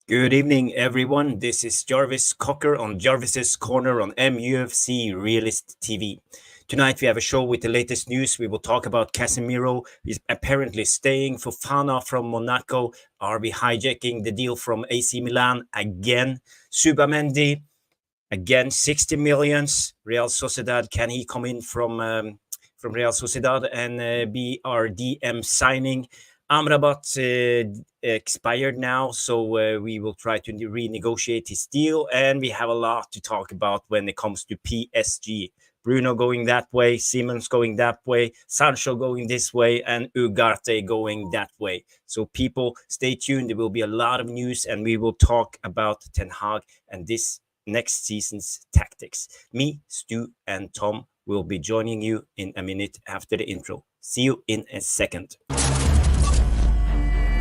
Good evening, everyone. This is Jarvis Cocker on Jarvis's Corner on MUFC Realist TV. Tonight we have a show with the latest news. We will talk about Casemiro. He's apparently staying. Fofana from Monaco. Are we hijacking the deal from AC Milan again? Subamendi, again, 60 millions. Real Sociedad, can he come in from Real Sociedad and be our DM signing? Amrabat expired now, so we will try to renegotiate his deal, and we have a lot to talk about when it comes to PSG. Bruno going that way, Simons going that way, Sancho going this way, and Ugarte going that way. So people, stay tuned. There will be a lot of news, and we will talk about Ten Hag and this next season's tactics. Me, Stu, and Tom will be joining you in a minute after the intro. See you in a second.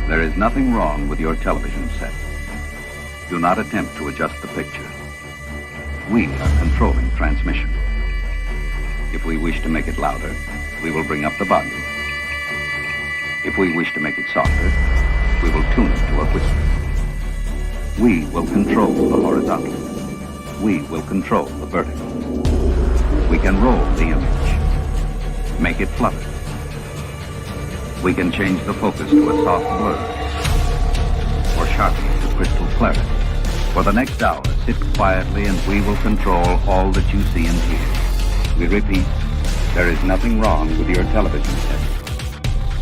There is nothing wrong with your television set. Do not attempt to adjust the picture. We are controlling transmission. If we wish to make it louder, we will bring up the volume. If we wish to make it softer, we will tune it to a whisper. We will control the horizontal. We will control the vertical. We can roll the image, make it flutter. We can change the focus to a soft blur, or sharply to crystal clarity. For the next hour, sit quietly and we will control all that you see and hear. We repeat, there is nothing wrong with your television set.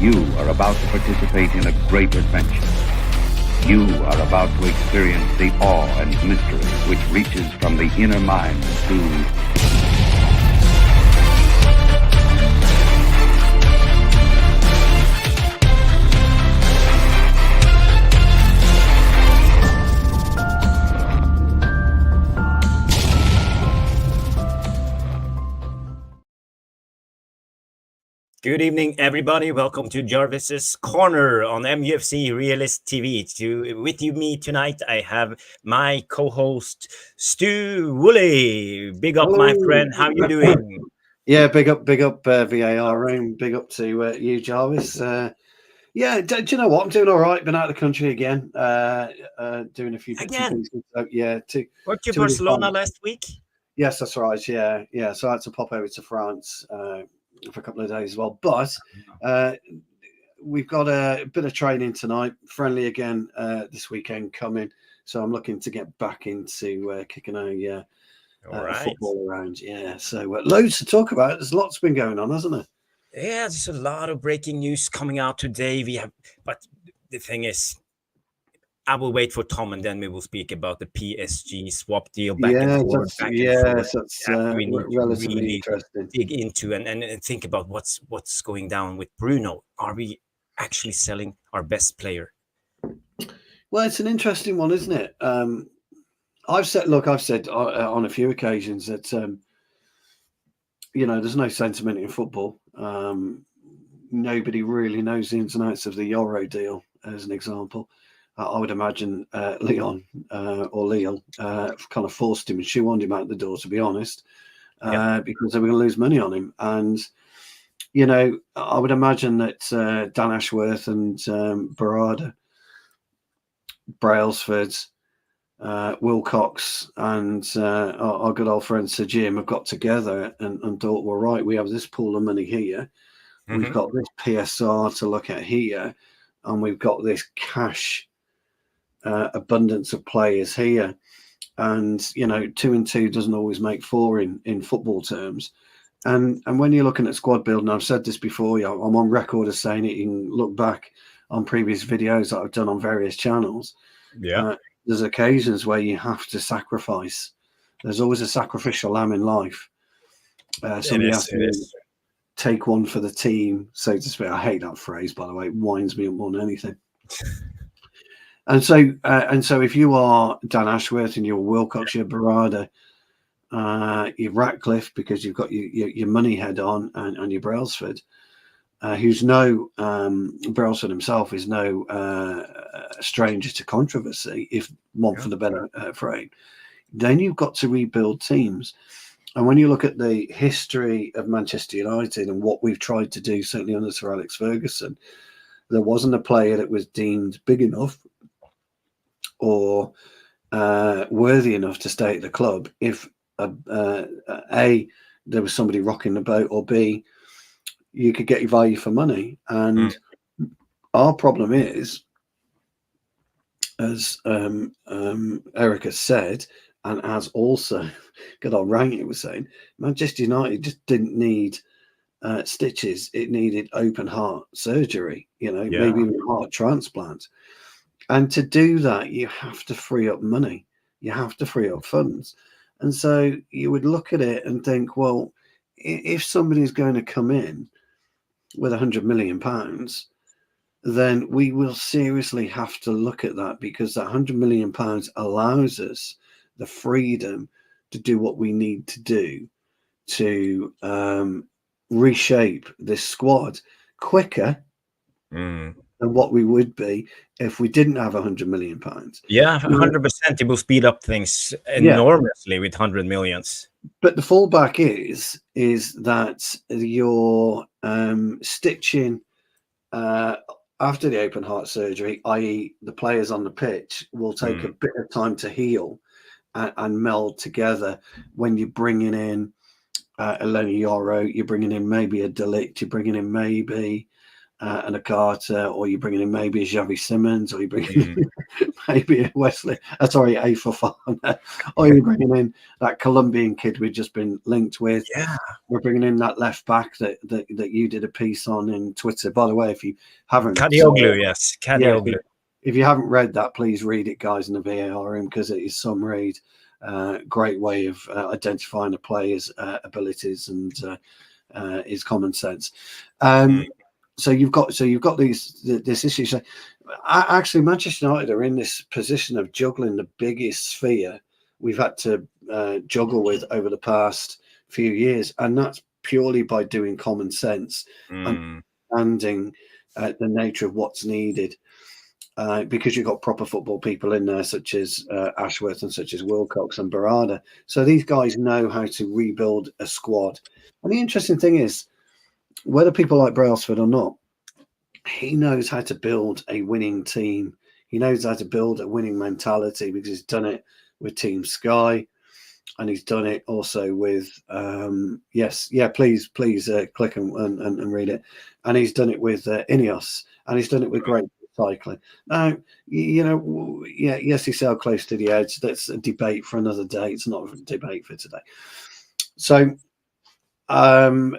You are about to participate in a great adventure. You are about to experience the awe and mystery which reaches from the inner mind to... Good evening, everybody. Welcome to Jarvis's Corner on MUFC Realist TV. With me tonight, I have my co-host, Stu Woolley. Big up, my friend. How you doing? Yeah, big up VAR room. Big up to you, Jarvis. Yeah, do you know what? I'm doing all right. Been out of the country again, doing a few bits and pieces. So, yeah, went to Barcelona last week? Yes, that's right. Yeah. So I had to pop over to France for a couple of days as well. But we've got a bit of training tonight, friendly again this weekend coming. So I'm looking to get back into kicking a football around. Yeah, so loads to talk about. There's lots been going on, hasn't there? Yeah, there's a lot of breaking news coming out today. But the thing is, I will wait for Tom, and then we will speak about the PSG swap deal back and forth. That's we need relatively really interesting. Dig into and think about what's going down with Bruno. Are we actually selling our best player? Well, it's an interesting one, isn't it? I've said on a few occasions that there's no sentiment in football. Nobody really knows the ins and outs of the Euro deal, as an example. I would imagine Lyon kind of forced him and shoehorned him out the door, to be honest, because they were going to lose money on him. And, I would imagine that Dan Ashworth and Barada, Brailsford, Wilcox and our good old friend Sir Jim have got together and thought, well, right, we have this pool of money here. Mm-hmm. We've got this PSR to look at here, and we've got this cash abundance of players here. And, 2 and 2 doesn't always make 4 in football terms. And when you're looking at squad building, I've said this before, I'm on record as saying it. You can look back on previous videos that I've done on various channels. Yeah. There's occasions where you have to sacrifice. There's always a sacrificial lamb in life. Somebody has to take one for the team, so to speak. I hate that phrase, by the way. It winds me up more than anything. And so if you are Dan Ashworth and you're Wilcox, you're Barada, you're Ratcliffe, because you've got your money head on, and your Brailsford, Brailsford himself is no stranger to controversy, if one for the better frame. Then you've got to rebuild teams. And when you look at the history of Manchester United and what we've tried to do, certainly under Sir Alex Ferguson, there wasn't a player that was deemed big enough or worthy enough to stay at the club if A, there was somebody rocking the boat, or B, you could get your value for money. And our problem is, as Erik has said, and as also good old Rangy was saying, Manchester United just didn't need stitches. It needed open heart surgery, maybe even heart transplant. And to do that, you have to free up money. You have to free up funds. And so you would look at it and think, well, if somebody's going to come in with £100 million, then we will seriously have to look at that, because that £100 million allows us the freedom to do what we need to do to reshape this squad quicker than what we would be if we didn't have £100 million. Yeah, 100%. It will speed up things enormously with 100 millions. But the fallback is that you're stitching after the open heart surgery, i.e. the players on the pitch will take a bit of time to heal and meld together. When you're bringing in Eleni Yoro, you're bringing in maybe a Delict, you're bringing in maybe an Akata, or you're bringing in maybe a Javi Simons, or you're bringing in maybe a Wesley, a Fofana, or you're bringing in that Colombian kid we've just been linked with. Yeah. We're bringing in that left back that you did a piece on in Twitter. By the way, if you haven't, Kadioglu, yes, Kadioglu. Yeah, if you haven't read that, please read it, guys, in the VAR room, because it is some read. Great way of identifying a player's abilities and his common sense. So you've got this issue. So actually, Manchester United are in this position of juggling the biggest sphere we've had to juggle with over the past few years, and that's purely by doing common sense and understanding the nature of what's needed. Because you've got proper football people in there, such as Ashworth and such as Wilcox and Barada. So these guys know how to rebuild a squad. And the interesting thing is, whether people like Brailsford or not, he knows how to build a winning team. He knows how to build a winning mentality, because he's done it with Team Sky, and he's done it also with please click and read it. And he's done it with Ineos, and he's done it with Great Cycling. Now, yes, he sailed close to the edge. That's a debate for another day. It's not a debate for today. So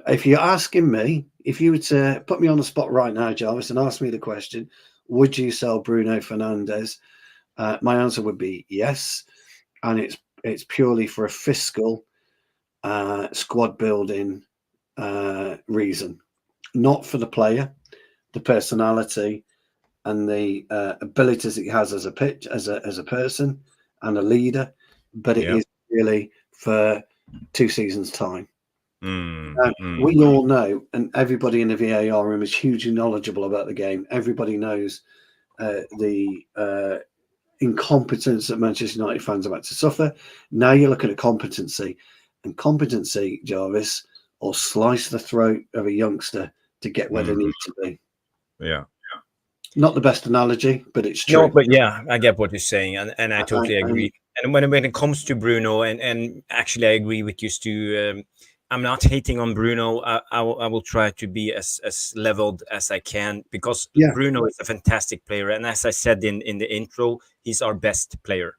if you're asking me, if you were to put me on the spot right now, Jarvis, and ask me the question, would you sell Bruno Fernandes? My answer would be yes, and it's purely for a fiscal squad building reason, not for the player, the personality, and the abilities that he has as a person and a leader, but it is really for 2 seasons' time. We all know, and everybody in the VAR room is hugely knowledgeable about the game. Everybody knows the incompetence that Manchester United fans are about to suffer. Now you're looking at competency, and competency, Jarvis, will slice the throat of a youngster to get where they need to be. Yeah. Not the best analogy, but it's true. No, but yeah, I get what you're saying, and I totally agree. And when it comes to Bruno, and actually I agree with you, Stu. I'm not hating on Bruno. I will try to be as leveled as I can, because Bruno is a fantastic player, and as I said in the intro, he's our best player.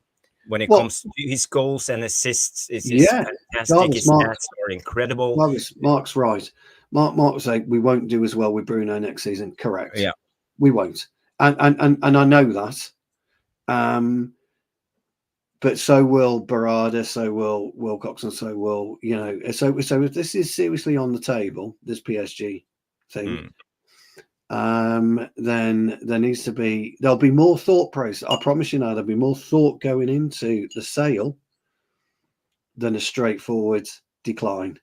When it comes to his goals and assists, is fantastic. His stats are incredible. Mark's right. Mark was saying we won't do as well with Bruno next season. Correct. Yeah. We won't, and I know that, but so will Barada, so will Wilcox, and so will So if this is seriously on the table, this PSG thing, then there'll be more thought process. I promise you now, there'll be more thought going into the sale than a straightforward decline.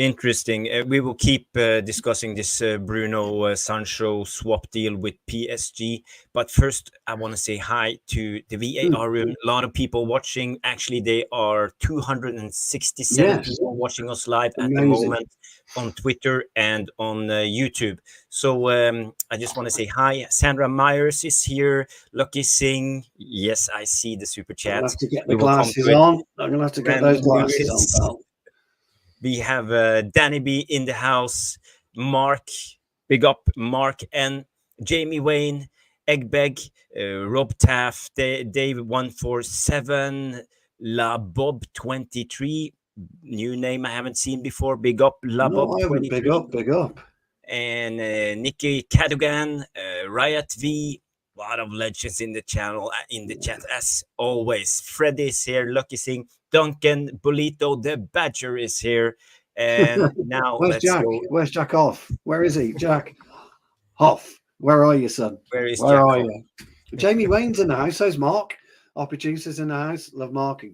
Interesting. We will keep discussing this Bruno Sancho swap deal with PSG. But first, I want to say hi to the VAR room. A lot of people watching. Actually, they are 267 people watching us live at the moment on Twitter and on YouTube. So I just want to say hi. Sandra Myers is here. Lucky Singh. Yes, I see the super chat. I'm going to have to get the glasses on. I'm going to have to get those glasses on. We have Danny B in the house, Mark, big up Mark N, Jamie Wayne, Eggbeg, Rob Taff, Dave 147, La Bob 23, new name I haven't seen before. Big up La Bob 23. Big up. And Nikki Cadogan, Riot V. A lot of legends in the channel, in the chat as always. Freddy's here, Lucky Singh, Duncan Bolito, the Badger is here, and now where's let's Jack? go. Where's Jack Off? Where is he, Jack Hoff? Where are you, son? Where are you? Jamie Wayne's in the house. So's Mark. Our producer's in the house. Love Mark.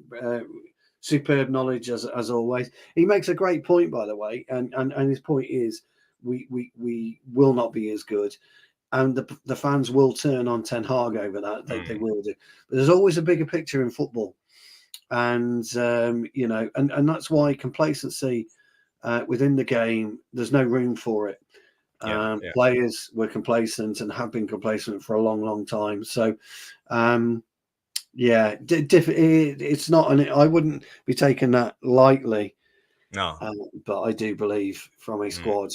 Superb knowledge as always. He makes a great point, by the way, and his point is we will not be as good. And the fans will turn on Ten Hag over that. They will do. But there's always a bigger picture in football. And, and that's why complacency within the game, there's no room for it. Players were complacent and have been complacent for a long, long time. So, it's not, I wouldn't be taking that lightly. No. But I do believe from a squad.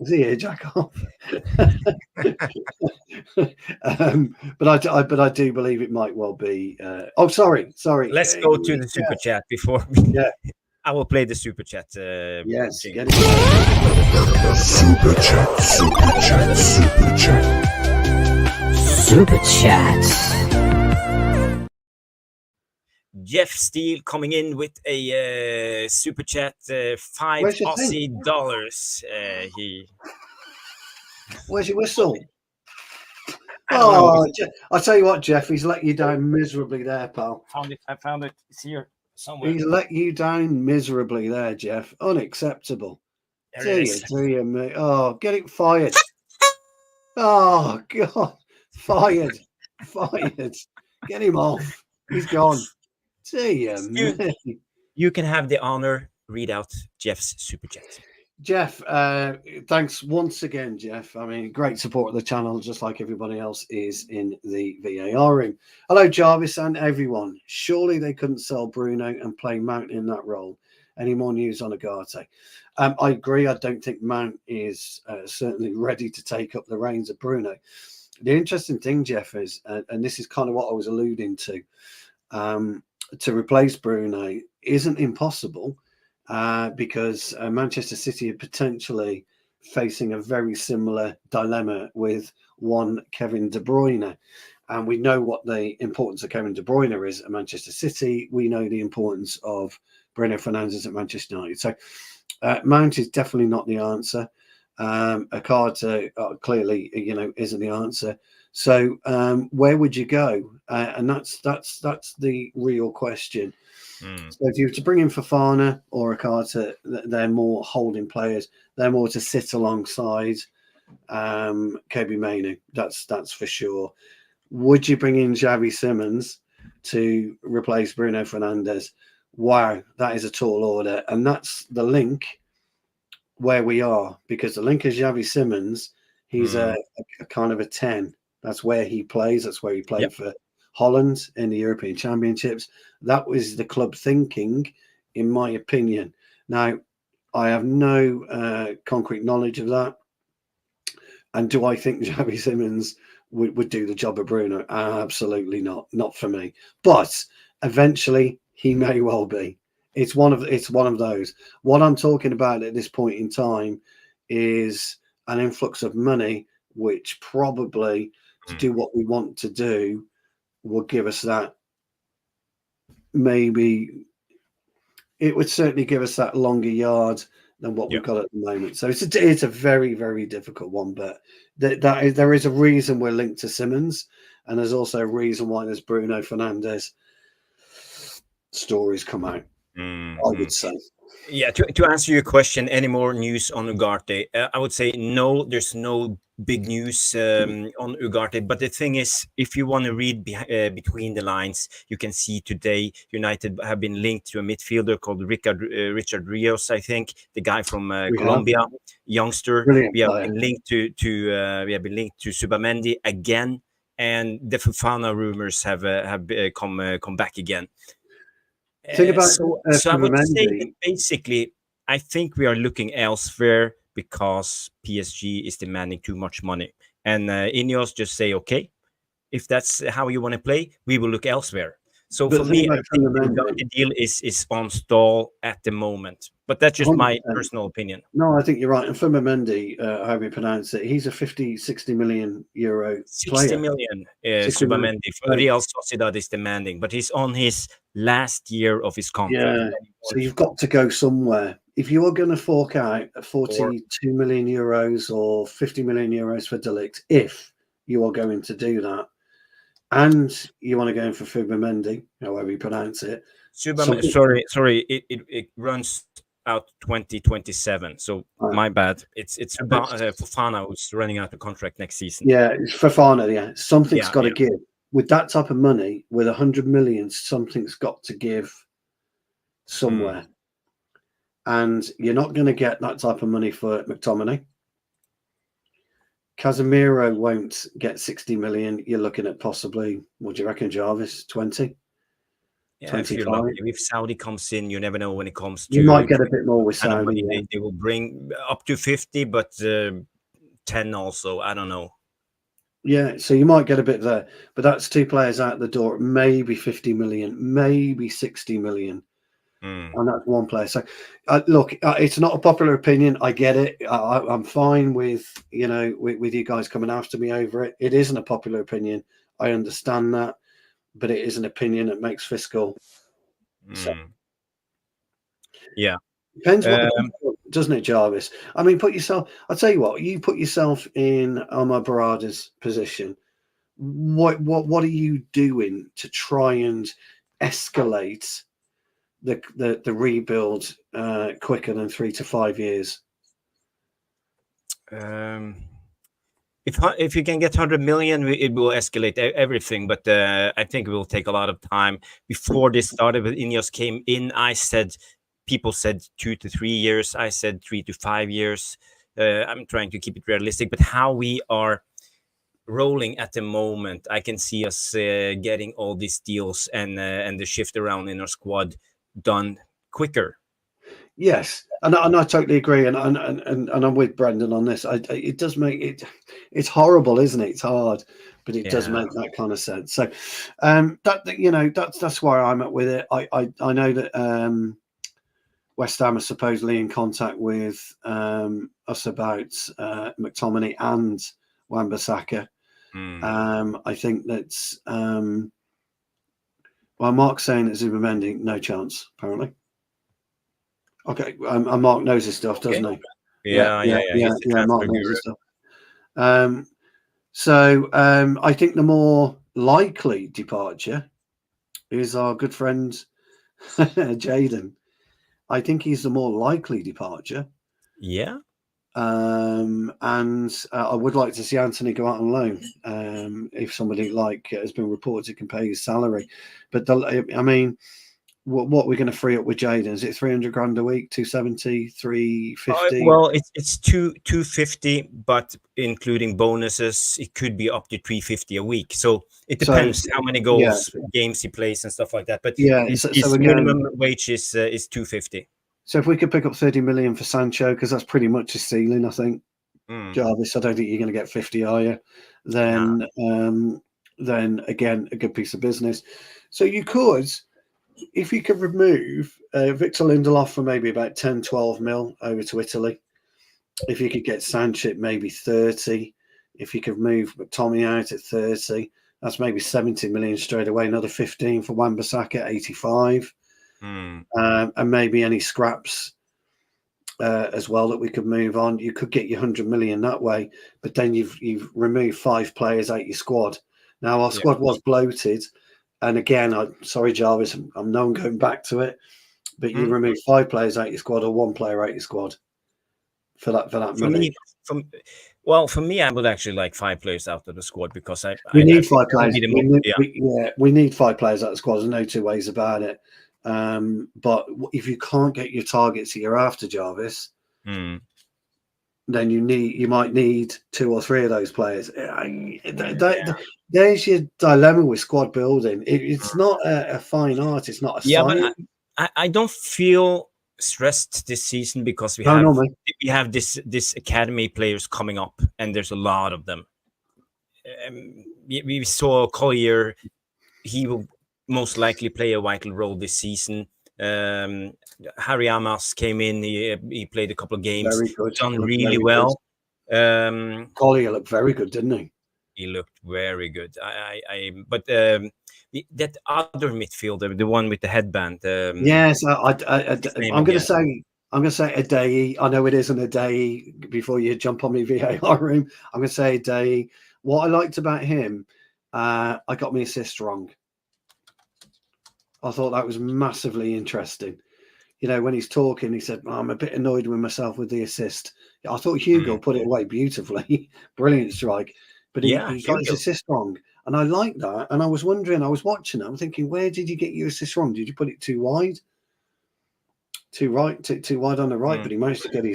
Is he here, Jack Off? But I do believe it might well be. Sorry. Let's go to the super chat before. I will play the super chat. Yes. Get it. Super chat. Jeff Steele coming in with a super chat, $5 Aussie. Where's your whistle? Oh, I'll tell you what, Jeff, he's let you down miserably there, pal. I found it. It's here somewhere. He's let you down miserably there, Jeff. Unacceptable. Dear me. Oh, get it fired. Oh, God. Fired. Get him off. He's gone. You can have the honor. Read out Jeff's super chat. Jeff, thanks once again, Jeff. I mean, great support of the channel, just like everybody else is in the VAR room. Hello, Jarvis and everyone. Surely they couldn't sell Bruno and play Mount in that role. Any more news on Agate? I agree. I don't think Mount is certainly ready to take up the reins of Bruno. The interesting thing, Jeff, is, and this is kind of what I was alluding to replace Bruno isn't impossible. Because Manchester City are potentially facing a very similar dilemma with one Kevin De Bruyne. And we know what the importance of Kevin De Bruyne is at Manchester City. We know the importance of Bruno Fernandes at Manchester United. So Mount is definitely not the answer. Agate clearly, isn't the answer. So where would you go? And that's the real question. So if you were to bring in Fofana or Agate, they're more holding players. They're more to sit alongside Kobe Mainoo. That's for sure. Would you bring in Javi Simons to replace Bruno Fernandes? Wow, that is a tall order. And that's the link where we are, because the link is Javi Simons. He's a kind of a 10. That's where he plays. That's where he played for Holland in the European Championships. That was the club thinking, in my opinion. Now, I have no concrete knowledge of that. And do I think Javi Simons would do the job of Bruno? Absolutely not. Not for me. But eventually, he may well be. It's one of those. What I'm talking about at this point in time is an influx of money, which probably to do what we want to do will give us that. Maybe it would certainly give us that longer yard than what we've got at the moment. So it's a very, very difficult one, but there is a reason we're linked to Simons, and there's also a reason why there's Bruno Fernandes stories come out. I would say. Yeah, to answer your question, any more news on Ugarte? I would say no, there's no big news on Ugarte. But the thing is, if you want to read between the lines, you can see today United have been linked to a midfielder called Richard Rios, I think, the guy from Colombia, youngster. Brilliant We have player. been linked to Subamendi again, and the Fofana rumors have come back again. Think about So I would say that Mendy. basically, I think we are looking elsewhere because PSG is demanding too much money. And Ineos just say, okay, if that's how you want to play, we will look elsewhere. So But for the thing me, I about think the Mendy, Ugarte deal is on stall at the moment. But that's just my 100%. personal opinion. No, I think you're right. And for Mendy, however you pronounce it, he's a 60 million euro 60 player. million 60 million. Subamendi for Real Sociedad is demanding, but he's on his last year of his contract. Yeah. So you've got to go somewhere. If you are going to fork out 42 million euros or 50 million euros for De Ligt, if you are going to do that, and you want to go in for Mendy, however you pronounce it. Sorry, it runs out 2027. So my bad. It's Fofana who's running out the contract next season. Yeah, it's Fofana. Yeah, something's got to give with that type of money. With 100 million, something's got to give somewhere, and you're not going to get that type of money for McTominay. Casemiro won't get 60 million. You're looking at possibly, what do you reckon, Jarvis? 20? Yeah, 25. If Saudi comes in, you never know when it comes to. You might get a bit more with Saudi. Yeah. They will bring up to 50, but 10 also. I don't know. Yeah, so you might get a bit there, but that's two players out the door. Maybe 50 million, maybe 60 million. And that's one player. So, look, it's not a popular opinion. I get it. I'm fine with with you guys coming after me over it. It isn't a popular opinion. I understand that, but it is an opinion that makes fiscal sense. Yeah, depends what doesn't it, Jarvis? I mean, I'll tell you what. You put yourself in Omar Barada's position. What are you doing to try and escalate the rebuild quicker than 3 to 5 years? If you can get 100 million, it will escalate everything. But I think it will take a lot of time. Before this started, when Ineos came in, people said 2 to 3 years. I said 3 to 5 years. I'm trying to keep it realistic. But how we are rolling at the moment, I can see us getting all these deals and the shift around in our squad done quicker. Yes, and I totally agree, and I'm with Brendan on this. It does make it. It's horrible, isn't it? It's hard, but it does make that kind of sense. So, that's where I'm at with it. I know that West Ham are supposedly in contact with us about McTominay and Wan-Bissaka. I think that's Mark's saying that Zubimendi, no chance, apparently. Okay, and Mark knows his stuff, doesn't he? Yeah. Mark knows his stuff. So I think the more likely departure is our good friend Jadon. I think he's the more likely departure. Yeah. And I would like to see Anthony go out on loan if somebody has been reported can pay his salary. But I mean, what we're going to free up with Jadon? Is it 300 grand a week, 270, 350? Well, it's 250, but including bonuses, it could be up to 350 a week. So it depends how many games he plays and stuff like that. But his minimum wage is 250. So if we could pick up 30 million for Sancho, because that's pretty much his ceiling, I think. Jarvis, I don't think you're going to get 50, are you? Then again, a good piece of business. So you could. If you could remove Victor Lindelof for maybe about 10, 12 mil over to Italy, if you could get Sanchez maybe 30, if you could move Tommy out at 30, that's maybe 70 million straight away, another 15 for Wan-Bissaka, 85, and maybe any scraps as well that we could move on. You could get your 100 million that way, but then you've removed 5 players out your squad. Now, our squad was bloated. And again, sorry, Jarvis, I'm going back to it. but you remove 5 players out your squad or 1 player out your squad for that money. For me, I would actually like 5 players out of the squad because we need 5 players. We need 5 players out of the squad. There's no 2 ways about it. But if you can't get your targets that you're after, Jarvis, then you might need 2 or 3 of those players. There's your dilemma with squad building. It's not a fine art. It's not a science. But I don't feel stressed this season because we have this academy players coming up, and there's a lot of them. We saw Collier; he will most likely play a vital role this season. Harry Amas came in; he played a couple of games, done really well. Collier looked very good, didn't he? He looked very good. But that other midfielder, the one with the headband. Yes, I'm going to say Adeyi. I know it isn't Adeyi. Before you jump on me VAR room, I'm going to say Adeyi. What I liked about him, I got my assist wrong. I thought that was massively interesting. You know, when he's talking, he said, "I'm a bit annoyed with myself with the assist." I thought Hugo put it away beautifully. Brilliant strike. But he got his assist wrong. And I like that. And I was wondering, I was watching it, I'm thinking, where did you get your assist wrong? Did you put it too wide? Too wide on the right, but he managed to get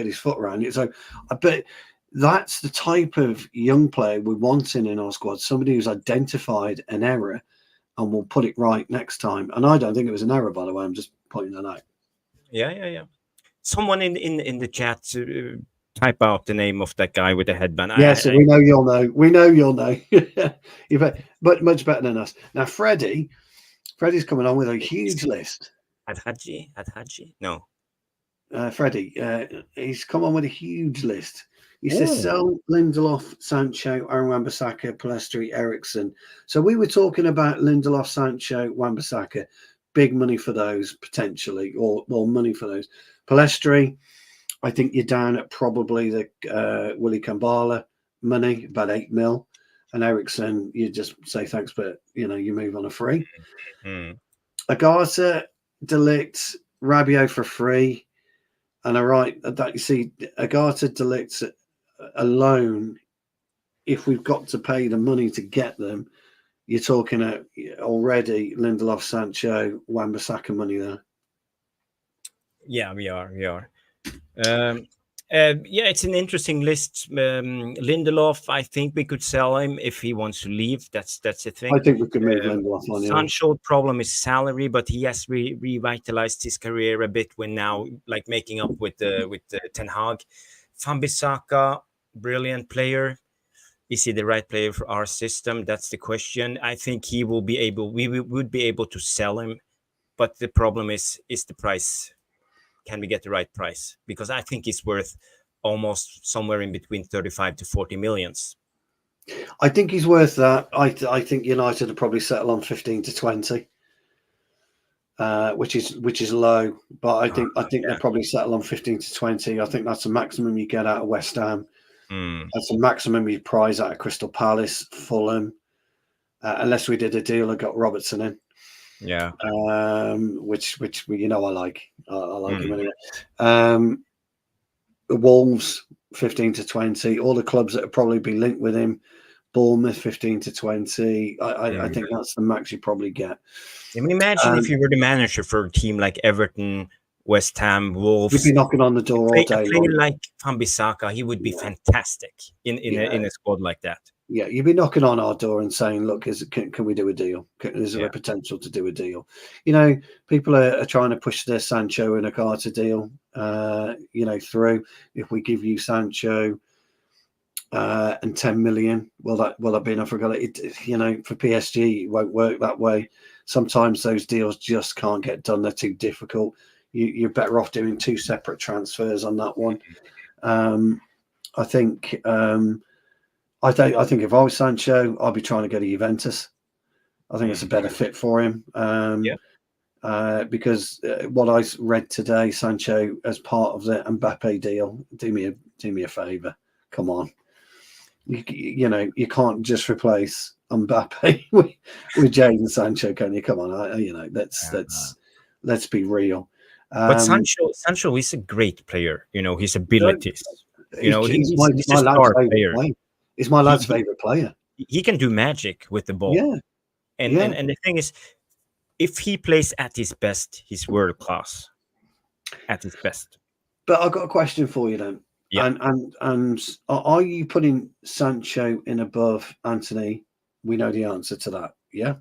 his foot around it. So I bet that's the type of young player we want in our squad, somebody who's identified an error and will put it right next time. And I don't think it was an error, by the way. I'm just pointing that out. Yeah. Someone in the chat type out the name of that guy with the headband. So we know you'll know. We know you'll know. But much better than us. Now, Freddie's coming on with a huge list. Adhaji? No. Freddie, he's come on with a huge list. He says sell Lindelof, Sancho, Aaron Wan-Bissaka, Pellistri, Eriksen. So we were talking about Lindelof, Sancho, Wan-Bissaka. Big money for those, potentially, or money for those. Pellistri, I think you're down at probably the Willy Kambala money, about 8 mil. And Eriksen, you just say thanks, but you move on a free. Agartha, De Ligt, Rabiot for free. And that you see, Agartha, De Ligt alone, if we've got to pay the money to get them, you're talking at already Lindelof, Sancho, Wan-Bissaka money there. Yeah, we are. It's an interesting list. Lindelof, I think we could sell him if he wants to leave. That's the thing. I think we could move Lindelof on. Sancho's problem is salary, but he has revitalized his career a bit when now making up with Ten Hag. Wan-Bissaka, brilliant player. Is he the right player for our system? That's the question. I think he will be able. We would be able to sell him, but the problem is the price. Can we get the right price? Because I think he's worth almost somewhere in between 35 to 40 millions. I think he's worth that. I think United will probably settle on 15 to 20, which is low. But I think they'll probably settle on 15 to 20. I think that's the maximum you get out of West Ham. That's the maximum you prize out of Crystal Palace, Fulham, unless we did a deal and got Robertson in. Yeah. Which I like. I like him anyway. The Wolves 15 to 20. All the clubs that would probably be linked with him. Bournemouth 15 to 20. I think that's the max you probably get. I mean, imagine if you were the manager for a team like Everton, West Ham, Wolves. You'd be knocking on the door all day. A player like Wan-Bissaka, he would be fantastic in a squad like that. Yeah, you'd be knocking on our door and saying, look, can we do a deal? Is there a potential to do a deal? People are trying to push their Sancho and Agartha deal, through. If we give you Sancho and 10 million, will that be enough? For PSG, it won't work that way. Sometimes those deals just can't get done. They're too difficult. You're better off doing 2 separate transfers on that one. I think if I was Sancho, I'd be trying to go to Juventus. I think it's a better fit for him. Because what I read today, Sancho as part of the Mbappe deal. Do me a favour. Come on. You can't just replace Mbappe with Jadon Sancho, can you? Come on. Let's be real. But Sancho is a great player. You know, his abilities. You know, he's he's my a lad's star favorite player. player. He's my lad's He, favorite player. he can do magic with the ball. Yeah, And, yeah. and the thing is, if he plays at his best, he's world class. At his best. But I've got a question for you then. Yeah. And are you putting Sancho in above Anthony? We know the answer to that. Yeah.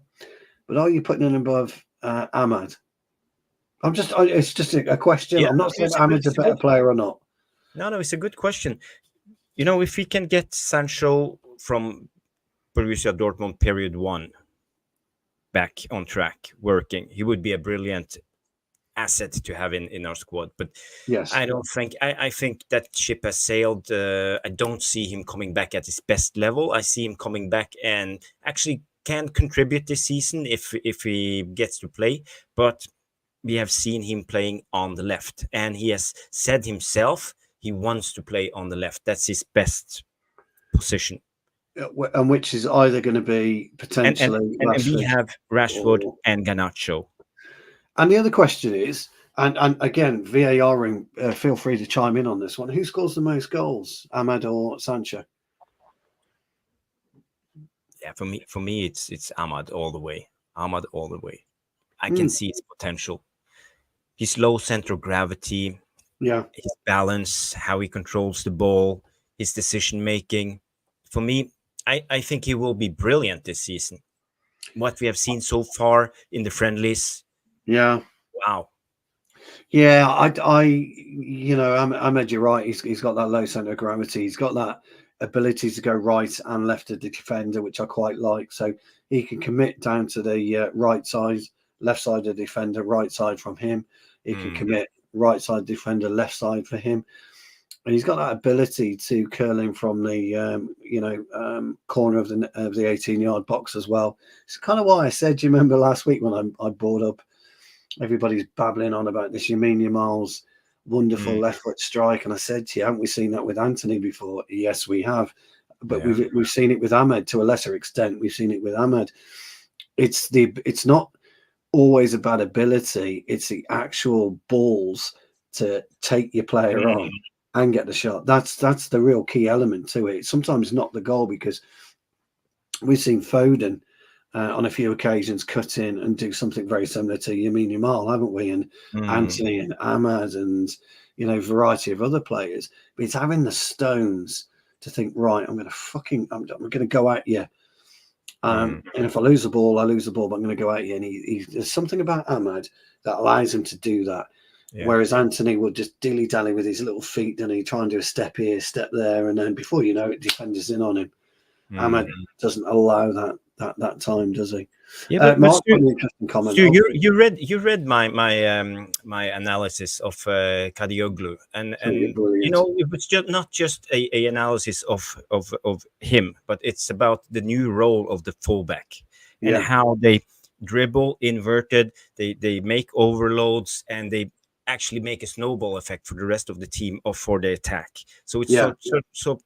But are you putting him above Ahmad? It's just a question. Yeah, I'm not saying Ahmad's a better player or not. No, it's a good question. You know, if we can get Sancho from Borussia Dortmund period 1 back on track working, he would be a brilliant asset to have in our squad. But yes, I don't think I think that ship has sailed. I don't see him coming back at his best level. I see him coming back and actually can contribute this season if he gets to play. But we have seen him playing on the left, and he has said himself he wants to play on the left. That's his best position. And which is either going to be potentially and we have Rashford and Garnacho. And the other question is, and again, VAR, feel free to chime in on this one. Who scores the most goals, Ahmad or Sancho? Yeah, for me, it's Ahmad all the way. Ahmad all the way. I can see his potential. His low center of gravity, his balance, how he controls the ball, his decision making. For me, I think he will be brilliant this season. What we have seen so far in the friendlies. Yeah. Wow. Yeah, Ahmed, you're right. He's got that low center of gravity. He's got that ability to go right and left of the defender, which I quite like. So he can commit down to the right side, left side of the defender, right side from him. He can commit right side defender, left side for him. And he's got that ability to curl in from the corner of the 18-yard box as well. It's kind of why I said, do you remember last week when I brought up, everybody's babbling on about this Lamine Yamal's wonderful left foot strike, and I said to you, haven't we seen that with Anthony before? Yes, we have, but we've seen it with Ahmed to a lesser extent. We've seen it with Ahmed. It's not always about ability; it's the actual balls to take your player on and get the shot. That's the real key element to it. Sometimes not the goal, because we've seen Foden on a few occasions cut in and do something very similar to Lamine Yamal, haven't we? And Anthony and Ahmad and a variety of other players. But it's having the stones to think, right, I'm going to go at you. And if I lose the ball, I lose the ball, but I'm going to go at you. And there's something about Ahmad that allows him to do that. Yeah. Whereas Anthony would just dilly-dally with his little feet, and he try and do a step here, step there, and then before you know it, defenders in on him. Ahmad doesn't allow that time, does he? Yeah, but Mark, an interesting comment. Stu, you read my analysis of Kadioglu, and it was not just a analysis of him, but it's about the new role of the fullback and how they dribble inverted, they make overloads, and they actually make a snowball effect for the rest of the team or for the attack. So it's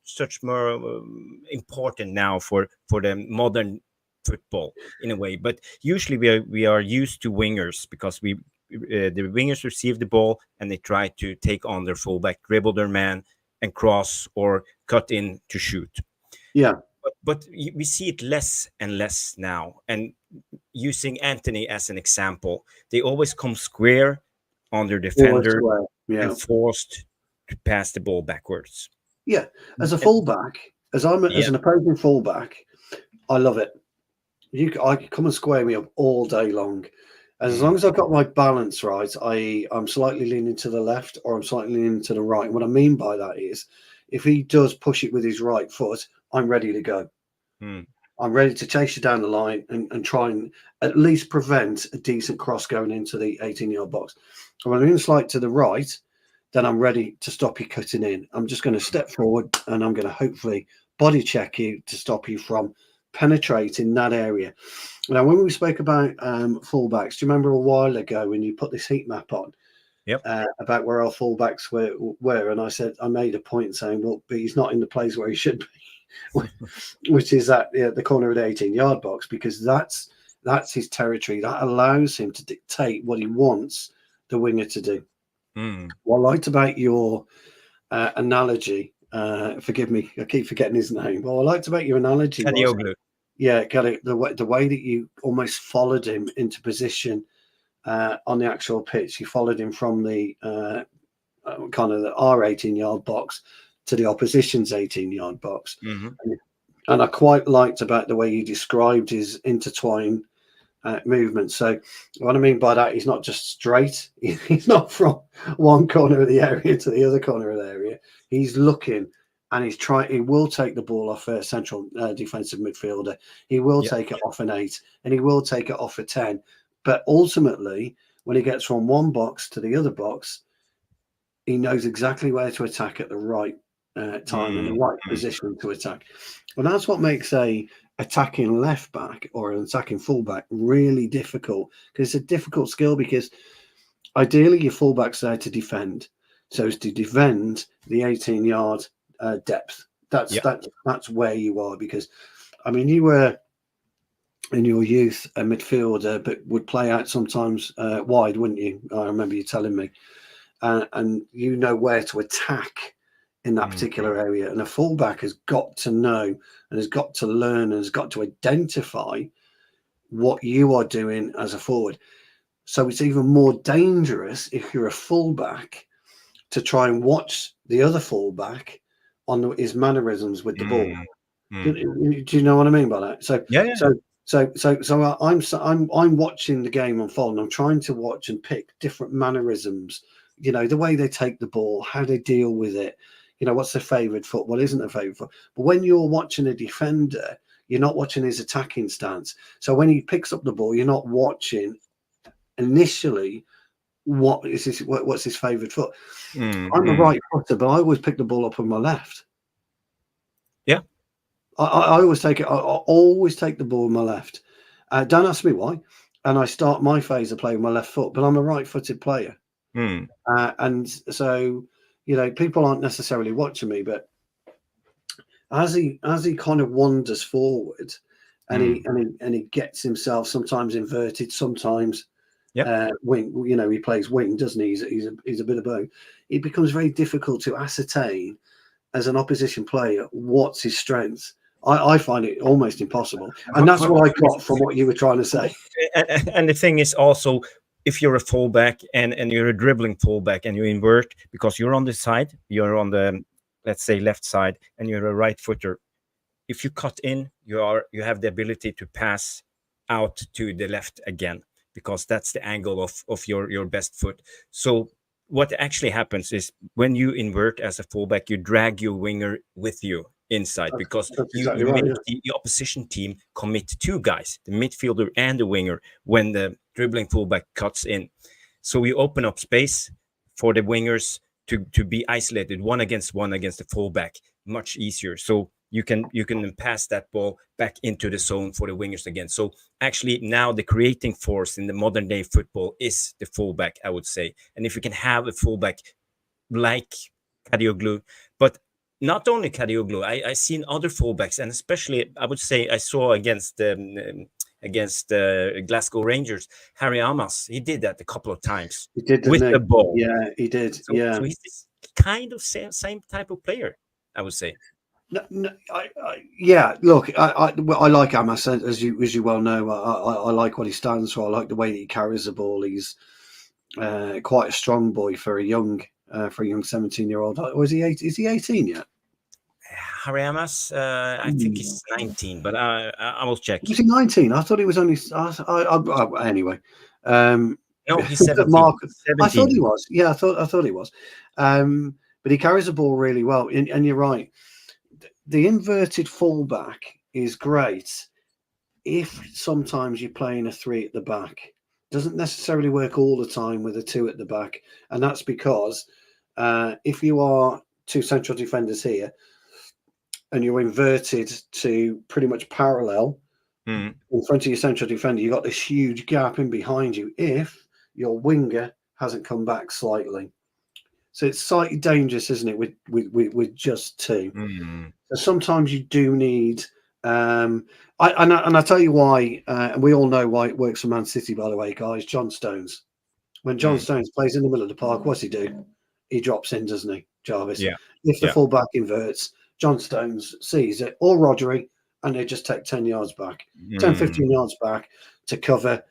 such more important now for the modern football in a way. But usually we are used to wingers, because the wingers receive the ball and they try to take on their fullback, dribble their man and cross or cut in to shoot. Yeah. But we see it less and less now. And using Anthony as an example, they always come square on their defender and forced to pass the ball backwards. Yeah, as a fullback, as an opposing fullback, I love it. I can come and square me up all day long. As long as I've got my balance right, I'm slightly leaning to the left or I'm slightly leaning to the right. And what I mean by that is, if he does push it with his right foot, I'm ready to go. I'm ready to chase you down the line and try and at least prevent a decent cross going into the 18-yard box. And when I'm in slight to the right, then I'm ready to stop you cutting in. I'm just going to step forward and I'm going to hopefully body check you to stop you from penetrating that area. Now, when we spoke about fullbacks, do you remember a while ago when you put this heat map on? Yep. About where our fullbacks were, and I made a point saying, well, but he's not in the place where he should be, which is at the corner of the 18-yard box, because that's That's his territory. That allows him to dictate what he wants the winger to do. What I liked about your analogy, forgive me, I keep forgetting his name. What I liked about your analogy was, yeah, got it. The way that you almost followed him into position on the actual pitch. You followed him from the kind of our 18-yard box to the opposition's 18-yard box. And I quite liked about the way you described his intertwined movement. So what I mean by that, he's not just straight. He's not from one corner of the area to the other corner of the area. He's looking, and he's trying. He will take the ball off a central defensive midfielder. He will take it off an 8, and he will take it off a 10. But ultimately, when he gets from one box to the other box, he knows exactly where to attack at the right time and the right position to attack. And that's what makes a attacking left back or an attacking fullback really difficult, because it's a difficult skill, because ideally your fullback's there to defend. So it's to defend the 18-yard depth. That's where you are, because I mean, you were in your youth a midfielder, but would play out sometimes wide, wouldn't you? I remember you telling me, and you know where to attack in that particular area. And a fullback has got to know and has got to learn and has got to identify what you are doing as a forward. So it's even more dangerous if you're a fullback to try and watch the other fullback on his mannerisms with the ball. Do you know what I mean by that? So I'm watching the game unfold, and I'm trying to watch and pick different mannerisms. You know, the way they take the ball, how they deal with it. You know, what's their favourite foot, what isn't their favourite foot. But when you're watching a defender, you're not watching his attacking stance. So when he picks up the ball, you're not watching initially what's his favourite foot. I'm a right footer, but I always pick the ball up with my left. Yeah. I always take it. I always take the ball with my left. Don't ask me why. And I start my phase of play with my left foot, but I'm a right-footed player. And so, you know, people aren't necessarily watching me, but as he kind of wanders forward, and he gets himself sometimes inverted, sometimes wing. You know, he plays wing, doesn't he? He's a bit of both. It becomes very difficult to ascertain as an opposition player what's his strength. I find it almost impossible, and that's what I got from what you were trying to say. And the thing is also, if you're a fullback and you're a dribbling fullback and you invert because you're on the side, you're on the, let's say, left side, and you're a right footer. If you cut in, you have the ability to pass out to the left again, because that's the angle of your best foot. So what actually happens is when you invert as a fullback, you drag your winger with you inside, because that's you exactly right, make the opposition team commit 2 guys, the midfielder and the winger, when the dribbling fullback cuts in. So you open up space for the wingers to be isolated one against the fullback much easier. So you can pass that ball back into the zone for the wingers again. So actually now the creating force in the modern day football is the fullback, I would say. And if you can have a fullback like Kadioglu, but not only Kadioglu, I seen other fullbacks, and especially I would say I saw against Glasgow Rangers, Harry Amas. He did that a couple of times. He did with the ball. Yeah, he did. So he's this kind of same type of player, I would say. No, yeah. Look, I like Amas, as you well know. I like what he stands for. I like the way that he carries the ball. He's quite a strong boy for a young 17-year-old. Or is he 18 yet? Harry Amas, I think he's 19, but I will check. Was he 19? I thought he was only. Anyway. No, he's 17. 17. I thought he was. Yeah, I thought he was. But he carries the ball really well. And you're right. The inverted fullback is great if sometimes you're playing a 3 at the back. Doesn't necessarily work all the time with a 2 at the back, and that's because if you are 2 central defenders here and you're inverted to pretty much parallel in front of your central defender, you've got this huge gap in behind you if your winger hasn't come back slightly. So it's slightly dangerous, isn't it, with just 2? So sometimes you do need I tell you why, and we all know why it works for Man City, by the way, guys. John Stones. When John Stones plays in the middle of the park, what's he do? He drops in, doesn't he, Jarvis? Yeah. If the fullback inverts, John Stones sees it, or Rodri, and they just take 10 yards back, 10, 15 yards back to cover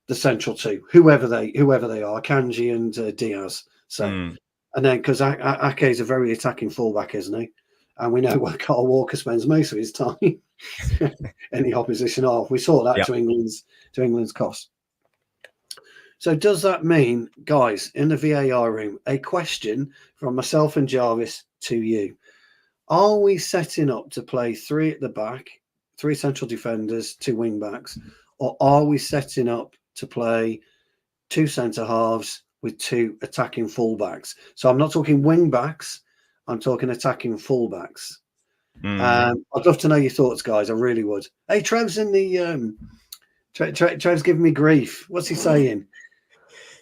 the central two, whoever they are, Kanji and Diaz. So, and then because Ake is a very attacking fullback, isn't he? And we know where Carl Walker spends most of his time in the opposition half. We saw that to England's cost. So does that mean, guys, in the VAR room, a question from myself and Jarvis to you? Are we setting up to play 3 at the back, 3 central defenders, 2 wing backs, or are we setting up to play 2 centre halves with 2 attacking fullbacks? So I'm not talking wing backs, I'm talking attacking fullbacks. I'd love to know your thoughts, guys. I really would. Hey, Trev's in the Trev's giving me grief. What's he saying?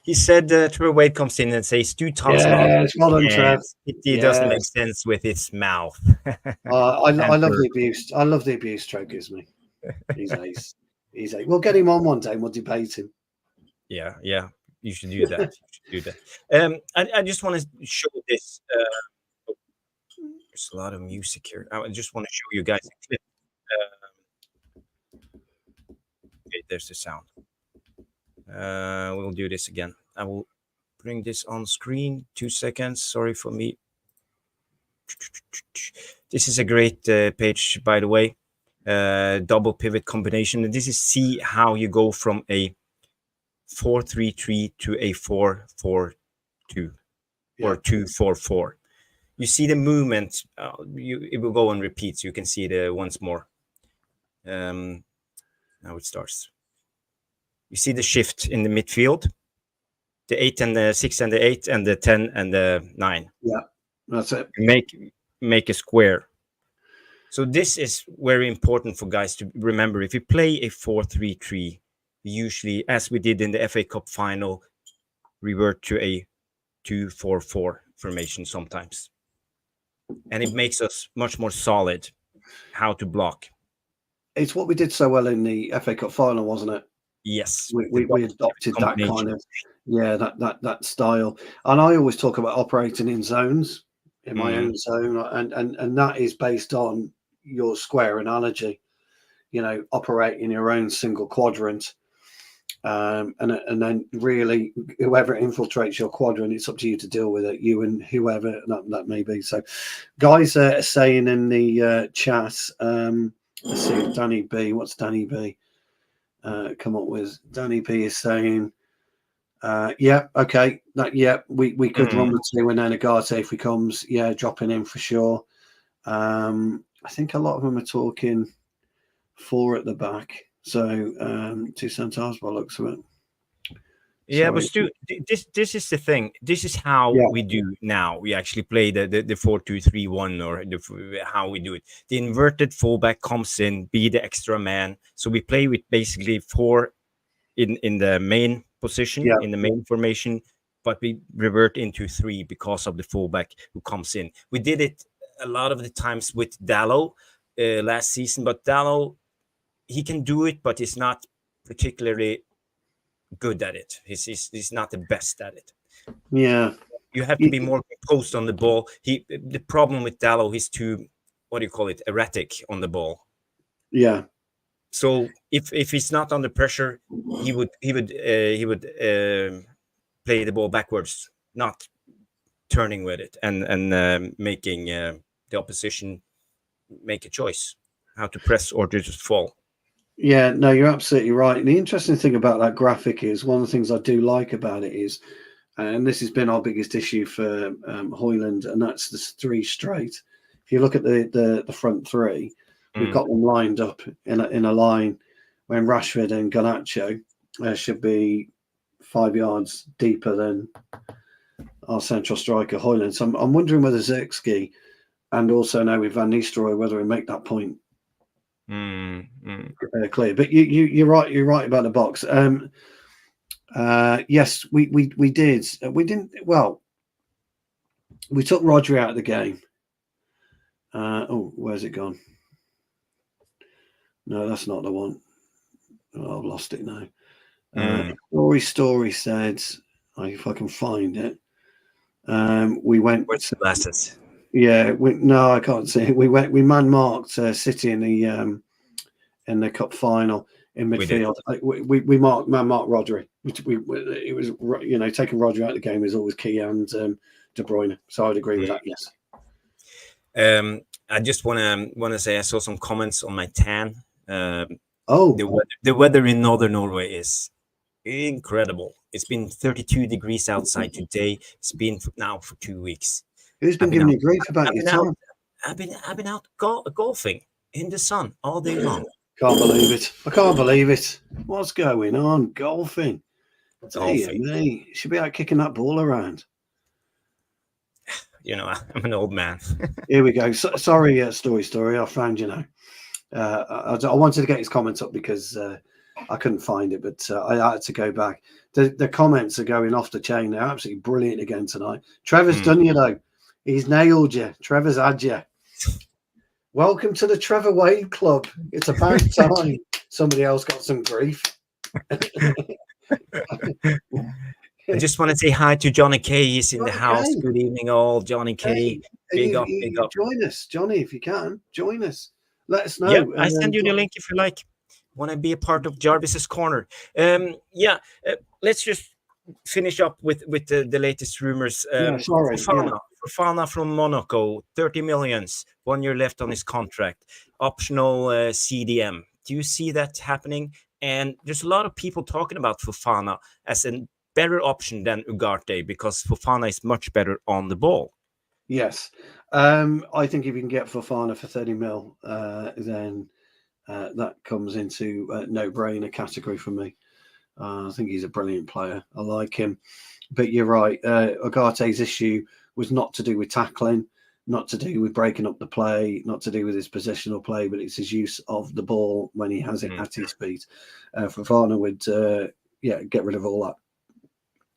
He said Trevor Wade comes in and says 2 tops Yes, well done, Trev. It doesn't make sense with its mouth. I love the abuse. I love the abuse Trev gives me. He's ace. He's ace. We'll get him on one day and we'll debate him. Yeah. You should do that. I just want to show this. There's a lot of music here. I just want to show you guys a clip. Okay, there's the sound. We'll do this again. I will bring this on screen. 2 seconds. Sorry for me. This is a great page, by the way. Double pivot combination. And this is see how you go from a 4-3-3 to a 4-4-2 or 2-4-4. You see the movement. It will go on repeat, so you can see it once more. Now it starts. You see the shift in the midfield, the 8 and the 6 and the 8 and the 10 and the 9. Yeah, that's it. Make a square. So this is very important for guys to remember. If you play a 4-3-3, usually, as we did in the FA Cup final, revert to a 2-4-4 formation sometimes. And it makes us much more solid how to block. It's what we did so well in the FA Cup final, wasn't it? Yes. We adopted that kind of, that style. And I always talk about operating in zones, in my own zone. And that is based on your square analogy, operate in your own single quadrant. And then really whoever infiltrates your quadrant, it's up to you to deal with it, you and whoever that may be. So guys are saying in the chat, let's see, Danny B, what's Danny B come up with? Danny B is saying okay, we could run with 2 and then Agate if he comes, dropping in for sure. I think a lot of them are talking 4 at the back. So 2 centre by looks of it. Yeah, but Stu, this is the thing. This is how we do now. We actually play the 4-2-3-1 or how we do it. The inverted fullback comes in, be the extra man. So we play with basically 4 in the main position, in the main formation, but we revert into 3 because of the fullback who comes in. We did it a lot of the times with Dalot last season, but Dalot, he can do it, but he's not particularly good at it. He's not the best at it. Yeah, you have to be more composed on the ball. The problem with Dalot, he's too, what do you call it, erratic on the ball. Yeah. So if he's not under pressure, he would play the ball backwards, not turning with it and making the opposition make a choice how to press or to just fall. Yeah, no, you're absolutely right. And the interesting thing about that graphic is one of the things I do like about it is, and this has been our biggest issue for Højlund, and that's the 3 straight. If you look at the front 3, we've got them lined up in a line when Rashford and Garnacho should be 5 yards deeper than our central striker Højlund. So I'm wondering whether Zirkzee and also now with Van Nistelrooy, whether we make that point clear. But you're right. You're right about the box. Yes, we did. We didn't. Well, we took Rodri out of the game. Where's it gone? No, that's not the one. Oh, I've lost it now. Story said, if I can find it. We went. Where's the glasses? Yeah, no, I can't see it. We man marked City in the cup final in midfield. We man marked Rodri. It was, you know, taking Rodri out of the game is always key, and De Bruyne. So I'd agree with that. Yes. I just wanna say I saw some comments on my tan. The weather in northern Norway is incredible. It's been 32 degrees outside today. It's been now for 2 weeks. Who's been giving you grief about your tan? I've been out golfing in the sun all day long. Can't believe it. I can't believe it. What's going on? Golfing. Me. Should be out kicking that ball around. You know, I'm an old man. Here we go. Sorry, story. I found you now. I wanted to get his comments up because I couldn't find it, but I had to go back. The comments are going off the chain. They're absolutely brilliant again tonight. Trevor's done you, though. He's nailed you. Trevor's had you. Welcome to the Trevor Wade Club. It's about time somebody else got some grief. I just want to say hi to Johnny K. He's in the house. Good evening, all. Johnny K. Big up. Join us, Johnny, if you can. Join us. Let us know. Yeah, I send you the link if you like. Want to be a part of Jarvis's Corner? Let's just finish up with the latest rumors. Fofana from Monaco, 30 millions, 1 year left on his contract, optional CDM. Do you see that happening? And there's a lot of people talking about Fofana as a better option than Ugarte because Fofana is much better on the ball. Yes. I think if you can get Fofana for 30 mil, then that comes into no-brainer category for me. I think he's a brilliant player. I like him. But you're right. Ugarte's issue was not to do with tackling, not to do with breaking up the play, not to do with his positional play, but it's his use of the ball when he has it at his feet. Fofana would, get rid of all that.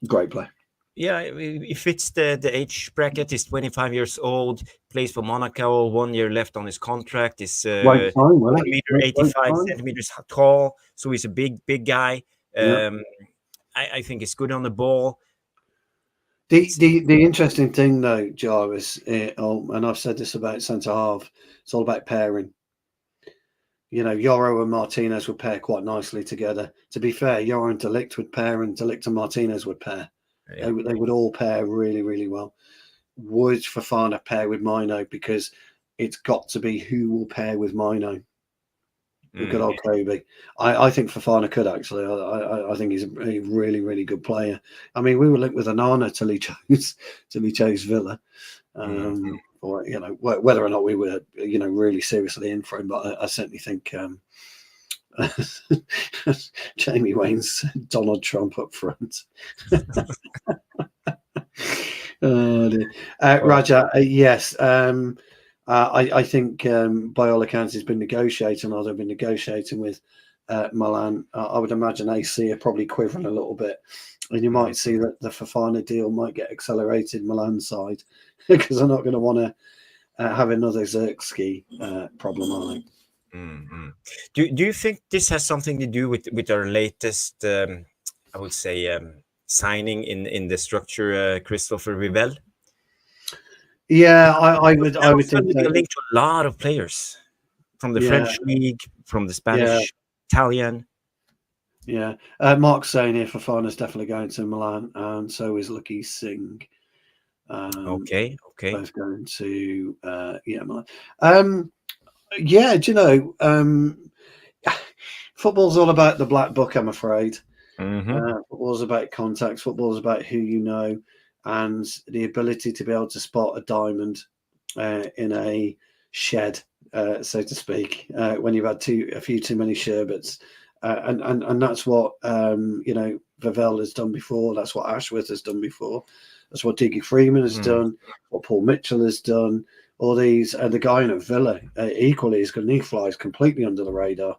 Great play. Yeah, he fits the age bracket. He's 25 years old, plays for Monaco, 1 year left on his contract. He's 85 centimeters tall, so he's a big guy. I think he's good on the ball. The interesting thing, though, Jarvis, and I've said this about centre half, it's all about pairing. You know, Yoro and Martinez would pair quite nicely together. To be fair, Yoro and De Ligt would pair, and De Ligt and Martinez would pair. Yeah. They would all pair really, really well. Would Fofana pair with Mino? Because it's got to be who will pair with Mino. Good old Kobe. I think Fofana could actually. I think he's a really, really good player. I mean, we were linked with Onana till he chose Villa. Or you know whether or not we were really seriously in for him, but I certainly think Jamie Wayne's Donald Trump up front. Raja, yes. I think by all accounts he's been negotiating, or they've been negotiating with Milan. I would imagine AC are probably quivering a little bit, and you might see that the Fofana deal might get accelerated Milan side because they're not going to want to have another Xerxes problem, are they? Do you think this has something to do with our latest, I would say, signing in the structure, Christopher Rivel? Yeah, I would think a link to a lot of players from the French league, from the Spanish, Italian. Yeah, Mark's saying here Fofana's definitely going to Milan, and so is Lucky Singh. Okay. Both going to Milan. Football's all about the black book, I'm afraid. Football's about contacts. Football's about who you know, and the ability to be able to spot a diamond in a shed, so to speak, when you've had a few too many sherbets. And that's what Vavell has done before. That's what Ashworth has done before. That's what Diggy Freeman has done. What Paul Mitchell has done. All these, and the guy in Villa equally is good. He flies completely under the radar.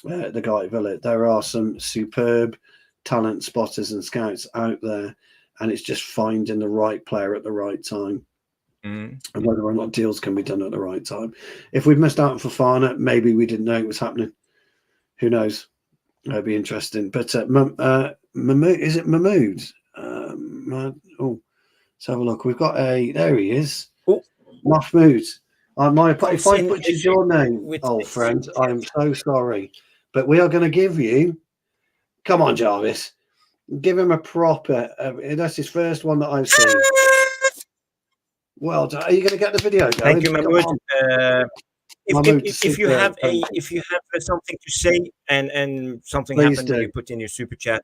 The guy at Villa. There are some superb talent spotters and scouts out there, and it's just finding the right player at the right time. and whether or not deals can be done at the right time. If we've missed out on Fofana, maybe we didn't know it was happening. Who knows? That'd be interesting. But Mahmood, is it Mahmood? Let's have a look. We've got there he is. Oh, Mahmood. If I butchered your name, old friend, I'm so sorry. But we are going to give you. Come on, Jarvis. Give him a proper. That's his first one that I've seen. Well, are you going to get the video going? Thank you, Mahmood. If you have something to say and something happened that you put in your super chat,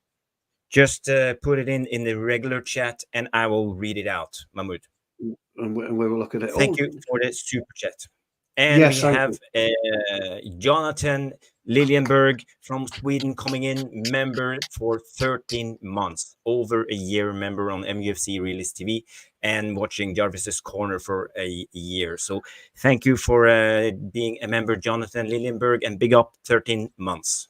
just put it in the regular chat and I will read it out, Mahmood. And we will look at it. Thank you for the super chat. And yes, we have Jonathan Liljenberg from Sweden coming in, member for 13 months, over a year member on MUFC Realist TV, and watching Jarvis's Corner for a year. So thank you for being a member, Jonathan Liljenberg, and big up 13 months.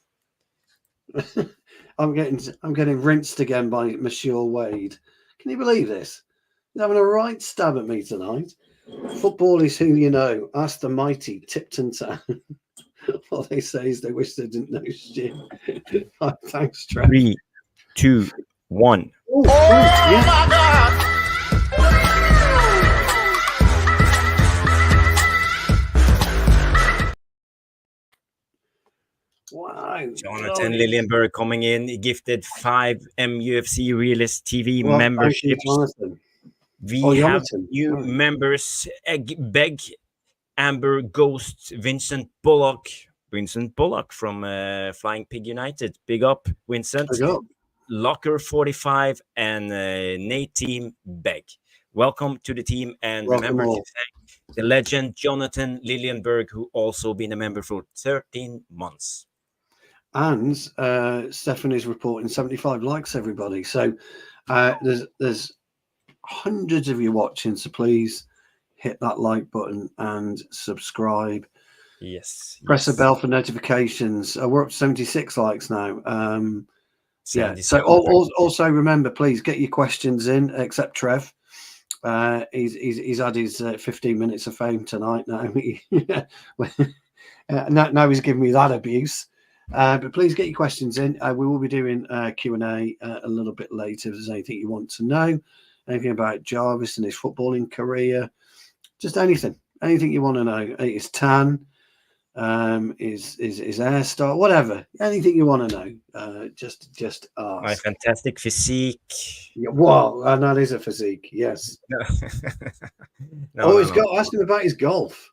I'm getting rinsed again by Monsieur Wade. Can you believe this? He's having a right stab at me tonight. Football is who you know. Ask the mighty Tipton Town. All they say is they wish they didn't know shit. Thanks, Trent. 3, 2, 1. Oh yeah. My God! Wow. Jonathan Liljenberg coming in. He gifted 5 MUFC Realist TV memberships. We have new members: Beg, Amber, Ghost, Vincent Bullock from Flying Pig United. Big up, Vincent. Big up. Locker 45 and Nate Team Beg. Welcome to the team, and remember to thank the legend Jonathan Liljenberg, who also been a member for 13 months. And Stephanie's reporting 75 likes, everybody. So there's hundreds of you watching, so please hit that like button and subscribe. Yes. Press the bell for notifications. We're up to 76 likes now. Yeah. So also remember, please get your questions in. Except Trev, he's had his 15 minutes of fame tonight. Now, now he's giving me that abuse. But please get your questions in. We will be doing Q&A a little bit later. If there's anything you want to know, anything about Jarvis and his footballing career, just anything you want to know. His tan, his hairstyle, whatever, anything you want to know. Just ask. My fantastic physique. Yeah, well, that is a physique. Yes. Ask him about his golf.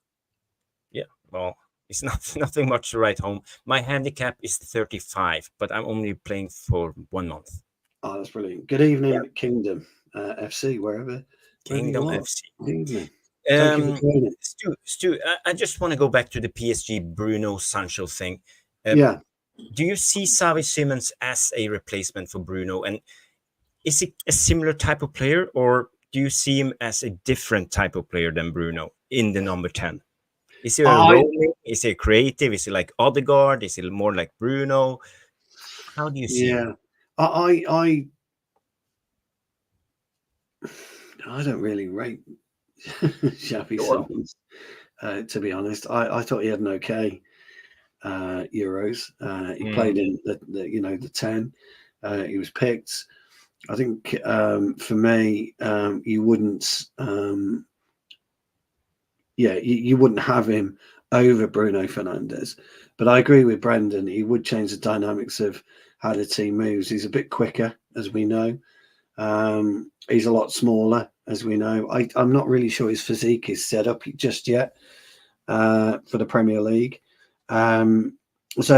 Yeah. Well, it's nothing much to write home. My handicap is 35, but I'm only playing for 1 month. Oh, that's brilliant. Good evening, Kingdom FC, wherever. Kingdom FC. Good evening. Stu, I just want to go back to the PSG Bruno Sancho thing. Yeah. Do you see Javi Simons as a replacement for Bruno? And is he a similar type of player, or do you see him as a different type of player than Bruno in the number 10? Is he rolling? Is he creative? Is he like Odegaard? Is he more like Bruno? How do you see him? I don't really rate Javi Simons, to be honest. I thought he had an okay Euros. He played in the 10. He was picked. I think for me, you wouldn't. You wouldn't have him over Bruno Fernandes. But I agree with Brendan. He would change the dynamics of how the team moves. He's a bit quicker, as we know. He's a lot smaller, as we know. I'm not really sure his physique is set up just yet for the Premier League. So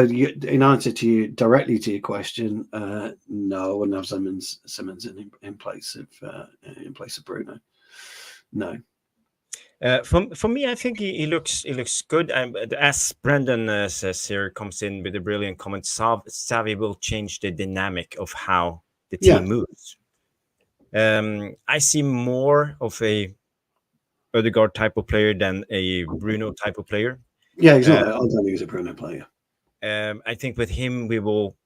in answer directly to your question, no, I wouldn't have Simons in place of Bruno. No. For me, I think he looks good. As Brendan says here, comes in with a brilliant comment. Xavi will change the dynamic of how the team moves. I see more of a Odegaard type of player than a Bruno type of player. Yeah, he's not. I don't think he's a Bruno player. I think with him, we will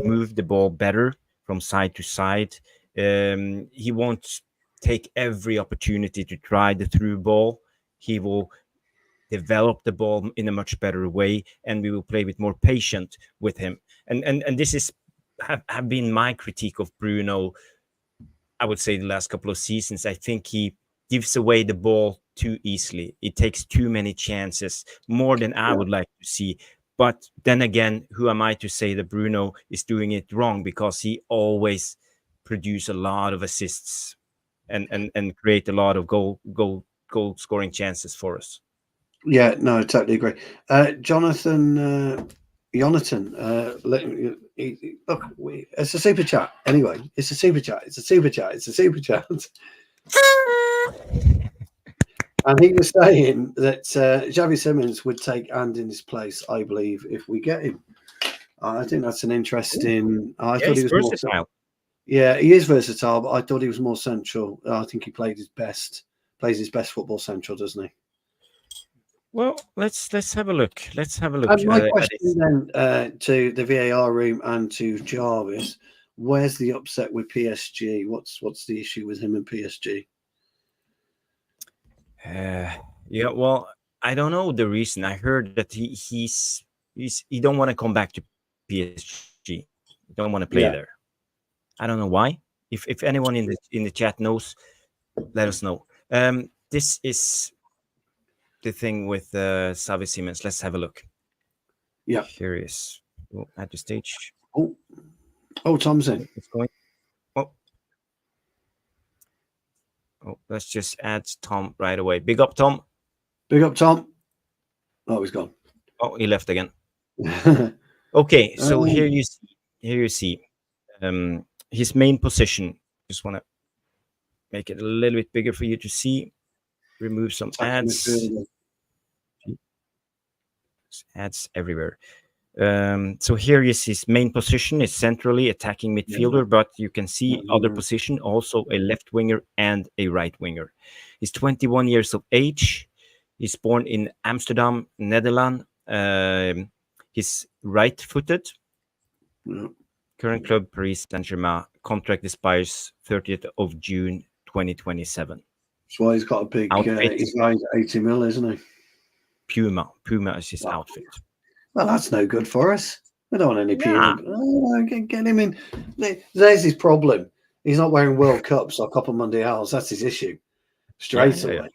move the ball better from side to side. He won't take every opportunity to try the through ball. He will develop the ball in a much better way, and we will play with more patience with him. And this is have been my critique of Bruno, I would say, the last couple of seasons. I think he gives away the ball too easily. It takes too many chances, more than I would like to see. But then again, who am I to say that Bruno is doing it wrong? Because he always produces a lot of assists and create a lot of goal scoring chances for us. Yeah, no, I totally agree. Jonathan, look, it's a super chat. Anyway, it's a super chat. It's a super chat. It's a super chat. And he was saying that Javi Simons would take And in his place, I believe, if we get him. I think that's an interesting. I thought he was versatile. More, yeah, he is versatile, but I thought he was more central. I think he plays his best football central, doesn't he? Well, let's have a look. Let's have a look. My question then to the VAR room and to Jarvis: where's the upset with PSG? What's the issue with him and PSG? Yeah, well, I don't know the reason. I heard that he don't want to come back to PSG. He don't want to play there. I don't know why. If anyone in the chat knows, let us know. This is the thing with Javi Simons. Let's have a look. Yeah, here he is at the stage. Oh, Tom's in. It's going. Oh, let's just add Tom right away. Big up, Tom. Big up, Tom. Oh, he's gone. Oh, he left again. Okay, so here you see his main position. Just want to make it a little bit bigger for you to see. Remove some ads. Ads everywhere. So here is his main position, is centrally attacking midfielder, but you can see other position, also a left winger and a right winger. He's 21 years of age. He's born in Amsterdam, Netherlands. He's right-footed. Current club, Paris Saint-Germain. Contract expires 30th of June, 2027. That's why he's got a big, he's going 80 mil, isn't he? Puma is his outfit. Well, that's no good for us. We don't want any Puma. Get him in. There's his problem. He's not wearing World Cups or Copa Mundials. That's his issue. Straight away. Yeah.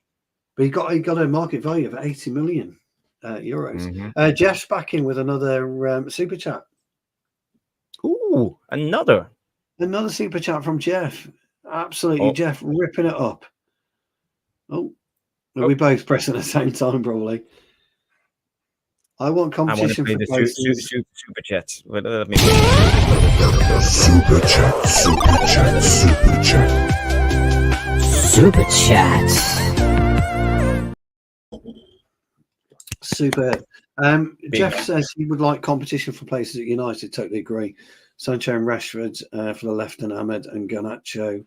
But he got a market value of 80 million euros. Jeff's back in with another super chat. Ooh, another super chat from Jeff. Absolutely, Jeff ripping it up. We both pressing at the same time, probably. I want competition for places. Super chat. Super chat. Super. Jeff says he would like competition for places at United. Totally agree. Sancho and Rashford for the left, and Ahmed and Garnacho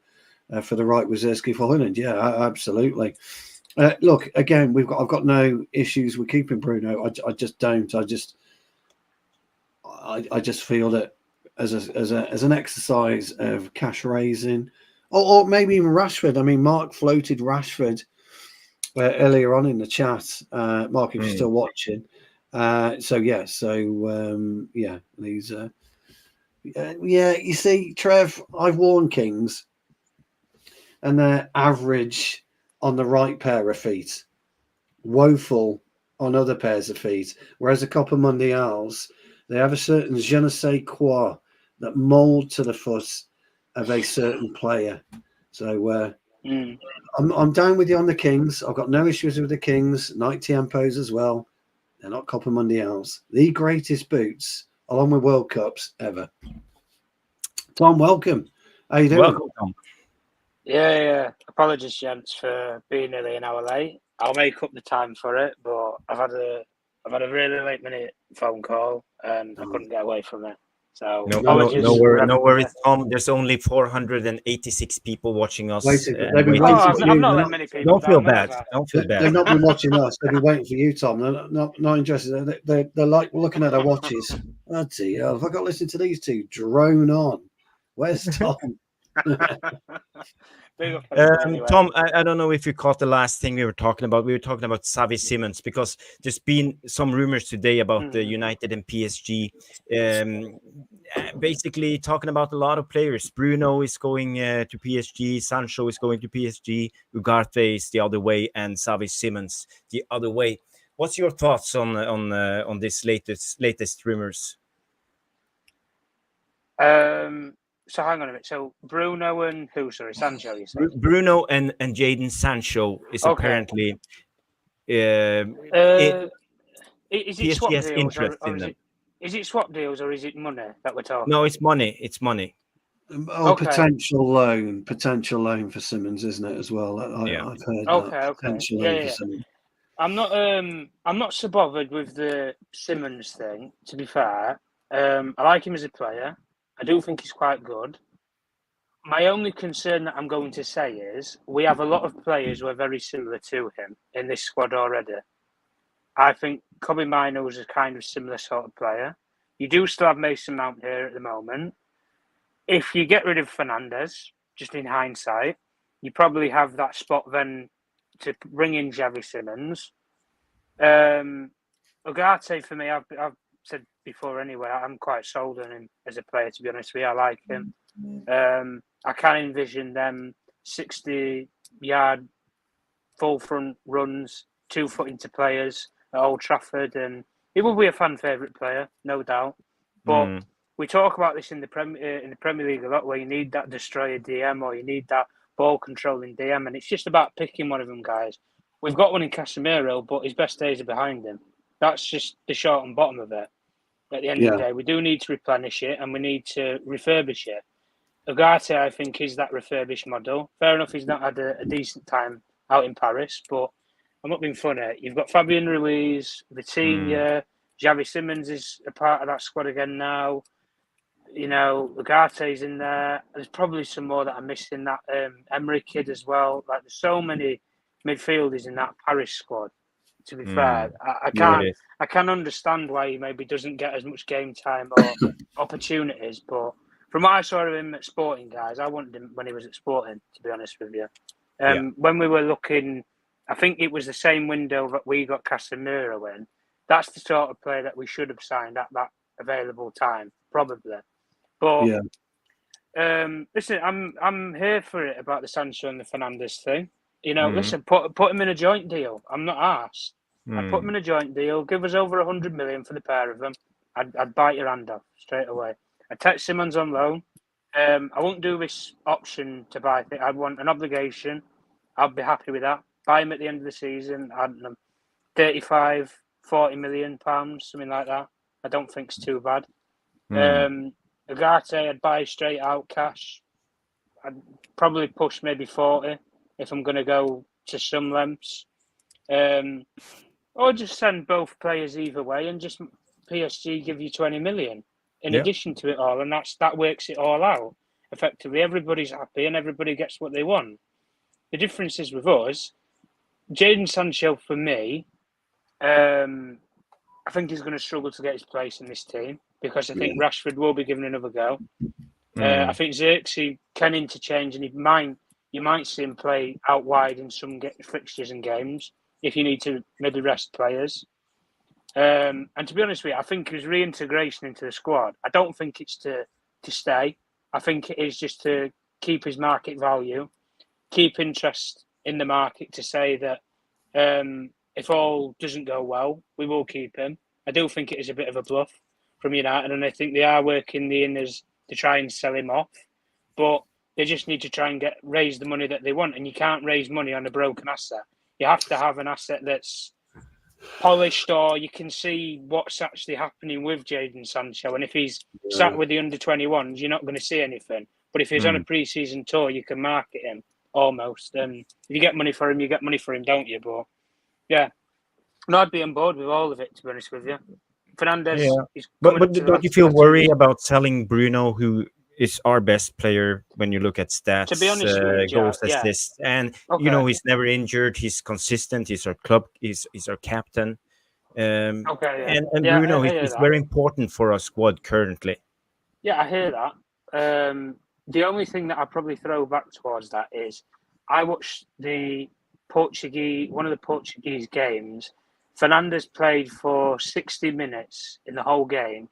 for the right. Wazirski for Holland. Yeah, absolutely. Look, again, I've got no issues with keeping Bruno. I just don't. I just feel that as an exercise of cash raising, or maybe even Rashford. I mean, Mark floated Rashford earlier on in the chat. Mark, if you're still watching. These. You see, Trev, I've worn Kings, and they're average on the right pair of feet, woeful on other pairs of feet. Whereas a Copa Mundials, they have a certain je ne sais quoi that mould to the foot of a certain player. So I'm down with you on the Kings. I've got no issues with the Kings. Night Tiempos as well. They're not Copa Mundials. The greatest boots, along with World Cups ever. Tom, welcome. How you doing? Welcome, Tom. Yeah. Apologies, gents, for being nearly an hour late. I'll make up the time for it, but I've had a really late minute phone call and I couldn't get away from it. So no worries, Tom. There's only 486 people watching us. I've not let many people. Don't feel bad. Don't feel bad. They've not been watching us. They've been waiting for you, Tom. They're not interested. They're like looking at their watches. Bloody hell, have I got to listen to these two drone on? Where's Tom? Big up everyone anyway. Tom, I don't know if you caught the last thing we were talking about. We were talking about Xavi Simons because there's been some rumors today about the United and PSG. Basically talking about a lot of players. Bruno is going to PSG. Sancho is going to PSG. Ugarte is the other way, and Xavi Simons the other way. What's your thoughts on this latest rumors? So hang on a minute. So Bruno and who? Sorry, Sancho. You said Bruno and Jadon Sancho is apparently. Is it swap PSG has deals interest or in them. is it swap deals or is it money that we're talking? No, it's money. It's money. Potential loan for Simons, isn't it as well? I've heard that. Potential loan for Simons. I'm not so bothered with the Simons thing. To be fair, I like him as a player. I do think he's quite good. My only concern that I'm going to say is we have a lot of players who are very similar to him in this squad already. I think Kobe Mino is a kind of similar sort of player. You do still have Mason Mount here at the moment. If you get rid of Fernandes, just in hindsight, you probably have that spot then to bring in Javi Simons. Ugarte, for me, I've said before anyway, I'm quite sold on him as a player, to be honest with you. I like him. I can envision them 60-yard full front runs, 2-foot into players at Old Trafford, and he will be a fan favourite player, no doubt. But we talk about this in the Premier League a lot, where you need that destroyer DM or you need that ball controlling DM, and it's just about picking one of them, guys. We've got one in Casemiro, but his best days are behind him. That's just the short and bottom of it. At the end of the day, we do need to replenish it and we need to refurbish it. Ugarte, I think, is that refurbished model. Fair enough, he's not had a decent time out in Paris, but I'm not being funny. You've got Fabian Ruiz, Vitinha, Javi Simons is a part of that squad again now. You know, Ugarte's in there. There's probably some more that I'm missing. That Emery kid as well. Like, there's so many midfielders in that Paris squad. To be fair, I can understand why he maybe doesn't get as much game time or opportunities. But from what I saw of him at Sporting, guys, I wanted him when he was at Sporting, to be honest with you. When we were looking, I think it was the same window that we got Casemiro in. That's the sort of player that we should have signed at that available time, probably. But listen, I'm here for it about the Sancho and the Fernandes thing. You know, listen, put him in a joint deal. I'm not arsed. I'd put him in a joint deal. Give us over 100 million for the pair of them. I'd bite your hand off straight away. I'd take Simons on loan. I won't do this option to buy. I'd want an obligation. I'd be happy with that. Buy him at the end of the season. I don't know, 35, 40 million pounds, something like that. I don't think it's too bad. Ugarte, I'd buy straight out cash. I'd probably push maybe 40 if I'm going to go to some lengths. Or just send both players either way and just PSG give you 20 million in addition to it all. And that works it all out. Effectively, everybody's happy and everybody gets what they want. The difference is with us, Jadon Sancho, for me, I think he's going to struggle to get his place in this team because I think Rashford will be given another go. I think Xerxes can interchange and you might see him play out wide in some fixtures and games if you need to maybe rest players. And to be honest with you, I think his reintegration into the squad, I don't think it's to stay. I think it is just to keep his market value, keep interest in the market to say that if all doesn't go well, we will keep him. I do think it is a bit of a bluff from United, and I think they are working the inners to try and sell him off. But they just need to try and raise the money that they want, and you can't raise money on a broken asset. You have to have an asset that's polished, or you can see what's actually happening with Jadon Sancho. And if he's sat with the under-21s, you're not going to see anything. But if he's on a pre-season tour, you can market him almost. And if you get money for him, you get money for him, don't you? But yeah, no, I'd be on board with all of it, to be honest with you. Fernandes, but don't you feel worried about selling Bruno, who is our best player when you look at stats, to be honest with you, goals, assists, and you know he's never injured. He's consistent. He's our club. He's our captain. And Bruno is very important for our squad currently. Yeah, I hear that. the only thing that I probably throw back towards that is I watched one of the Portuguese games. Fernandes played for 60 minutes in the whole game.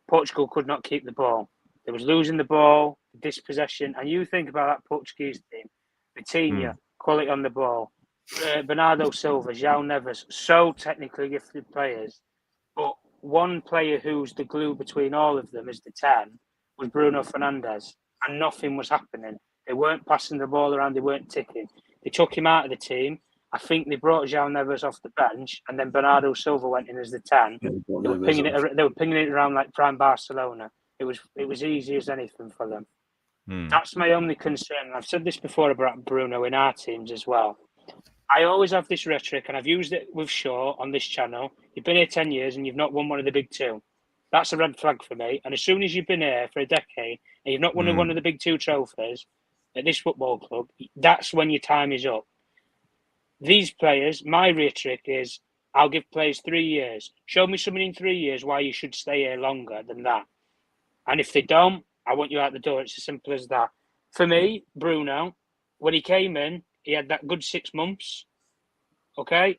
Portugal could not keep the ball. They was losing the ball, dispossession, and you think about that Portuguese team, Vitinha, quality on the ball, Bernardo Silva, João Neves, so technically gifted players. But one player who's the glue between all of them is the 10, was Bruno Fernandes, and nothing was happening. They weren't passing the ball around, they weren't ticking. They took him out of the team. I think they brought João Neves off the bench, and then Bernardo Silva went in as the 10. Yeah, They were pinging it around like prime Barcelona. It was easy as anything for them. That's my only concern. And I've said this before about Bruno in our teams as well. I always have this rhetoric, and I've used it with Shaw on this channel. You've been here 10 years and you've not won one of the big two. That's a red flag for me. And as soon as you've been here for a decade and you've not won one of the big two trophies at this football club, that's when your time is up. These players, my rhetoric is, I'll give players 3 years. Show me something in 3 years why you should stay here longer than that. And if they don't, I want you out the door. It's as simple as that. For me, Bruno, when he came in, he had that good 6 months. Okay?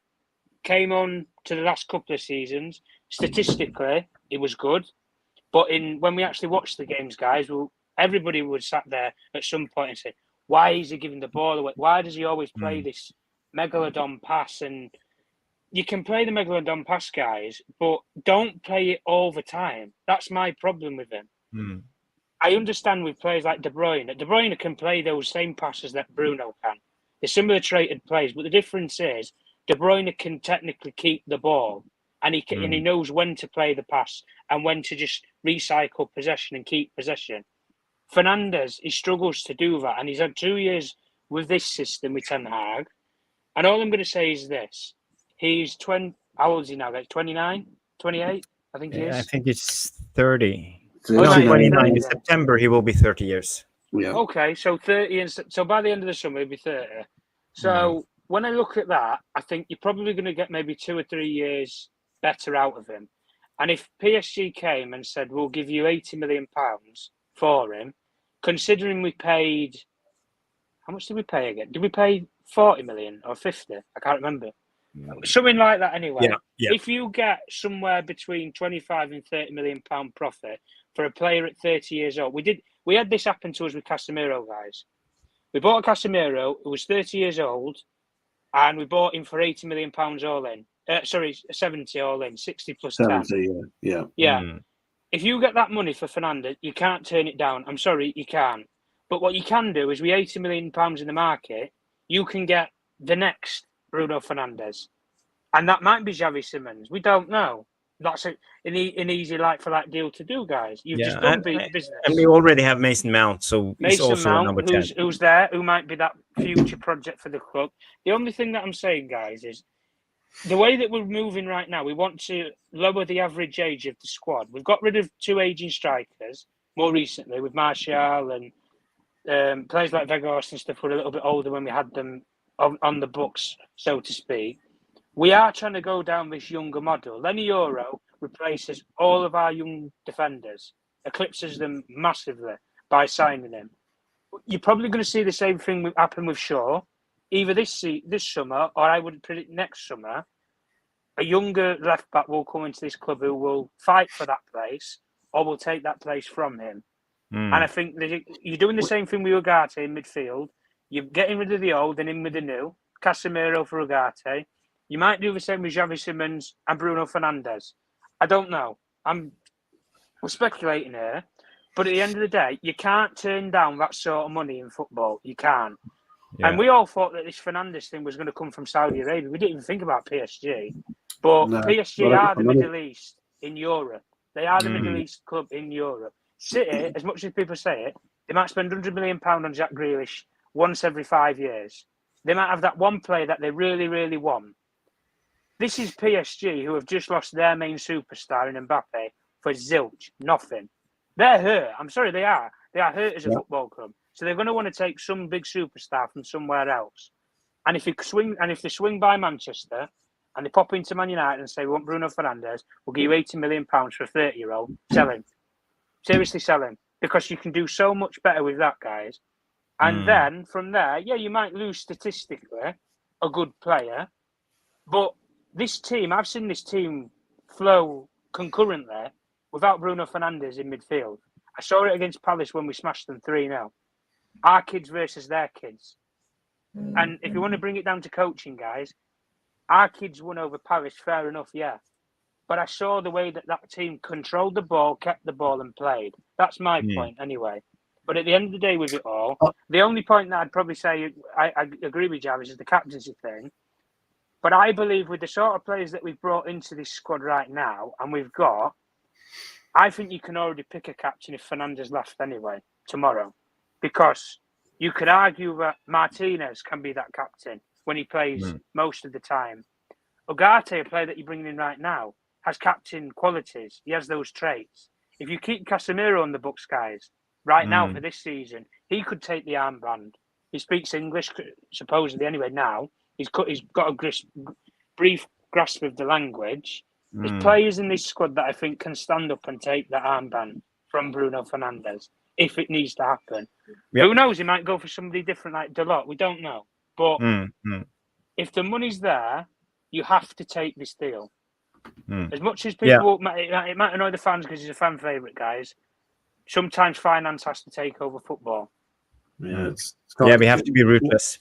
Came on to the last couple of seasons. Statistically, it was good. But when we actually watched the games, guys, everybody would sat there at some point and say, why is he giving the ball away? Why does he always play this megalodon pass? And you can play the megalodon pass, guys, but don't play it all the time. That's my problem with him. I understand with players like De Bruyne. De Bruyne can play those same passes that Bruno can. They're similar traded plays, but the difference is De Bruyne can technically keep the ball, and he knows when to play the pass and when to just recycle possession and keep possession. Fernandes, he struggles to do that, and he's had 2 years with this system with Ten Hag. And all I'm going to say is this. He's 20. How old is he now, guys? 29? 28? I think he is. I think it's 30. So No, 29. 30, In September, he will be 30 years. Yeah. Okay, so 30. So by the end of the summer, he'll be 30. So when I look at that, I think you're probably going to get maybe 2 or 3 years better out of him. And if PSG came and said, we'll give you £80 million for him, considering we paid, how much did we pay again? Did we pay 40 million or 50? I can't remember. Something like that anyway. Yeah. If you get somewhere between 25 and 30 million pound profit for a player at 30 years old, we had this happen to us with Casemiro, guys. We bought a Casemiro who was 30 years old, and we bought him for 80 million pounds all in. 70 all in, 60 plus 10. 70, yeah. If you get that money for Fernandes, you can't turn it down. I'm sorry, you can't. But what you can do is, with 80 million pounds in the market, you can get the next Bruno Fernandes, and that might be Javi Simons. We don't know. That's an easy like-for-like deal to do, guys. You've just done business. And we already have Mason Mount, so he's also Mount, number 10. who's there, who might be that future project for the club. The only thing that I'm saying, guys, is the way that we're moving right now, we want to lower the average age of the squad. We've got rid of 2 aging strikers more recently with Martial, and players like Vegas and stuff were a little bit older when we had them on the books, so to speak. We are trying to go down this younger model. Lenny Euro replaces all of our young defenders, eclipses them massively by signing him. You're probably going to see the same thing happen with Shaw, either this summer, or I would predict next summer. A younger left back will come into this club who will fight for that place, or will take that place from him. And I think that you're doing the same thing with Ugarte in midfield. You're getting rid of the old and in with the new. Casemiro for Ugarte. You might do the same with Javi Simons and Bruno Fernandes. I don't know. We're speculating here. But at the end of the day, you can't turn down that sort of money in football. You can't. Yeah. And we all thought that this Fernandes thing was going to come from Saudi Arabia. We didn't even think about PSG. But PSG are the Middle East in Europe. They are the Middle East club in Europe. City, as much as people say it, they might spend £100 million on Jack Grealish once every 5 years. They might have that one player that they really, really want. This is PSG, who have just lost their main superstar in Mbappe for zilch, nothing. They're hurt. I'm sorry, they are. They are hurt as a football club. So they're going to want to take some big superstar from somewhere else. And if they swing by Manchester and they pop into Man United and say, we want Bruno Fernandes, we'll give you £80 million for a 30-year-old, sell him. Seriously, sell him. because you can do so much better with that, guys. And then from there, yeah, you might lose statistically a good player, but this team, I've seen this team flow concurrently without Bruno Fernandes in midfield. I saw it against Palace when we smashed them 3-0. Our kids versus their kids. And if you want to bring it down to coaching, guys, our kids won over Palace, fair enough, yeah. But I saw the way that team controlled the ball, kept the ball and played. That's my point anyway. But at the end of the day with it all, the only point that I'd probably say I agree with Jarvis is the captaincy thing. But I believe with the sort of players that we've brought into this squad right now, and we've got, I think you can already pick a captain if Fernandes left anyway tomorrow. Because you could argue that Martinez can be that captain when he plays most of the time. Ugarte, a player that you're bringing in right now, has captain qualities. He has those traits. If you keep Casemiro on the books, guys, right now for this season, he could take the armband. He speaks English, supposedly anyway now. He's got a brief grasp of the language. There's players in this squad that I think can stand up and take the armband from Bruno Fernandes if it needs to happen. Yep. Who knows? He might go for somebody different like Dalot. We don't know. But if the money's there, you have to take this deal. As much as people, it might annoy the fans because he's a fan favourite, guys. Sometimes finance has to take over football. Yeah, we have to be ruthless.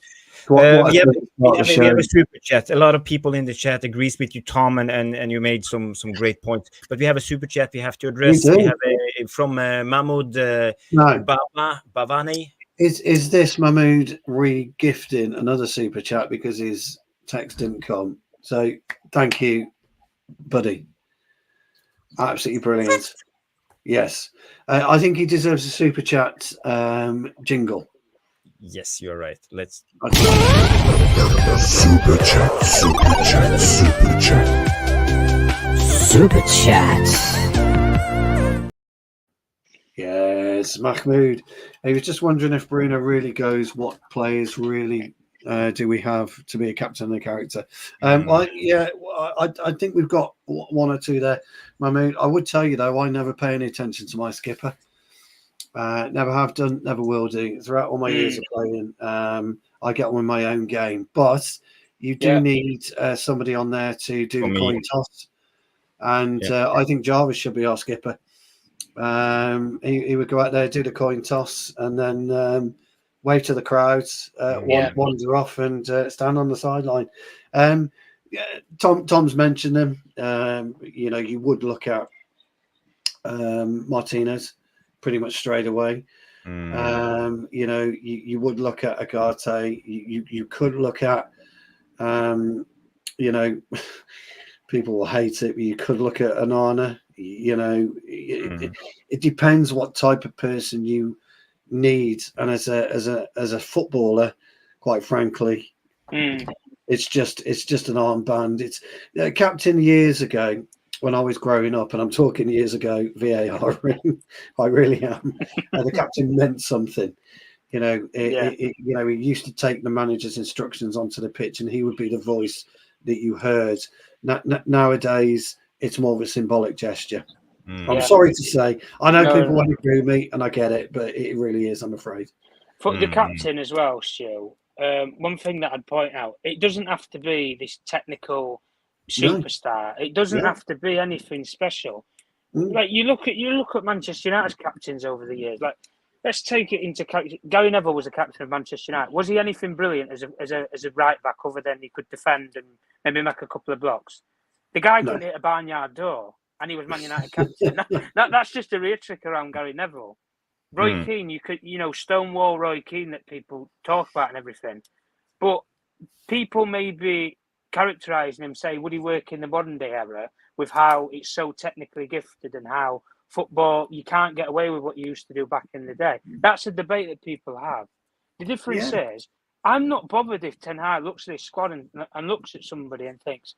We have a super chat. A lot of people in the chat agrees with you, Tom, and you made some great points. But we have a super chat we have to address. We have from Mahmoud Bavani. Is this Mahmoud re-gifting another super chat because his text didn't come? So thank you, buddy. Absolutely brilliant. Yes. I think he deserves a super chat jingle. Yes, you're right. Let's super chat, super chat, super chat, super chat. Yes, Mahmoud. I was just wondering if Bruno really goes. What players really do we have to be a captain and a character? I think we've got one or two there, Mahmoud. I would tell you though, I never pay any attention to my skipper. Never have done, never will do. Throughout all my years of playing, I get on with my own game. But you do need somebody on there to do the coin toss. And I think Jarvis should be our skipper. He would go out there, do the coin toss, and then wave to the crowds, wander off and stand on the sideline. Tom's mentioned them. You would look at Martinez pretty much straight away. You would look at Ugarte. You could look at, people will hate it, but you could look at Onana. It depends what type of person you need, and as a footballer, quite frankly, it's just an armband. It's captain years ago. When I was growing up, and I'm talking years ago, VAR, I really am. The captain meant something. He used to take the manager's instructions onto the pitch, and he would be the voice that you heard. Nowadays, it's more of a symbolic gesture. I'm sorry to say. I know people won't agree with me, and I get it, but it really is, I'm afraid. For the captain as well, Stu, one thing that I'd point out, it doesn't have to be this technical superstar. It doesn't have to be anything special. Like you look at Manchester United's captains over the years. Like, let's take it into Gary Neville was a captain of Manchester United. Was he anything brilliant as a right back other than he could defend and maybe make a couple of blocks? The guy couldn't hit a barnyard door, and he was Man United captain. That's just a rear trick around Gary Neville. Roy Keane, you could stonewall Roy Keane that people talk about and everything, but people maybe characterising him, say, would he work in the modern day era with how it's so technically gifted and how football, you can't get away with what you used to do back in the day. That's a debate that people have. The difference is, I'm not bothered if Ten Hag looks at his squad and looks at somebody and thinks,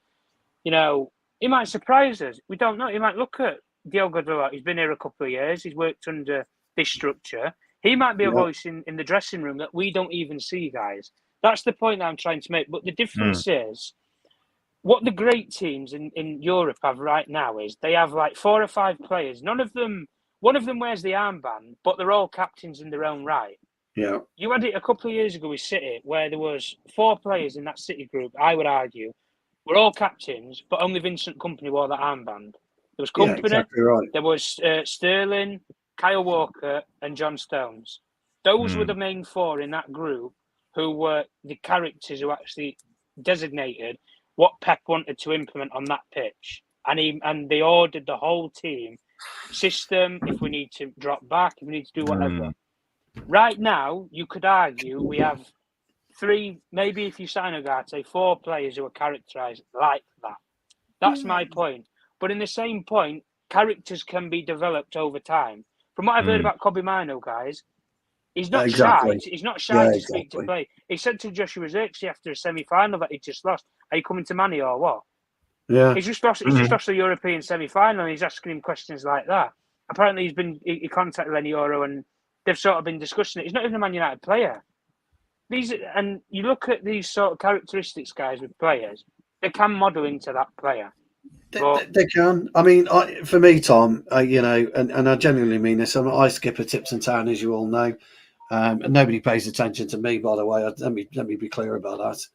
he might surprise us. We don't know. He might look at Diogo Dalot. He's been here a couple of years. He's worked under this structure. He might be a voice in the dressing room that we don't even see, guys. That's the point that I'm trying to make. But the difference is, what the great teams in Europe have right now is they have like 4 or 5 players. None of them one of them wears the armband, but they're all captains in their own right. Yeah. You had it a couple of years ago with City, where there was 4 players in that City group, I would argue, were all captains, but only Vincent Kompany wore that armband. There was Kompany, exactly right. there was Sterling, Kyle Walker, and John Stones. Those were the main 4 in that group who were the characters who actually designated what Pep wanted to implement on that pitch. And they ordered the whole team system, if we need to drop back, if we need to do whatever. Right now, you could argue we have 3, maybe if you sign a guy, say 4 players who are characterised like that. That's my point. But in the same point, characters can be developed over time. From what I've heard about Kobe Mino, guys, he's not shy. He's not shy to speak to play. He said to Joshua Zirkzee after a semi-final that he just lost, "Are you coming to Manny or what?" Yeah. He's just lost. He's just lost the European semi-final, and he's asking him questions like that. Apparently, he contacted Lenny Oro, and they've sort of been discussing it. He's not even a Man United player. And you look at these sort of characteristics, guys, with players, they can model into that player. They can. I mean, for me, Tom, you know, and I genuinely mean this. I skip a tips in town, as you all know, and nobody pays attention to me. By the way, let me be clear about that.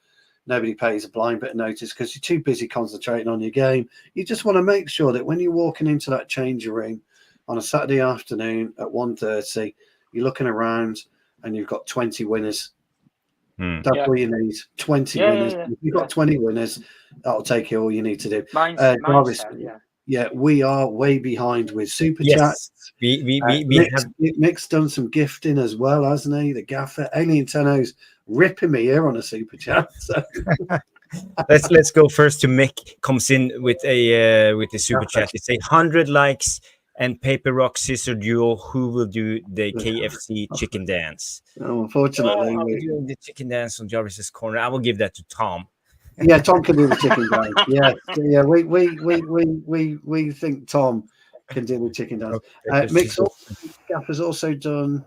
Nobody pays a blind bit of notice because you're too busy concentrating on your game. You just want to make sure that when you're walking into that changing room on a Saturday afternoon at 1:30, you're looking around and you've got 20 winners. That's all you need. 20 winners. Yeah. If you've got 20 winners, that'll take you all you need to do. Mindset, yeah, we are way behind with Super Yes, Chats. we Mick's done some gifting as well, hasn't he? The gaffer. Alien Tenno's ripping me here on a Super Chat. So. let's go first to Mick. Comes in with the Super Chat. It's 100 likes and paper rock scissor duo. Who will do the KFC chicken dance? Oh, unfortunately, I'm doing the chicken dance on Jarvis's corner. I will give that to Tom. Yeah, Tom can do the chicken dance. Yeah. We think Tom can do the chicken dance. Mick's Gaffer's also done.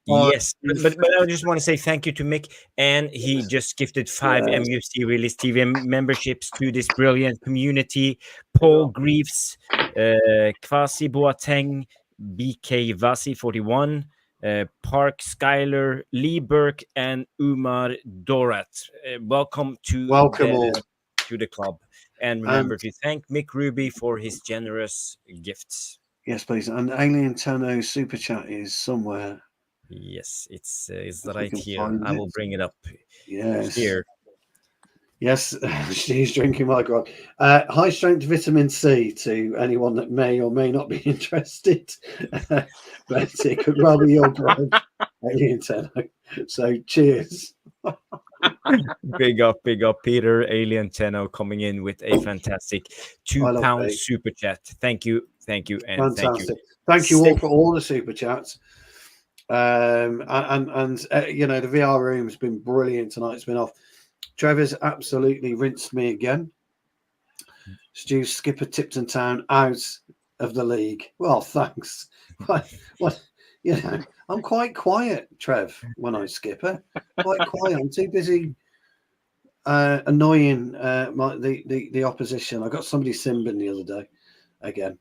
Yes, but I just want to say thank you to Mick, and he just gifted 5 MUFC Realist TV memberships to this brilliant community. Paul Greaves, Kwasi Boateng, BK Vasi 41, Park Skyler, Lee Burke, and Umar Dorat. Welcome to the club, and remember to thank Mick Ruby for his generous gifts. Yes, please. And Alien Tenno's Super Chat is somewhere. Yes, it's right here. I will bring it up. Yes. Here. Yes, she's drinking my grog. High strength vitamin C to anyone that may or may not be interested. But it could well be your brand, Alien Tenno. So cheers. Big up, Peter. Alien Tenno coming in with a fantastic £2 super chat. Thank you, and fantastic. thank you. Thank you all for all the super chats. And you know, the VR room has been brilliant tonight. It's been off. Trevor's absolutely rinsed me again. Stu Skipper Tipton Town out of the league. Well, thanks. What you know, I'm quite quiet, Trev, when I skipper. Quite quiet. I'm too busy annoying the opposition. I got somebody simbing the other day again.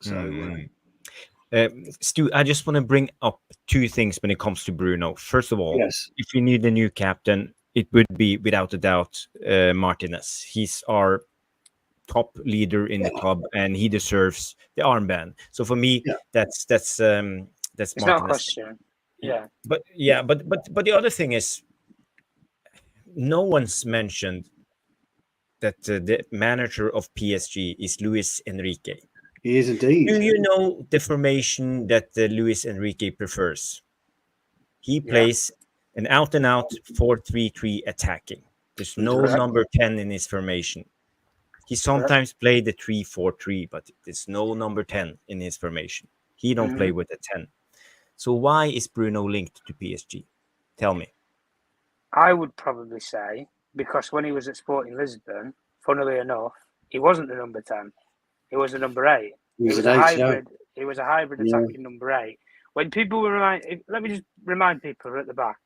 So Stu, I just want to bring up 2 things when it comes to Bruno. First of all, if you need a new captain, it would be without a doubt Martinez. He's our top leader in the club, and he deserves the armband. So for me, that's it's Martinez. not a question. But the other thing is, no one's mentioned that the manager of PSG is Luis Enrique. He is indeed. Do you know the formation that Luis Enrique prefers? He plays an out-and-out 4-3-3 attacking. There's no number 10 in his formation. He sometimes played the 3-4-3, but there's no number 10 in his formation. He don't play with a 10. So why is Bruno linked to PSG? Tell me. I would probably say because when he was at Sporting Lisbon, funnily enough, he wasn't the number 10. He was the number 8. He was a hybrid. He was a hybrid attacking number 8. When people were let me just remind people at the back.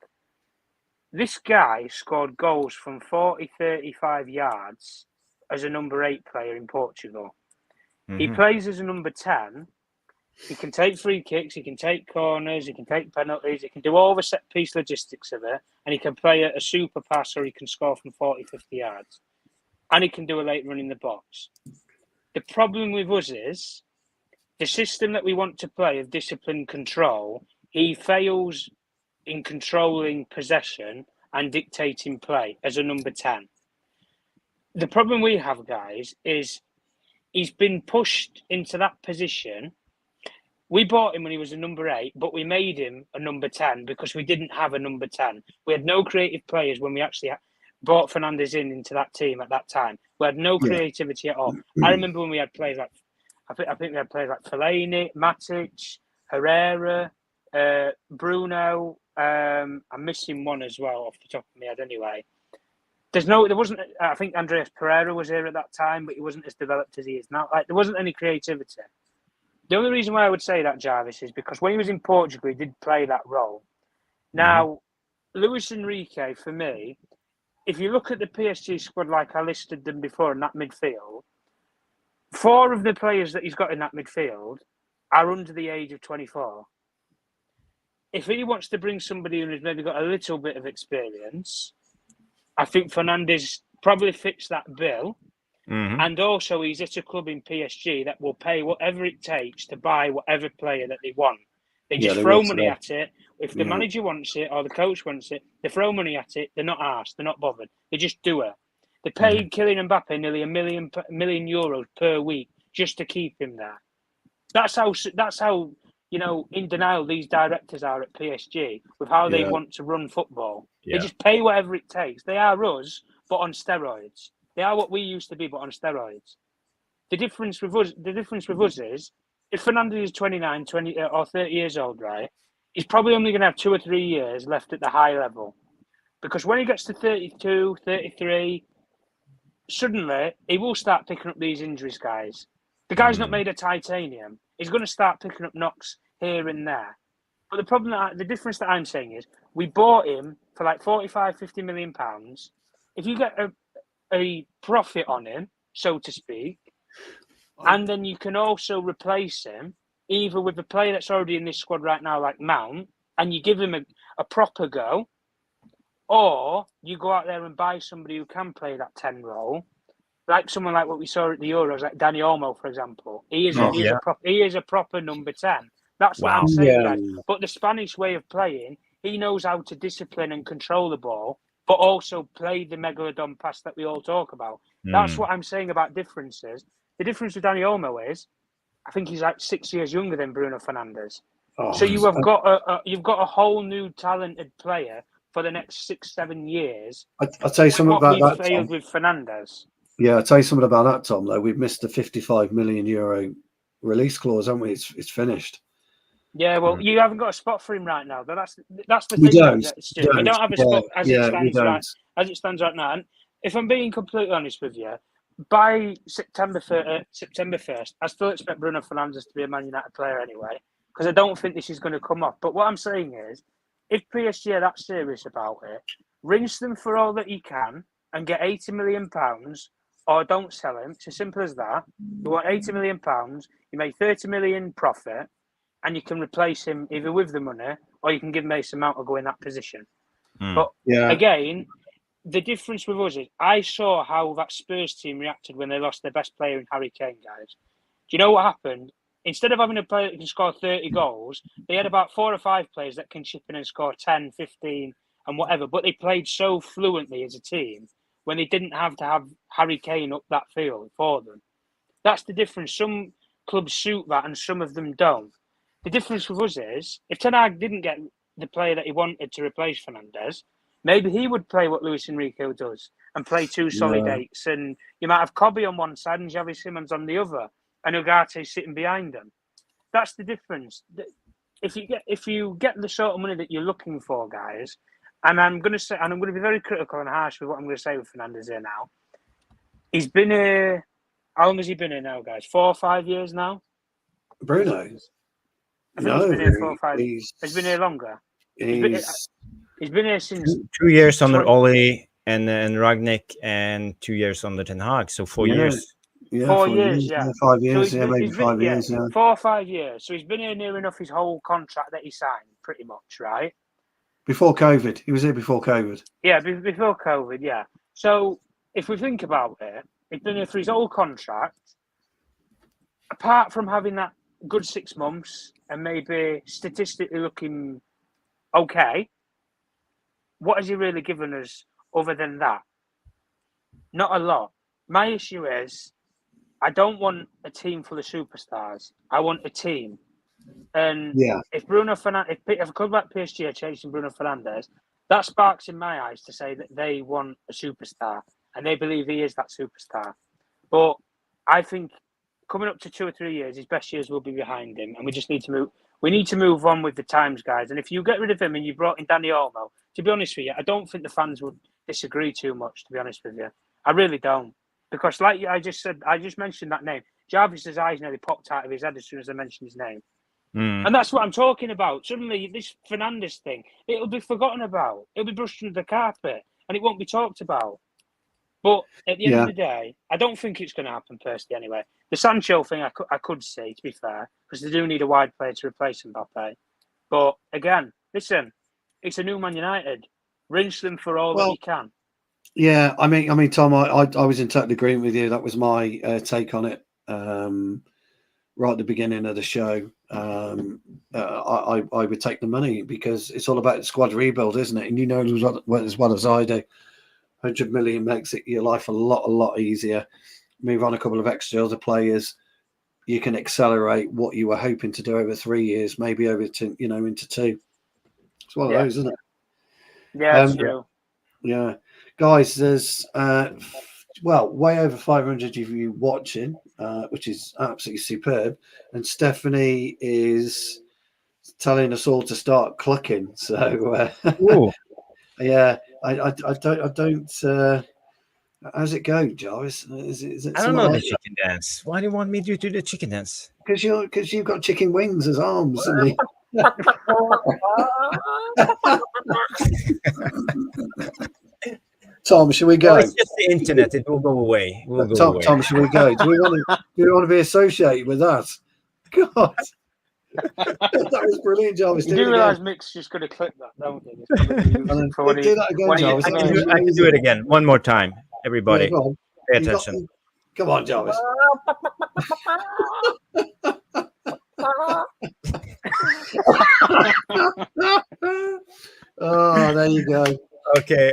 This guy scored goals from 40, 35 yards as a number 8 player in Portugal. He plays as a number 10. He can take free kicks, he can take corners, he can take penalties, he can do all the set-piece logistics of it, and he can play a super pass or he can score from 40, 50 yards. And he can do a late run in the box. The problem with us is the system that we want to play of disciplined control, he fails in controlling possession and dictating play as a number 10. The problem we have, guys, is he's been pushed into that position. We bought him when he was a number 8, but we made him a number 10 because we didn't have a number 10. We had no creative players when we actually brought Fernandes into that team at that time. We had no creativity at all. I remember when we had players like, I think we had players like Fellaini, Matic, Herrera, Bruno. I'm missing one as well off the top of my head anyway. There wasn't, I think Andreas Pereira was here at that time, but he wasn't as developed as he is now. Like, there wasn't any creativity. The only reason why I would say that, Jarvis, is because when he was in Portugal, he did play that role. Now, Luis Enrique, for me, if you look at the PSG squad like I listed them before in that midfield, 4 of the players that he's got in that midfield are under the age of 24. If he wants to bring somebody in who's maybe got a little bit of experience, I think Fernandes probably fits that bill. And also, he's at a club in PSG that will pay whatever it takes to buy whatever player that they want. They just throw money at it. If the manager wants it or the coach wants it, they throw money at it. They're not arsed. They're not bothered. They just do it. They paid Kylian Mbappe nearly €1 million per week just to keep him there. That's how in denial these directors are at PSG with how they want to run football. They just pay whatever it takes. They are us, but on steroids. They are what we used to be, but on steroids. The difference with us is, if Fernandes is 29, 20 or 30 years old, right, he's probably only going to have 2 or 3 years left at the high level. Because when he gets to 32, 33, suddenly he will start picking up these injuries, guys. The guy's not made of titanium. He's going to start picking up knocks here and there. But the difference that I'm saying is, we bought him for like 45, 50 million pounds. If you get a profit on him, so to speak, and then you can also replace him either with a player that's already in this squad right now, like Mount, and you give him a proper go, or you go out there and buy somebody who can play that 10 role, like someone like what we saw at the Euros, like Dani Olmo, for example. He is a proper number 10. That's what I'm saying, guys. But the Spanish way of playing, he knows how to discipline and control the ball, but also play the megalodon pass that we all talk about. That's what I'm saying about differences. The difference with Dani Olmo is, I think he's like 6 years younger than Bruno Fernandes. So you have got a whole new talented player for the next 6-7 years. I'll tell you something about that. Failed with Fernandes. Yeah, I'll tell you something about that, Tom. Though we've missed the €55 million release clause, haven't we? It's finished. Yeah, well, you haven't got a spot for him right now. That's the thing. We don't have a spot as it stands right now. And if I'm being completely honest with you, by September 1st, I still expect Bruno Fernandes to be a Man United player anyway, because I don't think this is going to come off. But what I'm saying is, if PSG are that serious about it, rinse them for all that you can and get £80 million, or don't sell him. It's as simple as that. You want £80 million, you make 30 million profit, and you can replace him either with the money or you can give Mason Mount to go in that position. But again, the difference with us is I saw how that Spurs team reacted when they lost their best player in Harry Kane, guys. Do you know what happened? Instead of having a player that can score 30 goals, they had about 4 or 5 players that can chip in and score 10, 15 and whatever. But they played so fluently as a team when they didn't have to have Harry Kane up that field for them. That's the difference. Some clubs suit that and some of them don't. The difference with us is, if Ten Hag didn't get the player that he wanted to replace Fernandes, maybe he would play what Luis Enrique does and play 2 solid 8s. And you might have Kobe on one side and Javi Simons on the other, and Ugarte sitting behind them. That's the difference. If you get the sort of money that you're looking for, guys, and I'm going to be very critical and harsh with what I'm going to say with Fernandes here now. He's been here. How long has he been here now, guys? 4 or 5 years now. Bruno. I think he's been here 4 or 5. He's been here longer. He's been here since 2 years under Woolley and Ragnick, and 2 years under Ten Hag. So 4 years. Yeah, 4 years, yeah. 5 years, So maybe 5 years, yeah. 4 or 5 years. So he's been here near enough his whole contract that he signed, pretty much, right? Before COVID. He was here before COVID. Yeah, before COVID, yeah. So if we think about it, he's been here for his whole contract. Apart from having that good 6 months and maybe statistically looking okay, what has he really given us other than that? Not a lot. My issue is I don't want a team full of superstars. I want a team. And Yeah. if Bruno Fernandes, if a club like PSG are chasing Bruno Fernandes, that sparks in my eyes to say that they want a superstar and they believe he is that superstar. But I think coming up to 2 or 3 years, his best years will be behind him, and we just need to move. We need to move on with the times, guys. And if you get rid of him and you brought in Danny Olmo, to be honest with you, I don't think the fans would disagree too much. To be honest with you, I really don't, because like I just said, I just mentioned that name. Jarvis's eyes nearly popped out of his head as soon as I mentioned his name. And that's what I'm talking about. Suddenly, this Fernandes thing, it'll be forgotten about. It'll be brushed under the carpet, and it won't be talked about. But at the end of the day, I don't think it's going to happen personally anyway. The Sancho thing I could see, to be fair, because they do need a wide player to replace Mbappe. But again, listen, it's a new Man United. Rinse them for all that you can. Yeah, I mean, Tom, I was in total agreement with you. That was my take on it right at the beginning of the show. I would take the money because it's all about squad rebuild, isn't it? And you know as well as I do, 100 million makes your life a lot easier. Move on a couple of extra other players, you can accelerate what you were hoping to do over 3 years, maybe over to into 2. It's one of those, isn't it? Yeah, true. Yeah, guys, there's way over 500 of you watching, which is absolutely superb. And Stephanie is telling us all to start clucking. So, yeah, I don't. How's it go, Jarvis? Is it I don't know the chicken dance. Why do you want me to do the chicken dance? Because you've got chicken wings as arms, isn't it? Tom, should we go? It's just the internet. It will go away. Tom, should we go? Do we want to be associated with that? God, that was brilliant, Jarvis. You do realise Mick's just going to clip that, don't you? Do that again, Jarvis. I can do it again. One more time, everybody. Yeah, pay attention. Come on, Jarvis. Oh, there you go. Okay.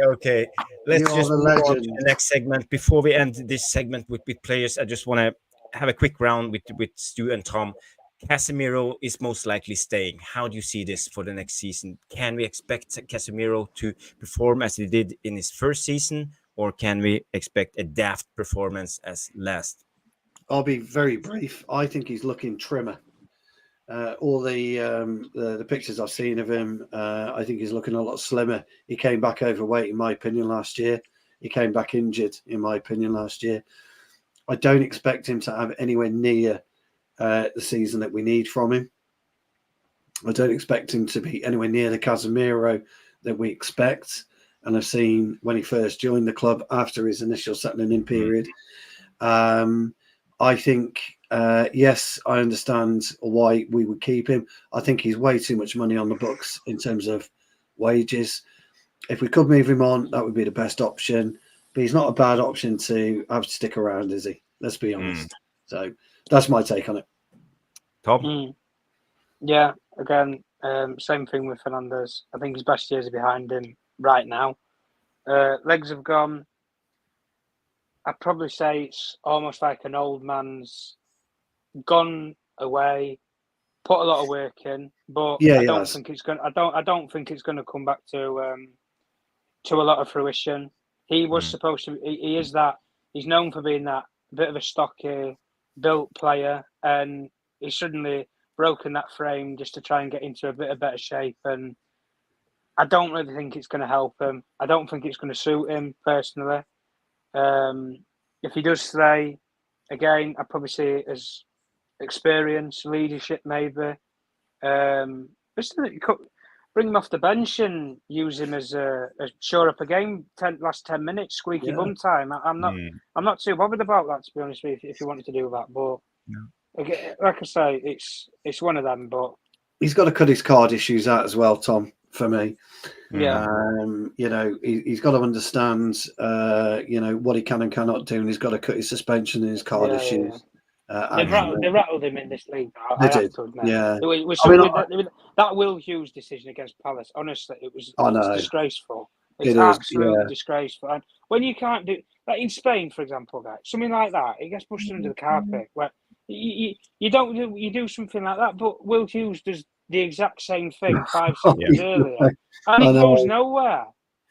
Let's just move on to the next segment. Before we end this segment with players, I just want to have a quick round with Stu and Tom. Casemiro is most likely staying. How do you see this for the next season? Can we expect Casemiro to perform as he did in his first season, or can we expect a daft performance as last? I'll be very brief. I think he's looking trimmer. All the pictures I've seen of him, I think he's looking a lot slimmer. He came back overweight, in my opinion, last year. He came back injured, in my opinion, last year. I don't expect him to have anywhere near the season that we need from him. I don't expect him to be anywhere near the Casemiro that we expect and have seen when he first joined the club after his initial settling in period. I think, yes, I understand why we would keep him. I think he's way too much money on the books in terms of wages. If we could move him on, that would be the best option. But he's not a bad option to have to stick around, is he? Let's be honest. So that's my take on it. Tom? Yeah, again, same thing with Fernandes. I think his best years are behind him right now. Legs have gone. I'd probably say it's almost like an old man's gone away, put a lot of work in, but I don't think it's going. I don't think it's going to come back to a lot of fruition. He was supposed to. He is that. He's known for being that bit of a stocky, built player, and he's suddenly broken that frame just to try and get into a bit of better shape. And I don't really think it's going to help him. I don't think it's going to suit him personally. If he does stay, again, I'd probably see it as experience, leadership, maybe. bring him off the bench and use him as a shore up a game. Last 10 minutes, squeaky bum time. I'm not too bothered about that, to be honest with you. If you wanted to do that, but again, like I say, it's one of them. But he's got to cut his card issues out as well, Tom. For me, yeah, you know, he's got to understand, you know, what he can and cannot do, and he's got to cut his suspension and his card issues. They rattled him in this league. They did. Yeah. That Will Hughes decision against Palace, honestly, it's disgraceful. It's absolutely disgraceful. And when you can't do like in Spain, for example, guys, something like that, it gets pushed under the carpet. Where you do something like that, but Will Hughes does the exact same thing 5 seconds earlier, and it goes nowhere.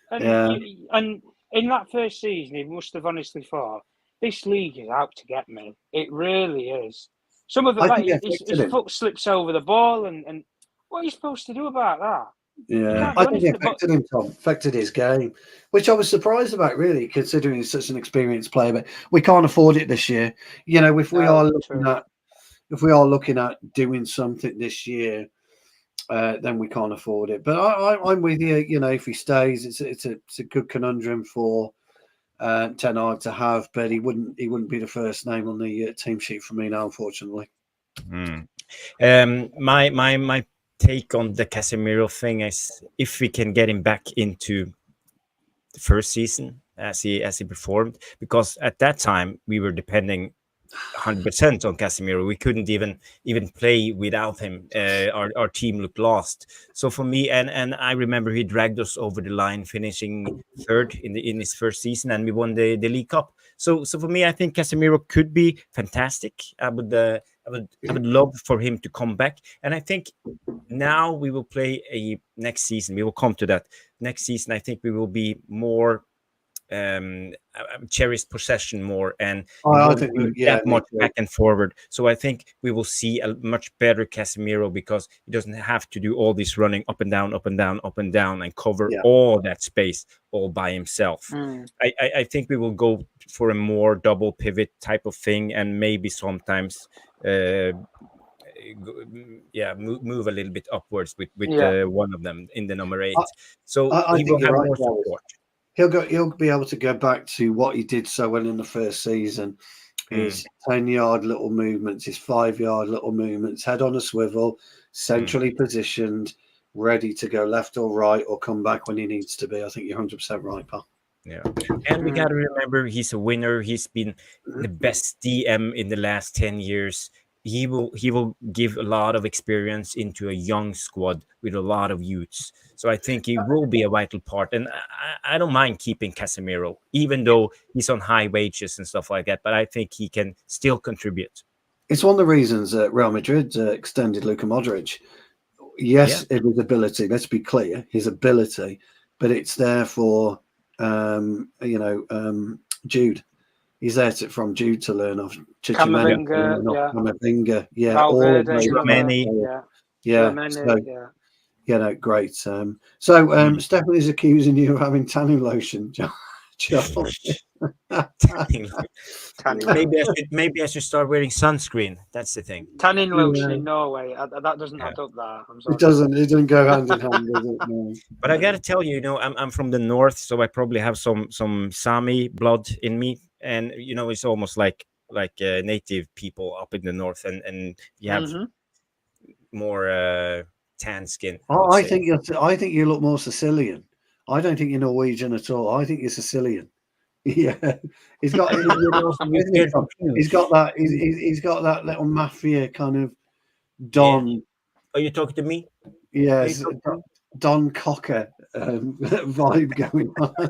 And in that first season, he must have honestly thought, this league is out to get me. It really is. Some of it, like, his foot slips over the ball, and what are you supposed to do about that? Yeah, I think it affected him, Tom. Affected his game, which I was surprised about, really, considering he's such an experienced player. But we can't afford it this year. You know, if we are looking at doing something this year, then we can't afford it. But I'm with you. You know, if he stays, it's a good conundrum for Ten Hag to have, but he wouldn't be the first name on the team sheet for me now, unfortunately. My take on the Casemiro thing is if we can get him back into the first season as he performed, because at that time we were depending 100% on Casemiro. We couldn't even play without him. Our team looked lost. So for me, and I remember he dragged us over the line, finishing third in his first season, and we won the League Cup. So for me, I think Casemiro could be fantastic. I would love for him to come back, and I think now we will play next season. We will come to that next season. I think we will be more. Cherished possession more, and I think much back and forward. So I think we will see a much better Casemiro, because he doesn't have to do all this running up and down, and cover all that space all by himself. I think we will go for a more double pivot type of thing, and maybe sometimes move a little bit upwards with one of them in the number 8. So he will have more support. He'll be able to go back to what he did so well in the first season. His 10-yard little movements, his 5-yard little movements, head on a swivel, centrally positioned, ready to go left or right or come back when he needs to be. I think you're 100% right, pal. Yeah, and we got to remember he's a winner. He's been the best DM in the last 10 years. He will give a lot of experience into a young squad with a lot of youths. So I think he will be a vital part. And I don't mind keeping Casemiro, even though he's on high wages and stuff like that. But I think he can still contribute. It's one of the reasons that Real Madrid extended Luka Modric. Yes, it was ability. Let's be clear, his ability. But it's there for, Jude. He's there from Jude to learn off. Camavinga, great. So Stephanie's accusing you of having tanning lotion, Charles. Maybe I should start wearing sunscreen. That's the thing. Tanning lotion in Norway, that doesn't add up there. It doesn't go hand in hand, does it? No. But I gotta tell you, I'm from the north, so I probably have some Sami blood in me. And it's almost like native people up in the north, and you have more tan skin. I think you look more Sicilian. I don't think you're Norwegian at all. I think you're Sicilian. Yeah, he's got that little mafia kind of Don. Yeah. Are you talking to me? Yes, Don Cocker vibe going on.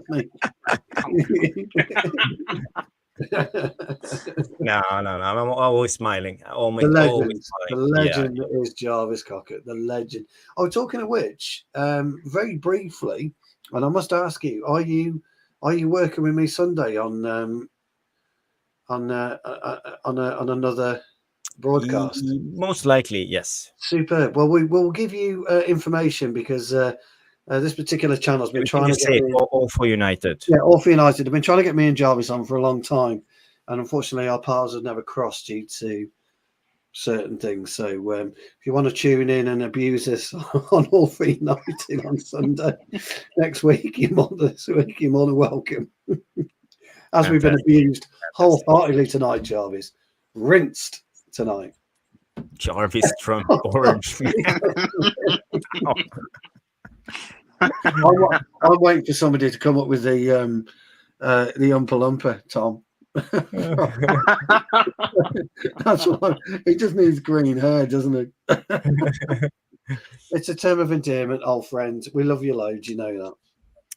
No. I'm always smiling. The legend is Jarvis Cocker. The legend. Oh, talking of which, very briefly, and I must ask you: Are you working with me Sunday on another broadcast? Most likely, yes. Superb. Well, we will give you information, because this particular channel has been trying to get all for United. Yeah, all for United. They've been trying to get me and Jarvis on for a long time, and unfortunately, our paths have never crossed due to certain things. So if you want to tune in and abuse us on All Free United on Sunday next week, you're more than welcome. As we've been abused wholeheartedly tonight, Jarvis. Rinsed tonight. Jarvis from Orange. I'm waiting for somebody to come up with the Oompa Loompa, Tom. That's what he just needs green hair, doesn't he? It's a term of endearment, old friend. We love you loads, you know that.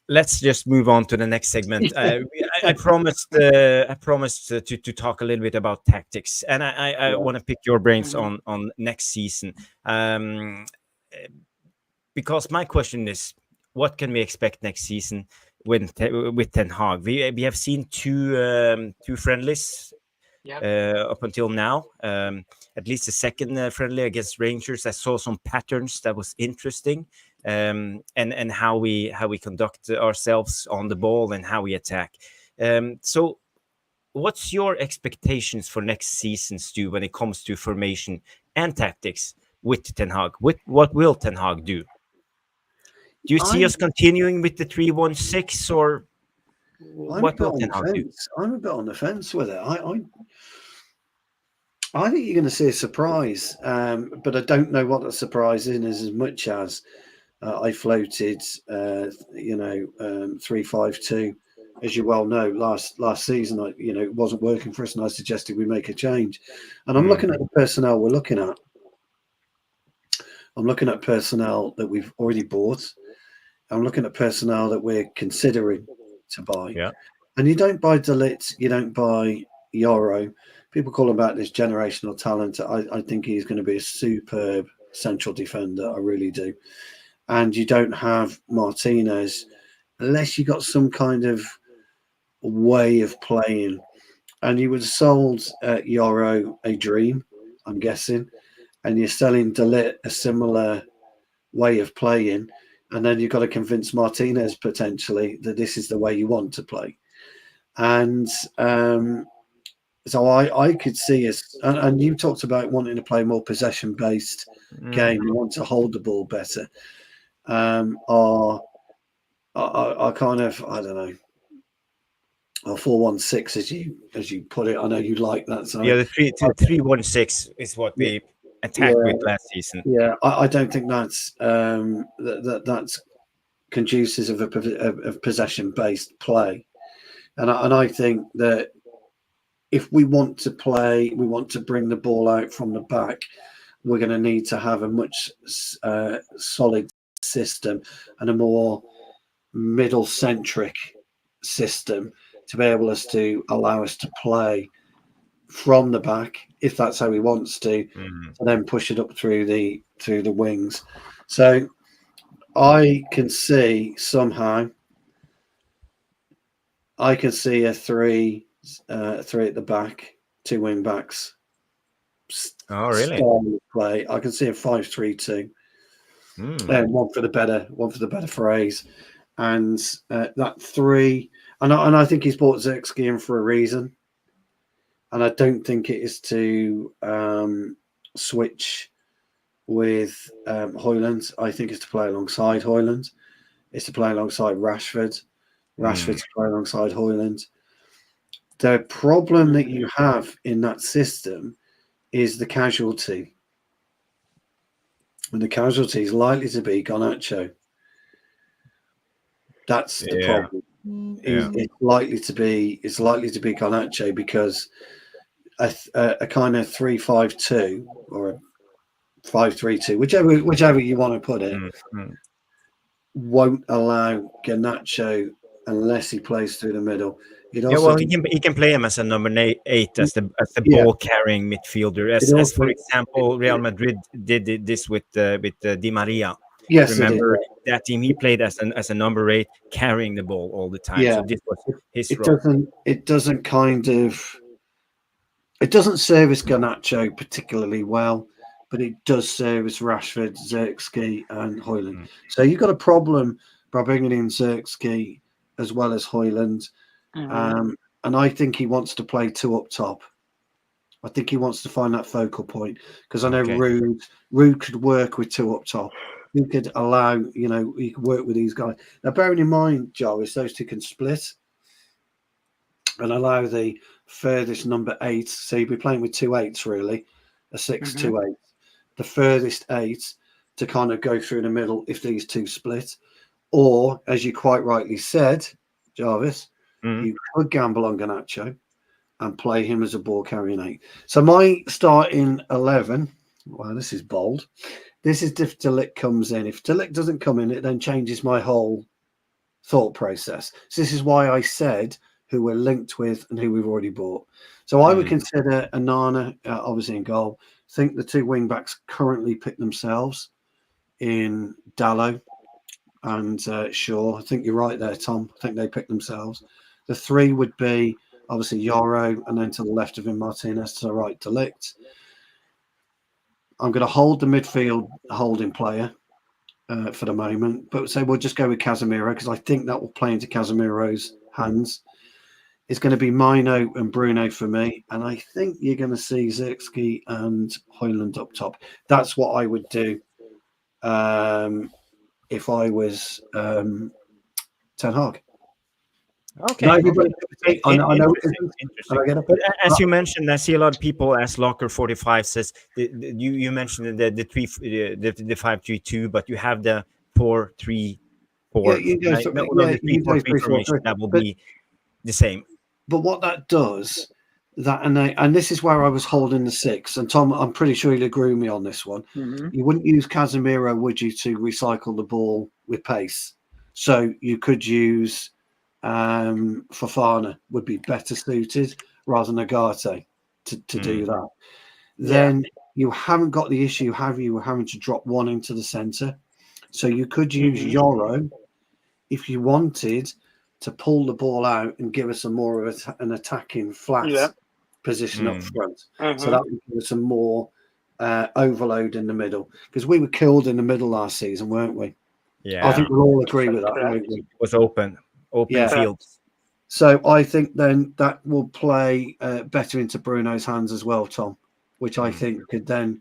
Let's just move on to the next segment. I promised to talk a little bit about tactics, and I want to pick your brains on next season. Because my question is, what can we expect next season with Ten Hag? We have seen two friendlies up until now. At least the second friendly against Rangers, I saw some patterns that was interesting. And how we conduct ourselves on the ball and how we attack. So what's your expectations for next season, Stu, when it comes to formation and tactics with Ten Hag? What will Ten Hag do? Do you see us continuing with the 3-1-6, or what will Ten Hag do? I'm a bit on the fence with it. I think you're going to see a surprise, but I don't know what the surprise is as much as I floated, 3-5-2, as you well know, last season. It wasn't working for us, and I suggested we make a change. And I'm looking at the personnel we're looking at. I'm looking at personnel that we've already bought. I'm looking at personnel that we're considering to buy. Yeah. And you don't buy De Ligt, you don't buy Yoro. People call about this generational talent. I think he's going to be a superb central defender. I really do. And you don't have Martinez unless you got some kind of way of playing. And you would have sold Yoro a dream, I'm guessing. And you're selling De Ligt a similar way of playing. And then you've got to convince Martinez potentially that this is the way you want to play. And so I could see us, and you talked about wanting to play a more possession-based game. You want to hold the ball better. Are kind of, I don't know, or 4-1-6 as you put it. I know you like that. So yeah, the 3-1-6 is what we attacked with last season. Yeah, I don't think that's that's conducive of possession-based play, and I think that if we want to play, we want to bring the ball out from the back, we're going to need to have a much solid system and a more middle-centric system to be able to allow us to play from the back, if that's how he wants to, and then push it up through the wings. So I can see somehow, I can see a three at the back, 2 wing backs. Oh, really? Play. I can see a 5-3-2. One for the better phrase, and that 3. And I think he's bought Zirkzee in for a reason. And I don't think it is to switch with Højlund. I think it's to play alongside Højlund. It's to play alongside Rashford. Rashford to play alongside Højlund. The problem that you have in that system is the casualty. And the casualty is likely to be Garnacho. That's the problem. It's likely to be Garnacho, because a kind of 3-5-2 or a 5-3-2, whichever you want to put it, won't allow Garnacho unless he plays through the middle. He can play him as a number 8, as the ball carrying midfielder, as for example Real Madrid did this with Di Maria. Yes, remember that team? He played as a number 8, carrying the ball all the time. So this was his role. It doesn't service Garnacho particularly well, but it does service Rashford, Zirkzee, and Højlund. So you've got a problem by bringing in Zirkzee as well as Højlund. And I think he wants to play 2 up top. I think he wants to find that focal point, because I know Okay. Rude could work with two up top. He could allow, he could work with these guys. Now, bearing in mind, Jarvis, those two can split and allow the furthest number 8. So you'd be playing with 2 8s, really, a 6, 2 8. The furthest 8 to kind of go through the middle if these two split. Or, as you quite rightly said, Jarvis, you could gamble on Garnacho and play him as a ball carrying 8. So my starting 11, wow, this is bold. This is if De Ligt comes in. If De Ligt doesn't come in, it then changes my whole thought process. So this is why I said who we're linked with and who we've already bought. So I would consider Onana, obviously in goal. I think the 2 wing backs currently pick themselves in Dalot and Shaw. I think you're right there, Tom. I think they pick themselves. The 3 would be obviously Yoro, and then to the left of him, Martinez, to the right, De Ligt. I'm going to hold the midfield holding player for the moment, but say we'll just go with Casemiro, because I think that will play into Casemiro's hands. It's going to be Mino and Bruno for me, and I think you're going to see Zirkzee and Højlund up top. That's what I would do if I was Ten Hag. Okay. I know. Interesting. But as you mentioned, I see a lot of people, as Locker45 says, you mentioned the 5-3-2, but you have the 4-3-4. The 3-4-3 formation that will be the same. But what that does, and this is where I was holding the 6, and Tom, I'm pretty sure you'll agree with me on this one. You wouldn't use Casemiro, would you, to recycle the ball with pace? So you could use Fofana, would be better suited rather than Agate to do that. Then you haven't got the issue, have you, having to drop one into the centre. So you could use Yoro if you wanted to pull the ball out and give us a more of an attacking flat position up front. So that would give us some more overload in the middle, because we were killed in the middle last season, weren't we? Yeah, I think we'll all agree with that, won't we? It was open fields. So I think then that will play better into Bruno's hands as well, Tom, which I think could then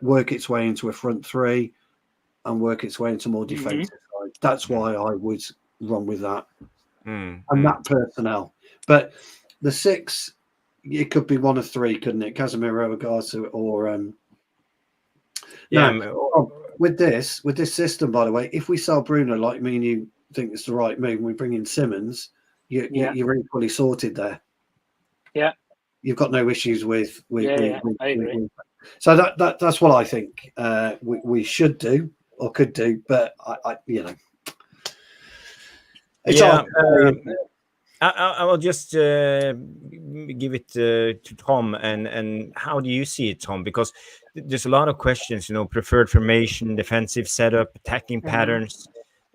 work its way into a front 3 and work its way into more defensive side. That's why I would run with that and that personnel. But the 6, it could be one of 3, couldn't it? Casemiro, Agate, or with this system, by the way, if we sell Bruno, like me and you think it's the right move, and we bring in Simmons, you're equally sorted there. Yeah, you've got no issues with I agree. So that's what I think we should do or could do, but I it's I will just give it to Tom. And how do you see it, Tom? Because there's a lot of questions, preferred formation, defensive setup, attacking patterns.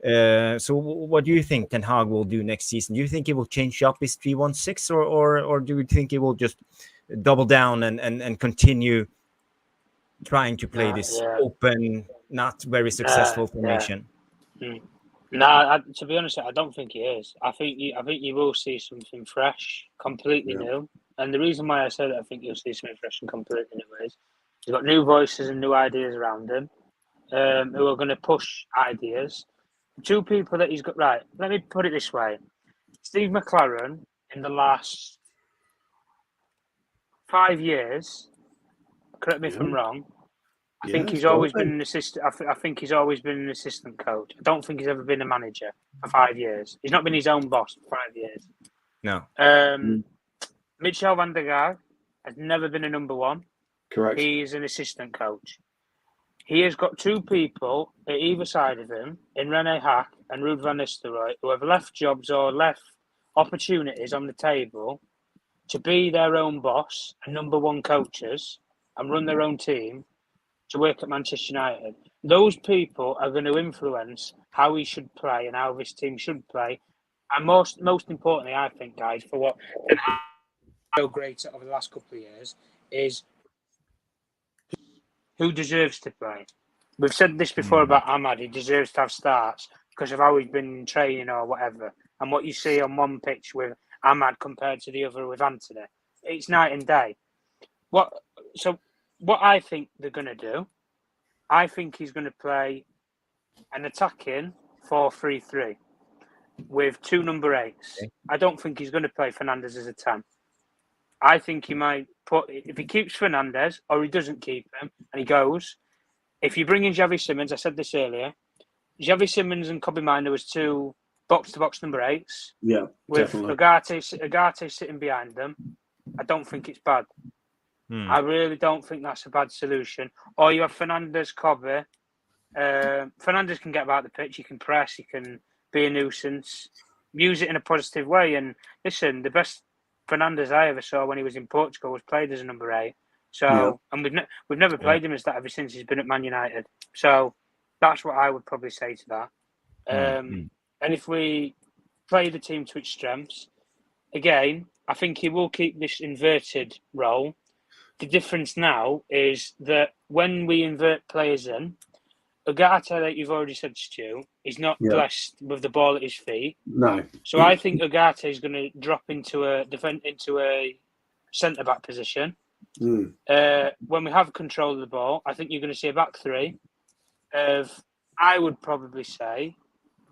So what do you think Ten Hag will do next season? Do you think he will change up his 3-1-6, or do you think he will just double down and continue trying to play this open, not very successful formation? No, to be honest, I don't think he is. I think you will see something fresh, completely new. And the reason why I say that I think you'll see something fresh and completely new is he's got new voices and new ideas around him, who are going to push ideas. 2 people that he's got, right, let me put it this way. Steve McLaren, in the last 5 years, correct me if I'm wrong, I think he's always been an assistant. I think he's always been an assistant coach. I don't think he's ever been a manager for 5 years. He's not been his own boss for 5 years. No. Michel van der Gaag has never been a number 1. Correct. He's an assistant coach. He has got 2 people at either side of him, in Rene Hag and Ruud van Nistelrooy, who have left jobs or left opportunities on the table to be their own boss and number 1 coaches and run their own team to work at Manchester United. Those people are going to influence how he should play and how this team should play. And most importantly, I think, guys, for what has been so great over the last couple of years is who deserves to play. We've said this before about Ahmad. He deserves to have starts because of how he's been training or whatever. And what you see on one pitch with Ahmad compared to the other with Anthony, it's night and day. What I think they're going to do, I think he's going to play an attacking 4-3-3 with 2 number 8s. Okay. I don't think he's going to play Fernandes as a 10. I think he might if he keeps Fernandes or he doesn't keep him and he goes, if you bring in Javi Simons, I said this earlier, Javi Simons and Obi Martin was 2 box-to-box number 8s. Yeah, with definitely. Ugarte sitting behind them. I don't think it's bad. I really don't think that's a bad solution. Or you have Fernandes, Kobe. Fernandes can get about the pitch. He can press. He can be a nuisance. Use it in a positive way. And listen, the best Fernandes I ever saw when he was in Portugal was played as a number 8. So, and we've never played him as that ever since he's been at Man United. So that's what I would probably say to that. And if we play the team to its strengths, again, I think he will keep this inverted role. The difference now is that when we invert players in, Ugarte, like you've already said, Stu, is not blessed with the ball at his feet. No. So I think Ugarte is going to drop into a centre back position. When we have control of the ball, I think you're going to see a back 3 of, I would probably say,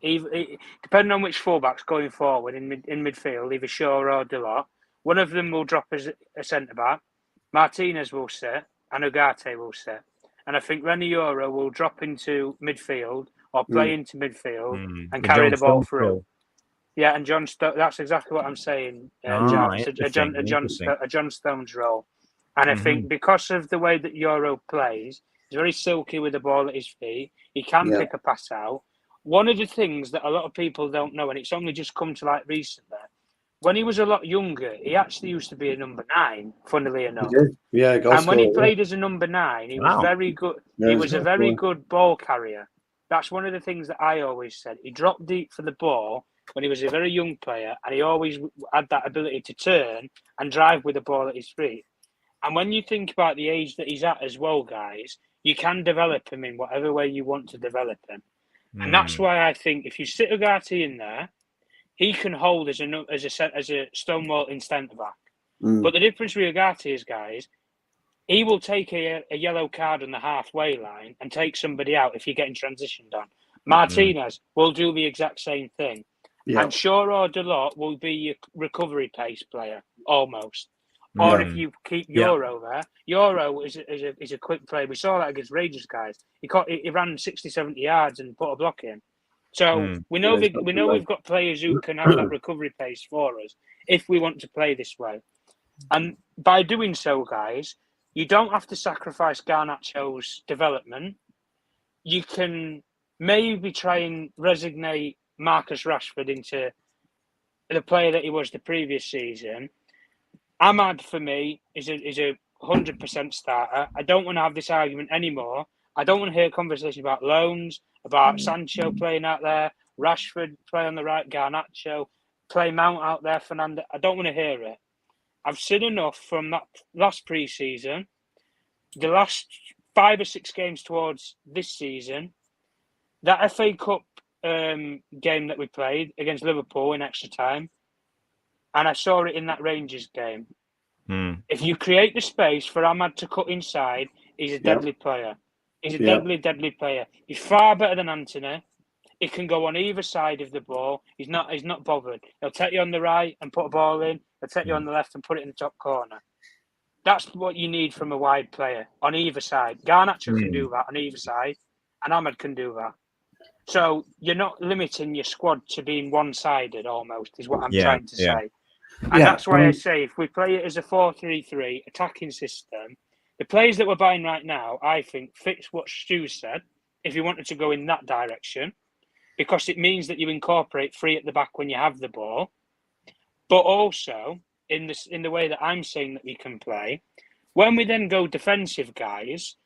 depending on which fullbacks going forward in midfield, either Shaw or Delort, one of them will drop as a centre back. Martinez will sit and Ugarte will sit. And I think Lenny Euro will drop into midfield or play into midfield and carry the ball through. Yeah, and John that's exactly what I'm saying. A John Stones role. And I think because of the way that Euro plays, he's very silky with the ball at his feet. He can pick a pass out. One of the things that a lot of people don't know, and it's only just come to light recently, when he was a lot younger, he actually used to be a number 9, funnily enough. Yeah, and when he played as a number 9, he was very good. Yeah, he was a very good ball carrier. That's one of the things that I always said. He dropped deep for the ball when he was a very young player, and he always had that ability to turn and drive with the ball at his feet. And when you think about the age that he's at as well, guys, you can develop him in whatever way you want to develop him. And that's why I think if you sit Ugarte in there, he can hold as a stonewalling centre back. But the difference with Ugarte is, guys, he will take a yellow card on the halfway line and take somebody out if you're getting transitioned on. Martinez will do the exact same thing. Yeah. And Shaw or Delort will be your recovery pace player, almost. Or if you keep Euro there, Euro is a quick player. We saw that against Rangers, guys. He ran 60, 70 yards and put a block in. So we know we've got players who can have that recovery pace for us if we want to play this way. And by doing so, guys, you don't have to sacrifice Garnacho's development. You can maybe try and resignate Marcus Rashford into the player that he was the previous season. Ahmad, for me, is a 100% starter. I don't want to have this argument anymore. I don't want to hear a conversation about loans, about Sancho playing out there, Rashford play on the right, Garnacho, play Mount out there, Fernandes. I don't want to hear it. I've seen enough from that last pre-season, the last 5 or 6 games towards this season, that FA Cup game that we played against Liverpool in extra time, and I saw it in that Rangers game. If you create the space for Ahmad to cut inside, he's a deadly player. He's a deadly player. He's far better than Anthony. He can go on either side of the ball. He's not bothered. He'll take you on the right and put a ball in. He'll take you on the left and put it in the top corner. That's what you need from a wide player on either side. Garnacho can do that on either side, and Ahmad can do that. So you're not limiting your squad to being one-sided almost, is what I'm trying to say. And that's why I say if we play it as a 4-3-3 attacking system, the players that we're buying right now, I think, fits what Stu said, if you wanted to go in that direction, because it means that you incorporate 3 at the back when you have the ball. But also, in the way that I'm saying that we can play, when we then go defensive, guys,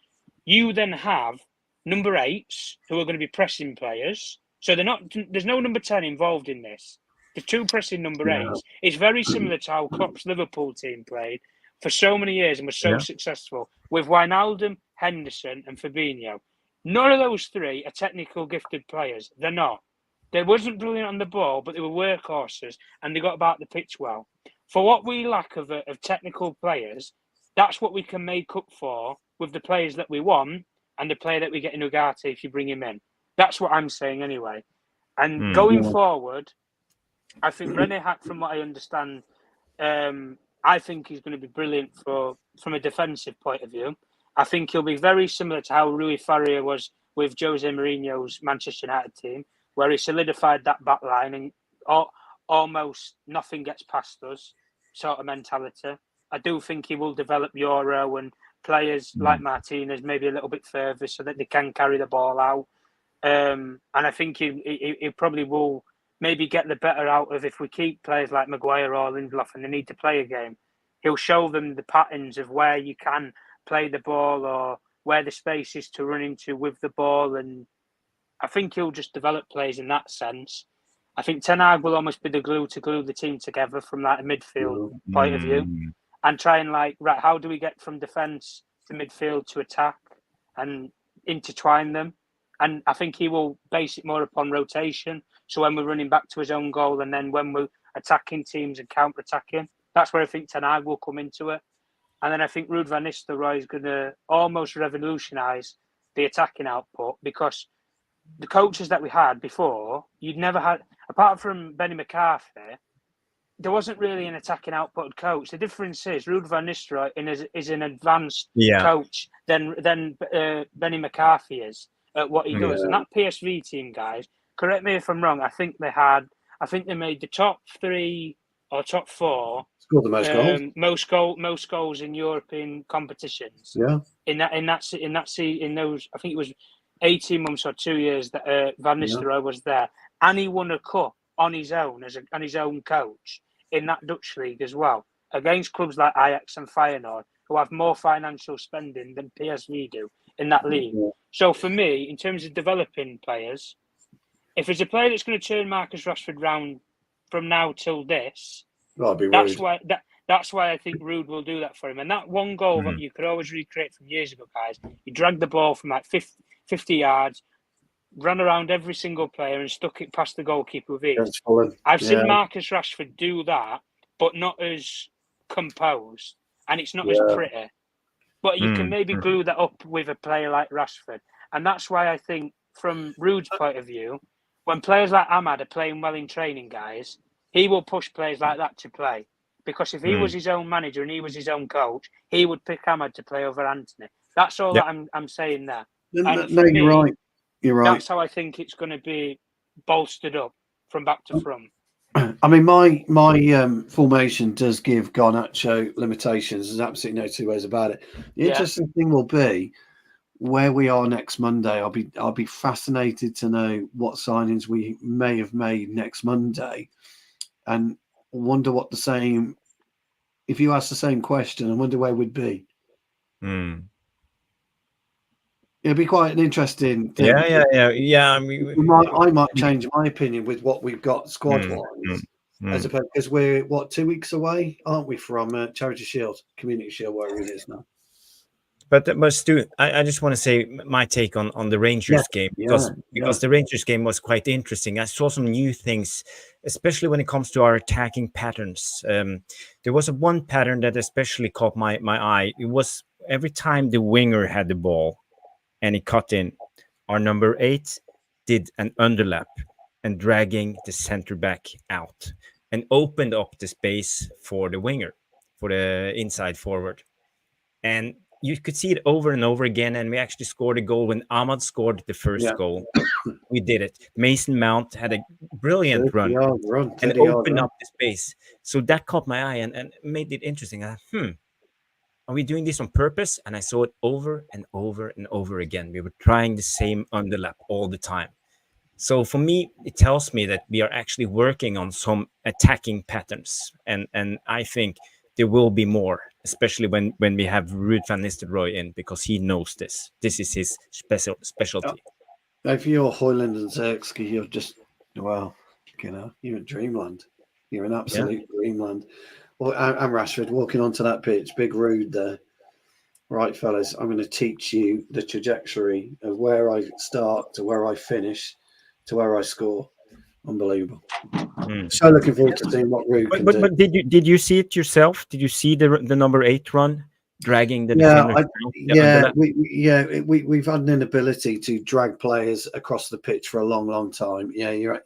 you then have number 8s who are going to be pressing players. So there's no number 10 involved in this. The 2 pressing number 8s is very similar to how Klopp's Liverpool team played for so many years and was so successful with Wijnaldum, Henderson and Fabinho. None of those 3 are technical gifted players. They're not. They wasn't brilliant on the ball, but they were workhorses and they got about the pitch well. For what we lack of technical players, that's what we can make up for with the players that we want and the player that we get in Ugarte if you bring him in. That's what I'm saying anyway. And going forward, I think René Hack, from what I understand, I think he's going to be brilliant from a defensive point of view. I think he'll be very similar to how Rui Faria was with Jose Mourinho's Manchester United team, where he solidified that back line and almost nothing gets past us sort of mentality. I do think he will develop Euro and players like Martinez maybe a little bit further so that they can carry the ball out. And I think he probably will maybe get the better out of if we keep players like Maguire or Lindelof and they need to play a game. He'll show them the patterns of where you can play the ball or where the space is to run into with the ball. And I think he'll just develop players in that sense. I think Ten Hag will almost be the glue to glue the team together from that midfield point of view and try and right, how do we get from defence to midfield to attack and intertwine them? And I think he will base it more upon rotation. So when we're running back to his own goal and then when we're attacking teams and counter-attacking, that's where I think Ten Hag will come into it. And then I think Ruud van Nistelrooy is going to almost revolutionise the attacking output because the coaches that we had before, you'd never had, apart from Benny McCarthy, there wasn't really an attacking output coach. The difference is Ruud van Nistelrooy is an advanced coach than Benny McCarthy is at what he does. And that PSV team, guys, correct me if I'm wrong, I think they made the top 3 or top 4 scored the most goals. Most goals in European competitions. Yeah. In those, I think it was 18 months or 2 years that Van Nistelrooy was there, and he won a cup on his own on his own coach in that Dutch league as well, against clubs like Ajax and Feyenoord, who have more financial spending than PSV do in that league. Yeah. So for me, in terms of developing players, if it's a player that's going to turn Marcus Rashford round from now till this, that's why I think Ruud will do that for him. And that one goal that you could always recreate from years ago, guys, he dragged the ball from like 50 yards, ran around every single player and stuck it past the goalkeeper with ease. I've seen Marcus Rashford do that, but not as composed, and it's not as pretty. But you can maybe glue that up with a player like Rashford. And that's why I think, from Ruud's point of view, when players like Ahmad are playing well in training, guys, he will push players like that to play. Because if he was his own manager and he was his own coach, he would pick Ahmad to play over Anthony. That's all that I'm saying there. No, you're right. You're right. That's how I think it's going to be bolstered up from back to front. I mean, my formation does give Garnacho limitations. There's absolutely no two ways about it. The interesting thing will be where we are next Monday. I'll be fascinated to know what signings we may have made next Monday, and wonder what the same. If you ask the same question, I wonder where we'd be. It'd be quite an interesting thing. Yeah. I mean, I might change my opinion with what we've got squad-wise, as opposed, because we're 2 weeks away, aren't we, from Charity Shield, Community Shield, wherever it is now. But Stu, I just want to say my take on the Rangers game because the Rangers game was quite interesting. I saw some new things, especially when it comes to our attacking patterns. There was one pattern that especially caught my eye. It was every time the winger had the ball and he cut in, our number 8 did an underlap and dragging the center back out and opened up the space for the winger, for the inside forward. And you could see it over and over again, and we actually scored a goal when Ahmad scored the first goal. We did it. Mason Mount had a brilliant run and opened up the space. So that caught my eye and made it interesting. I thought, are we doing this on purpose? And I saw it over and over and over again. We were trying the same underlap all the time. So for me, it tells me that we are actually working on some attacking patterns. And I think there will be more, especially when we have Ruud van Nistelrooy in, because he knows this. This is his specialty. If you're Højlund and Zirkzee, you're just, you're in dreamland. You're in absolute dreamland. Well, and Rashford walking onto that pitch, big Ruud there. Right, fellas, I'm going to teach you the trajectory of where I start to where I finish to where I score. Unbelievable. So looking forward to seeing what Ruud can do. But did you see it yourself? Did you see the number 8 run? dragging the defender. We've had an inability to drag players across the pitch for a long, long time. Yeah, you're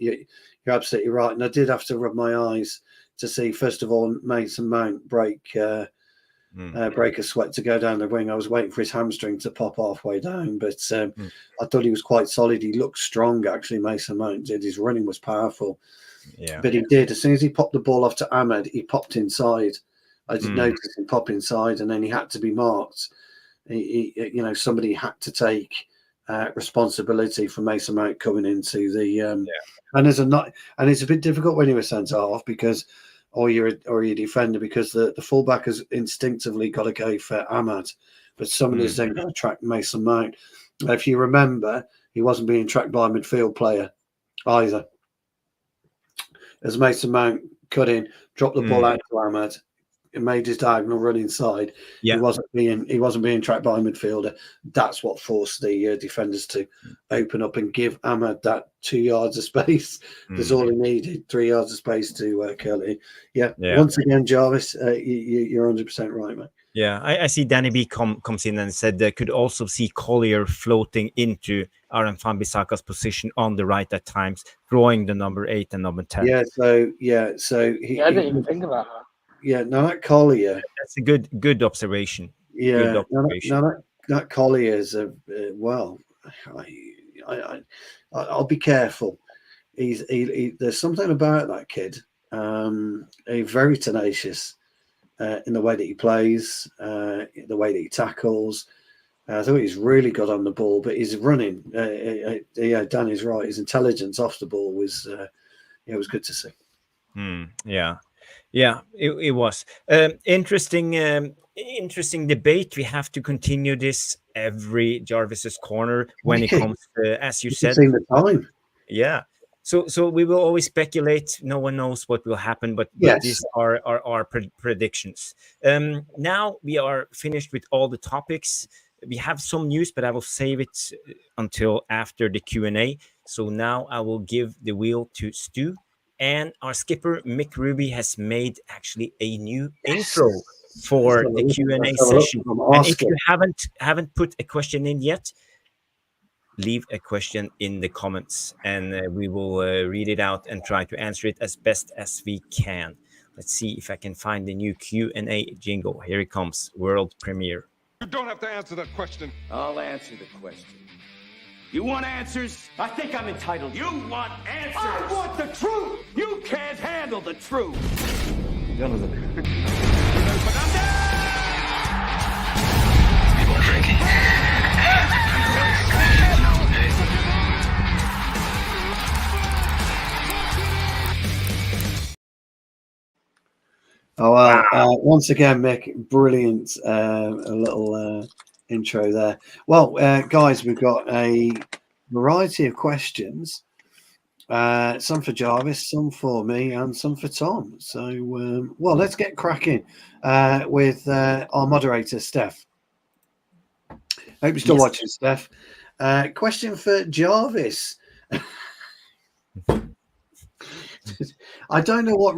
absolutely right. And I did have to rub my eyes to see, first of all, Mason Mount break a sweat to go down the wing. I was waiting for his hamstring to pop halfway down, but I thought he was quite solid. He looked strong, actually. Mason Mount did. His running was powerful. Yeah, but he did. As soon as he popped the ball off to Ahmed, he popped inside. I did notice him pop inside, and then he had to be marked. Somebody had to take responsibility for Mason Mount coming into the. And it's a bit difficult when you're a centre half because, or you're a defender, because the fullback has instinctively got to go for Ahmed, but somebody's then going to track Mason Mount. If you remember, he wasn't being tracked by a midfield player either. As Mason Mount cut in, dropped the ball out to Ahmed, it made his diagonal run inside. He wasn't being tracked by a midfielder. That's what forced the defenders to open up and give Ahmed that 2 yards of space. That's all he needed, 3 yards of space to curl it in. Once again, Jarvis, you're 100% right, mate. Yeah, I see Danny B comes in and said they could also see Collier floating into Aaron Wan-Bissaka's position on the right at times, drawing the number 8 and number 10. I didn't even think about that. Yeah, no, that Collier. That's a good observation. Yeah, good observation. That Collier is I'll be careful. There's something about that kid. He's very tenacious in the way that he plays, the way that he tackles. I thought he's really good on the ball, but his running. Danny's right. His intelligence off the ball was good to see. Yeah, it was interesting debate. We have to continue this every Jarvis's Corner when it comes to, as you said, the time. Yeah. So we will always speculate. No one knows what will happen, but these are our predictions. Now we are finished with all the topics. We have some news, but I will save it until after the Q&A. So now I will give the wheel to Stu. And our skipper, Mick Ruby, has made actually a new intro for the Q&A session. And if you haven't put a question in yet, leave a question in the comments, and we will read it out and try to answer it as best as we can. Let's see if I can find the new Q&A jingle. Here it comes, world premiere. You don't have to answer that question. I'll answer the question. You want answers? I think I'm entitled. You want answers? I want the truth! You can't handle the truth! Once again, Mick, brilliant little intro there. Well, guys, we've got a variety of questions, some for Jarvis, some for me, and some for Tom. So, let's get cracking with our moderator, Steph. Hope you're still watching, Steph. Question for Jarvis. I don't know why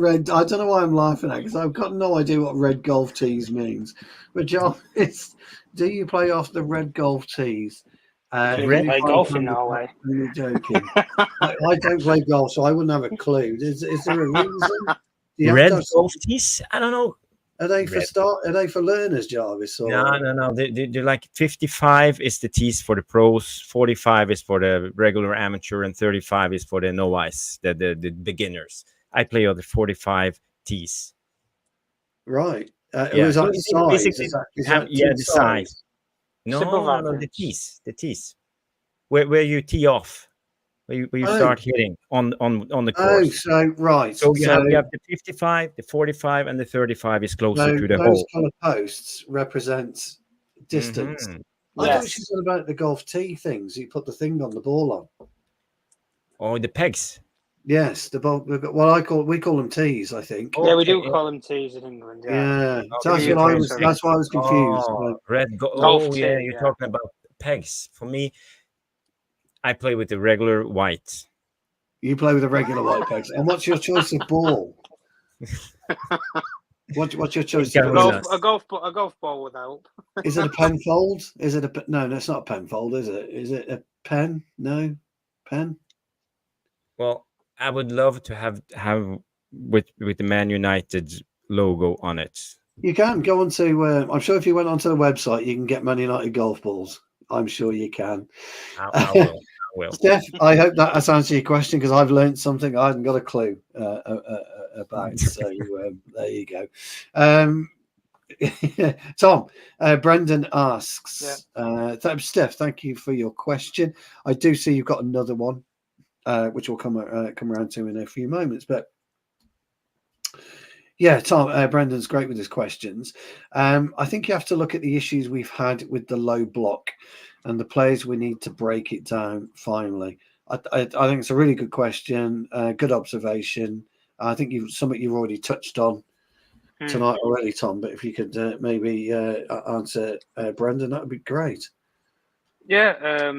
I'm laughing at, because I've got no idea what red golf tees means. But Jarvis, do you play off the red golf tees? Play golf in Norway. You're joking. I don't play golf, so I wouldn't have a clue. Is there a reason? Red golf tees? I don't know. Are they for learners, Jarvis? Or? No. They're like 55 is the tees for the pros, 45 is for the regular amateur, and 35 is for the novice, the beginners. I play on the 45 tees. Right. Was that size? The size. No, the tees. Where you tee off, where you start hitting on the course. So you have the 55, the 45, and the 35 is closer to the hole. Those kind of posts represent distance. I thought she said about the golf tee things. You put the thing on the ball on. Oh, the pegs. Yes, the ball. Well, we call them tees, I think. Yeah, we do call them tees in England. Yeah, that's why I was confused. Red golf. Oh, yeah, you're talking about pegs. For me, I play with the regular white. You play with the regular white pegs. And what's your choice of ball? What's your choice? Yeah, A golf ball would help. Is it a penfold? Is it a no? It's not a penfold, is it? Is it a pen? No, pen. Well, I would love to have with the Man United logo on it. You can go onto. I'm sure if you went onto the website, you can get Man United golf balls. I'm sure you can. I will. I will. Steph, I hope that has answered your question because I've learned something I hadn't got a clue about. So there you go. Tom, Brendan asks, Steph, thank you for your question. I do see you've got another one, which we'll come around to in a few moments. But yeah, Tom, Brendan's great with his questions. I think you have to look at the issues we've had with the low block and the players we need to break it down finally. I think it's a really good question, good observation. I think something you've already touched on tonight already, Tom, but if you could maybe answer Brendan, that would be great. Yeah,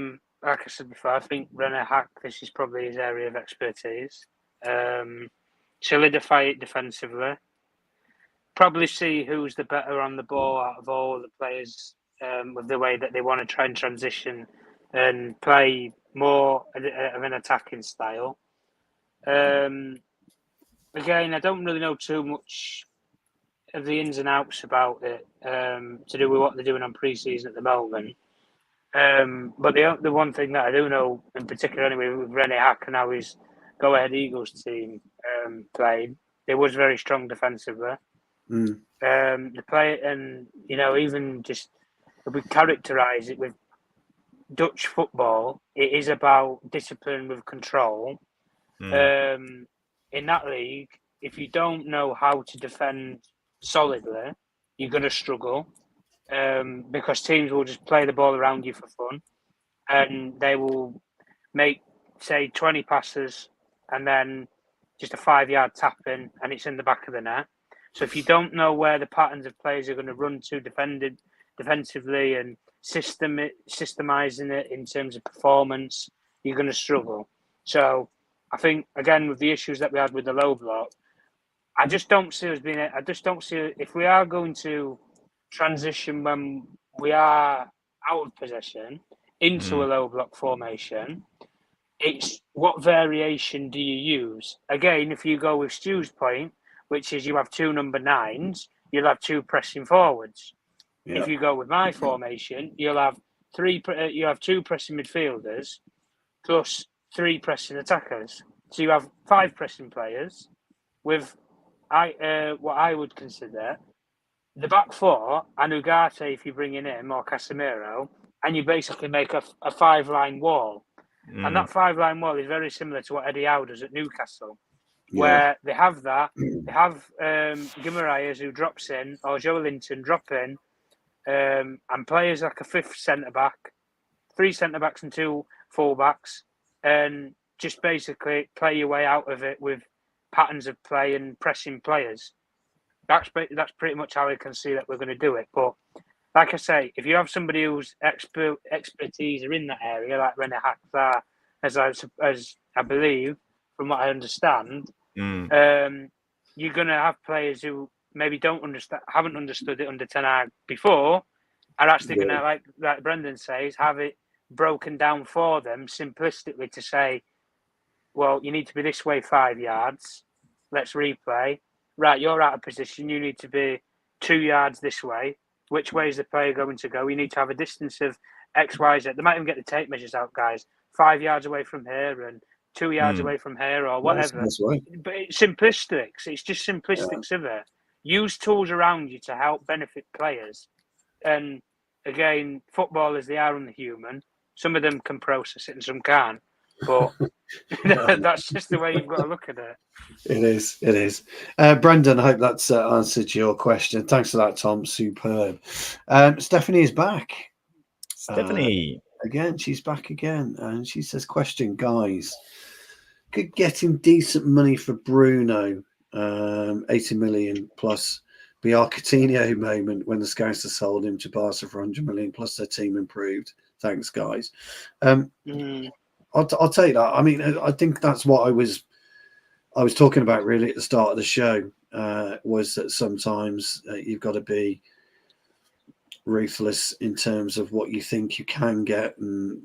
like I said before, I think René Hag, this is probably his area of expertise. Solidify it defensively. Probably see who's the better on the ball out of all the players with the way that they want to try and transition and play more of an attacking style. Again, I don't really know too much of the ins and outs about it to do with what they're doing on pre-season at the moment. But the one thing that I do know in particular anyway with René Hag and how his Go Ahead Eagles team played, it was very strong defensively. The play, and even just if we characterise it with Dutch football, it is about discipline with control. In that league, if you don't know how to defend solidly, you're going to struggle because teams will just play the ball around you for fun, and they will make, say, 20 passes and then just a 5-yard tap in, and it's in the back of the net. So if you don't know where the patterns of players are going to run to defensively and systemizing it in terms of performance, you're going to struggle. So I think, again, with the issues that we had with the low block, I just don't see if we are going to transition when we are out of possession into a low block formation, it's what variation do you use? Again, if you go with Stu's point, which is you have 2 number 9s, you'll have 2 pressing forwards. Yeah. If you go with my formation, you'll have 2 pressing midfielders plus 3 pressing attackers. So you have 5 pressing players with what I would consider the back 4 and Ugarte if you bring in him or Casemiro, and you basically make a 5-line wall. And that 5-line wall is very similar to what Eddie Howe does at Newcastle, where they have that. They have Guimaraes who drops in, or Joe Linton drop in, and players like a 5th centre-back, 3 centre-backs and 2 full-backs, and just basically play your way out of it with patterns of play and pressing players. That's pretty much how I can see that we're going to do it. But like I say, if you have somebody whose expertise are in that area, like René Hag, as I believe, from what I understand, you're going to have players who maybe haven't understood it under Ten Hag before, are actually going to, like Brendan says, have it broken down for them simplistically to say, well, you need to be this way 5 yards. Let's replay. Right, you're out of position. You need to be 2 yards this way. Which way is the player going to go? You need to have a distance of X, Y, Z. They might even get the tape measures out, guys. 5 yards away from here and 2 yards away from here or whatever. But it's simplistic. It's just simplistics of it. Use tools around you to help benefit players. And again, footballers, they are unhuman. Some of them can process it and some can't. But that's just the way you've got to look at it. It is. Brendan, I hope that's answered your question. Thanks for that, Tom. Superb. Stephanie is back. Stephanie. Again, she's back again. And she says, question, guys. Could getting decent money for Bruno, 80 million plus, be our Coutinho moment when the Scouts sold him to Barca for 100 million plus their team improved? Thanks, guys. I'll take that. I mean, I think that's what I was talking about really at the start of the show. was that sometimes you've got to be ruthless in terms of what you think you can get, and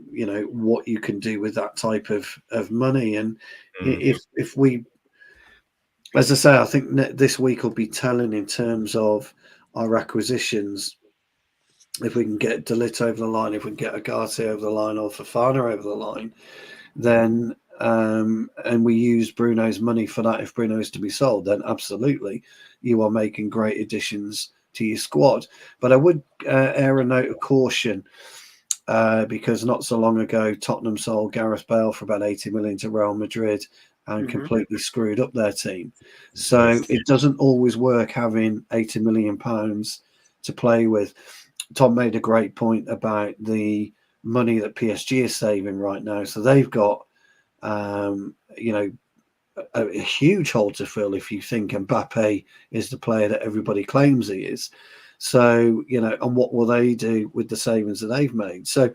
what you can do with that type of money. And if we, as I say, I think this week will be telling in terms of our acquisitions. If we can get De Ligt over the line, if we can get Agate over the line, or Fofana over the line, then and we use Bruno's money for that. If Bruno is to be sold, then absolutely you are making great additions to your squad. But I would air a note of caution because not so long ago Tottenham sold Gareth Bale for about 80 million to Real Madrid and completely screwed up their team. So it doesn't always work having 80 million pounds to play with. Tom made a great point about the money that PSG is saving right now. So they've got a huge hole to fill if you think Mbappe is the player that everybody claims he is. So, and what will they do with the savings that they've made? So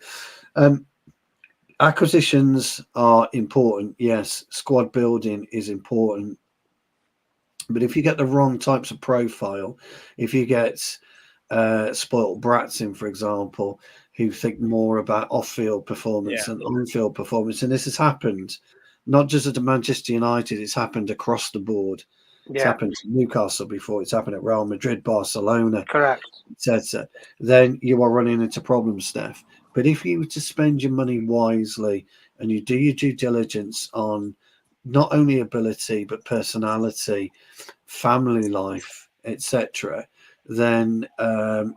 acquisitions are important. Yes, squad building is important. But if you get the wrong types of profile, if you get spoiled brats in, for example, who think more about off-field performance than on-field performance, and this has happened not just at Manchester United, it's happened across the board. It's happened to Newcastle before, it's happened at Real Madrid, Barcelona, correct, etc. Then you are running into problems, Steph. But if you were to spend your money wisely and you do your due diligence on not only ability but personality, family life, etc., then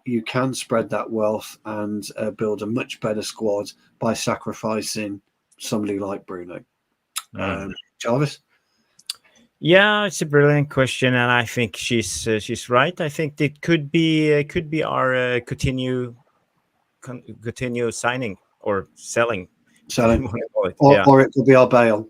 you can spread that wealth and build a much better squad by sacrificing somebody like Bruno. Jarvis? Yeah, it's a brilliant question, and I think she's right. I think it could be our continue signing or selling, or it could be our bail.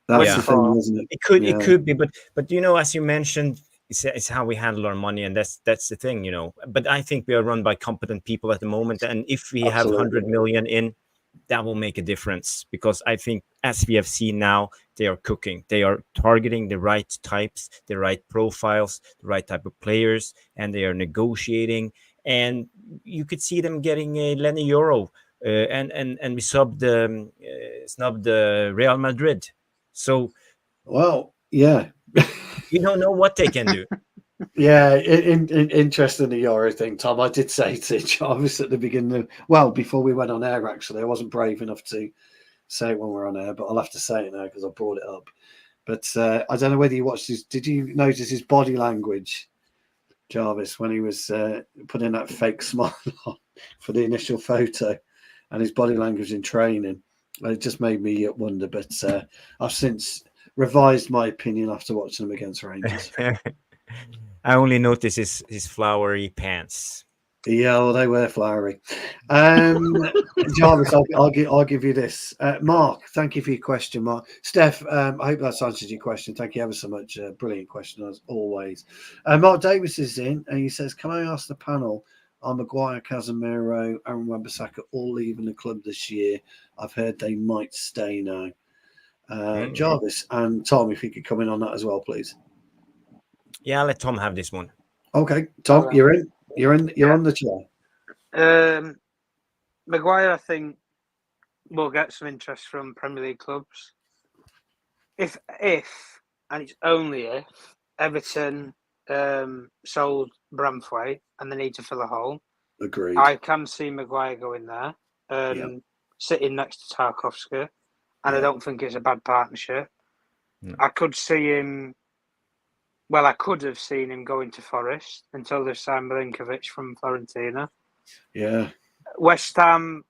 That's the thing, isn't it? It could be, but as you mentioned, it's how we handle our money, and that's the thing, But I think we are run by competent people at the moment, and if we have 100 million in, that will make a difference, because I think, as we have seen now, they are cooking. They are targeting the right types, the right profiles, the right type of players, and they are negotiating. And you could see them getting a Lenny Euro, and we snubbed Real Madrid. So, yeah, you don't know what they can do. Yeah, interesting the Euro thing, Tom. I did say to Jarvis at the beginning, before we went on air, actually, I wasn't brave enough to say it when we're on air, but I'll have to say it now because I brought it up. But I don't know whether you watched his. Did you notice his body language, Jarvis, when he was putting that fake smile on for the initial photo, and his body language in training? It just made me wonder. But I've since revised my opinion after watching him against Rangers. I only noticed his flowery pants. Yeah, well, they were flowery. Jarvis, I'll give you this. Mark, thank you for your question, Mark. Steph, I hope that's answered your question. Thank you ever so much. Brilliant question, as always. Mark Davis is in, and he says, can I ask the panel, are Maguire, Casemiro, Aaron Wan-Bissaka all leaving the club this year? I've heard they might stay now. Jarvis and Tom, if you could come in on that as well, please. Yeah, I'll let Tom have this one. Okay, Tom, you're in. You're on the chair. Maguire, I think, will get some interest from Premier League clubs. If and it's only if Everton sold Bramthwaite and they need to fill a hole. Agreed. I can see Maguire going there, sitting next to Tarkowski, and I don't think it's a bad partnership. No. I could see him. Well, I could have seen him going to Forest until they've signed Milinkovic from Fiorentina. Yeah. West Ham,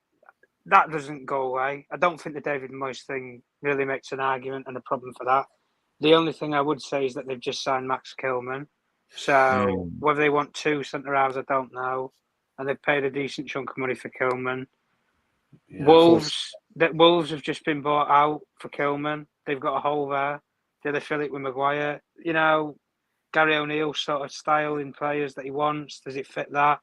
that doesn't go away. I don't think the David Moyes thing really makes an argument and a problem for that. The only thing I would say is that they've just signed Max Kilman. So whether they want two centre-halves, I don't know. And they've paid a decent chunk of money for Kilman. Yeah, Wolves have just been bought out for Kilman. They've got a hole there. Do they fill it with Maguire? Gary O'Neill sort of style in players that he wants. Does it fit that?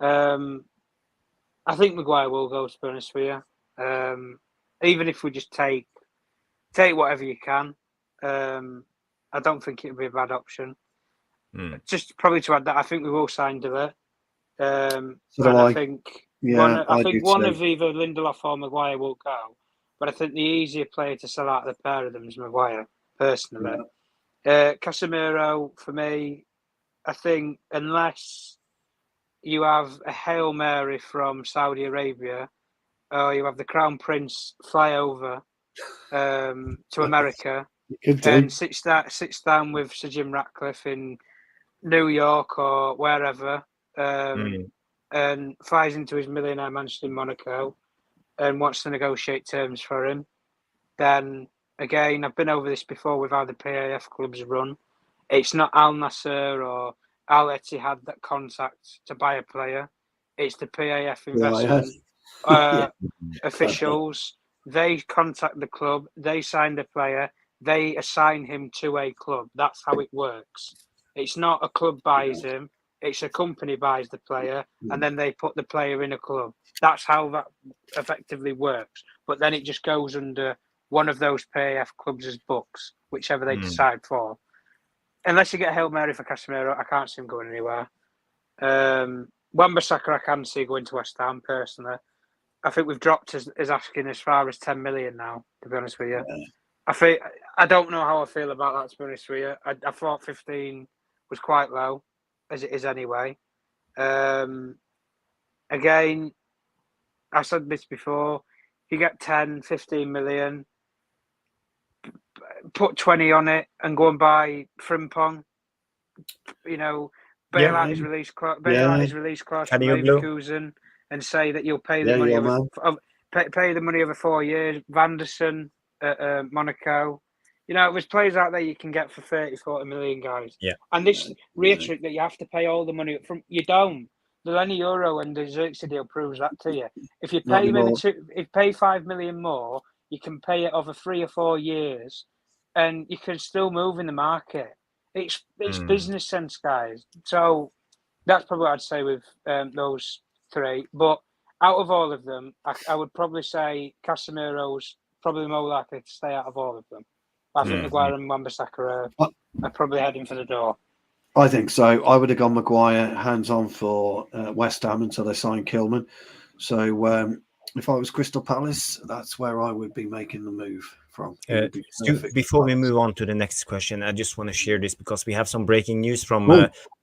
I think Maguire will go, to be honest with you. Even if we just take whatever you can, I don't think it would be a bad option. Just probably to add that, I think we will sign Dele. So do and I. I think Yeah, I think one too. of either Lindelof or Maguire will go. But I think the easier player to sell out of the pair of them is Maguire, personally. Casemiro, for me, I think unless you have a Hail Mary from Saudi Arabia, or you have the Crown Prince fly over to America and sits down with Sir Jim Ratcliffe in New York or wherever, and flies into his millionaire mansion in Monaco and wants to negotiate terms for him, then again, I've been over this before with how the PAF clubs run. It's not Al Nasser or Al Ittihad that contact to buy a player. It's the PAF investment officials. They contact the club. They sign the player. They assign him to a club. That's how it works. It's not a club buys him. It's a company buys the player, and then they put the player in a club. That's how that effectively works. But then it just goes under one of those PAF clubs' books, whichever they decide for. Unless you get Hail Mary for Casemiro, I can't see him going anywhere. Wan-Bissaka, I can see going to West Ham, personally. I think we've dropped his asking as far as 10 million now, to be honest with you. Yeah. I don't know how I feel about that, to be honest with you. I thought 15 was quite low, as it is anyway. Again, I said this before, if you get 10, 15 million, put 20 on it and go and buy Frimpong, bail out his release clause from Leverkusen and say that you'll pay the money pay the money over 4 years. Vanderson at Monaco. There's players out there you can get for 30, 40 million, guys. Yeah. And this rhetoric that you have to pay all the money up front, you don't. The Lenny Euro and the Xerxes deal proves that to you. If you pay pay 5 million more, you can pay it over 3 or 4 years, and you can still move in the market. It's business sense, guys. So that's probably what I'd say with those three. But out of all of them, I would probably say Casemiro's probably more likely to stay out of all of them. I think Maguire and Wan-Bissaka are probably heading for the door. I think so. I would have gone Maguire hands-on for West Ham until they sign Kilman. So if I was Crystal Palace, that's where I would be making the move from. Before we move on to the next question, I just want to share this because we have some breaking news from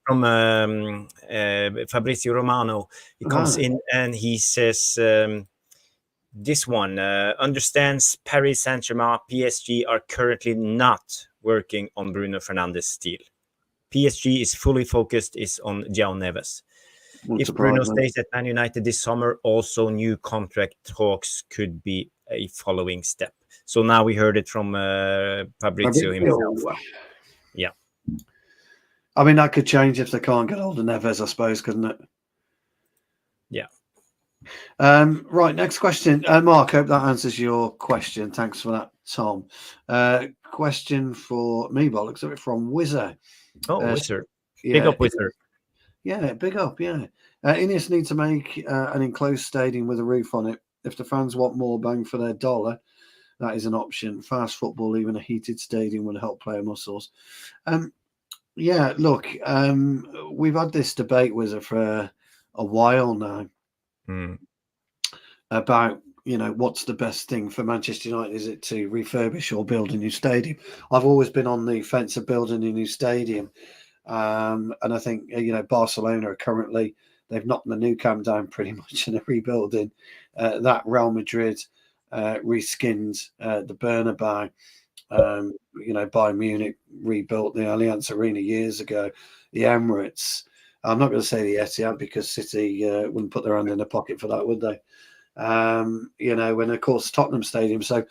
Fabrizio Romano. He comes in and he says... this one understands Paris Saint-Germain, PSG are currently not working on Bruno Fernandes' deal. PSG is fully focused on João Neves. If Bruno stays at Man United this summer, also new contract talks could be a following step. So now we heard it from Fabrizio himself. Yeah. I mean, that could change if they can't get hold of Neves, I suppose, couldn't it? Yeah. Right, next question. Mark, hope that answers your question. Thanks for that, Tom. Question for me, Bollocks, from Wizard. Oh, Wizard. Big up, Wizard. Yeah, big up, yeah. Ineos need to make an enclosed stadium with a roof on it. If the fans want more bang for their dollar, that is an option. Fast football, even a heated stadium, would help player muscles. Yeah, look, we've had this debate, Wizard, for a while now about, what's the best thing for Manchester United? Is it to refurbish or build a new stadium? I've always been on the fence of building a new stadium. And I think, Barcelona are currently, they've knocked the Nou Camp down pretty much and they're rebuilding that. Real Madrid reskinned the Bernabeu. Bayern Munich rebuilt the Allianz Arena years ago. The Emirates, I'm not going to say the Etihad because City wouldn't put their hand in their pocket for that, would they? And of course Tottenham Stadium. So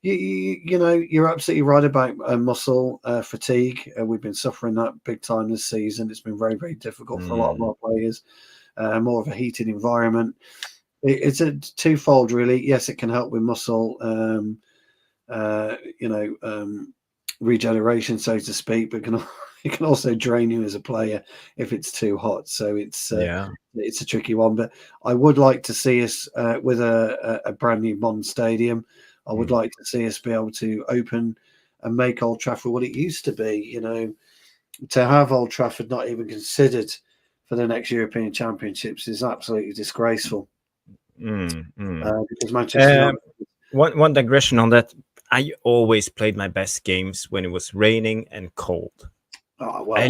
you're absolutely right about muscle fatigue. We've been suffering that big time this season. It's been very, very difficult for a lot of our players. More of a heated environment. It's a twofold, really. Yes, it can help with muscle, regeneration, so to speak, but it can also drain you as a player if it's too hot. So it's a tricky one. But I would like to see us with a brand new modern stadium. I would like to see us be able to open and make Old Trafford what it used to be. to have Old Trafford not even considered for the next European Championships is absolutely disgraceful. Because Manchester United. One digression on that. I always played my best games when it was raining and cold. Oh, well, I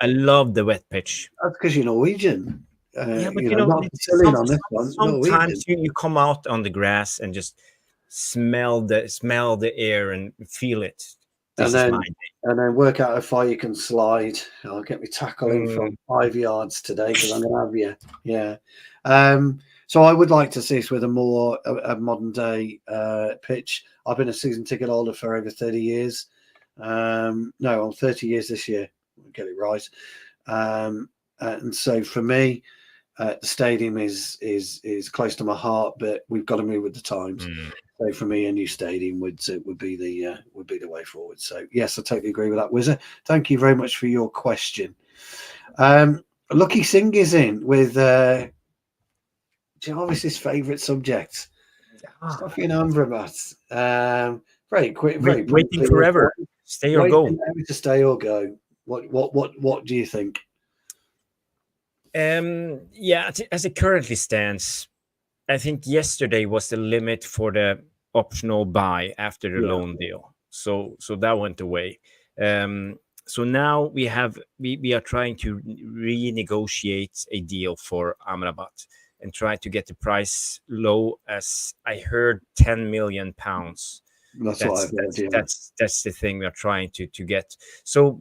loved the wet pitch. That's because you're Norwegian. Yeah, but not silly on this one. Sometimes you come out on the grass and just smell the air and feel it. This is my day. And then work out how far you can slide. I'll get me tackling from 5 yards today because I'm going to have you. Yeah. So I would like to see us with a more modern day pitch. I've been a season ticket holder for over 30 years. No, I'm 30 years this year. I'll get it right. And so for me, the stadium is close to my heart, but we've got to move with the times. So for me, a new stadium would be the way forward. So yes, I totally agree with that, Wizard. Thank you very much for your question. Lucky Singh is in with Jarvis's favourite subject, stuff in Amrabat. Very quick, very waiting forever. Stay or go. To stay or go. What do you think? Yeah, as it currently stands, I think yesterday was the limit for the optional buy after the loan deal. So that went away. So now we are trying to renegotiate a deal for Amrabat and try to get the price low, as I heard, £10 million. That's the thing we're trying to get. So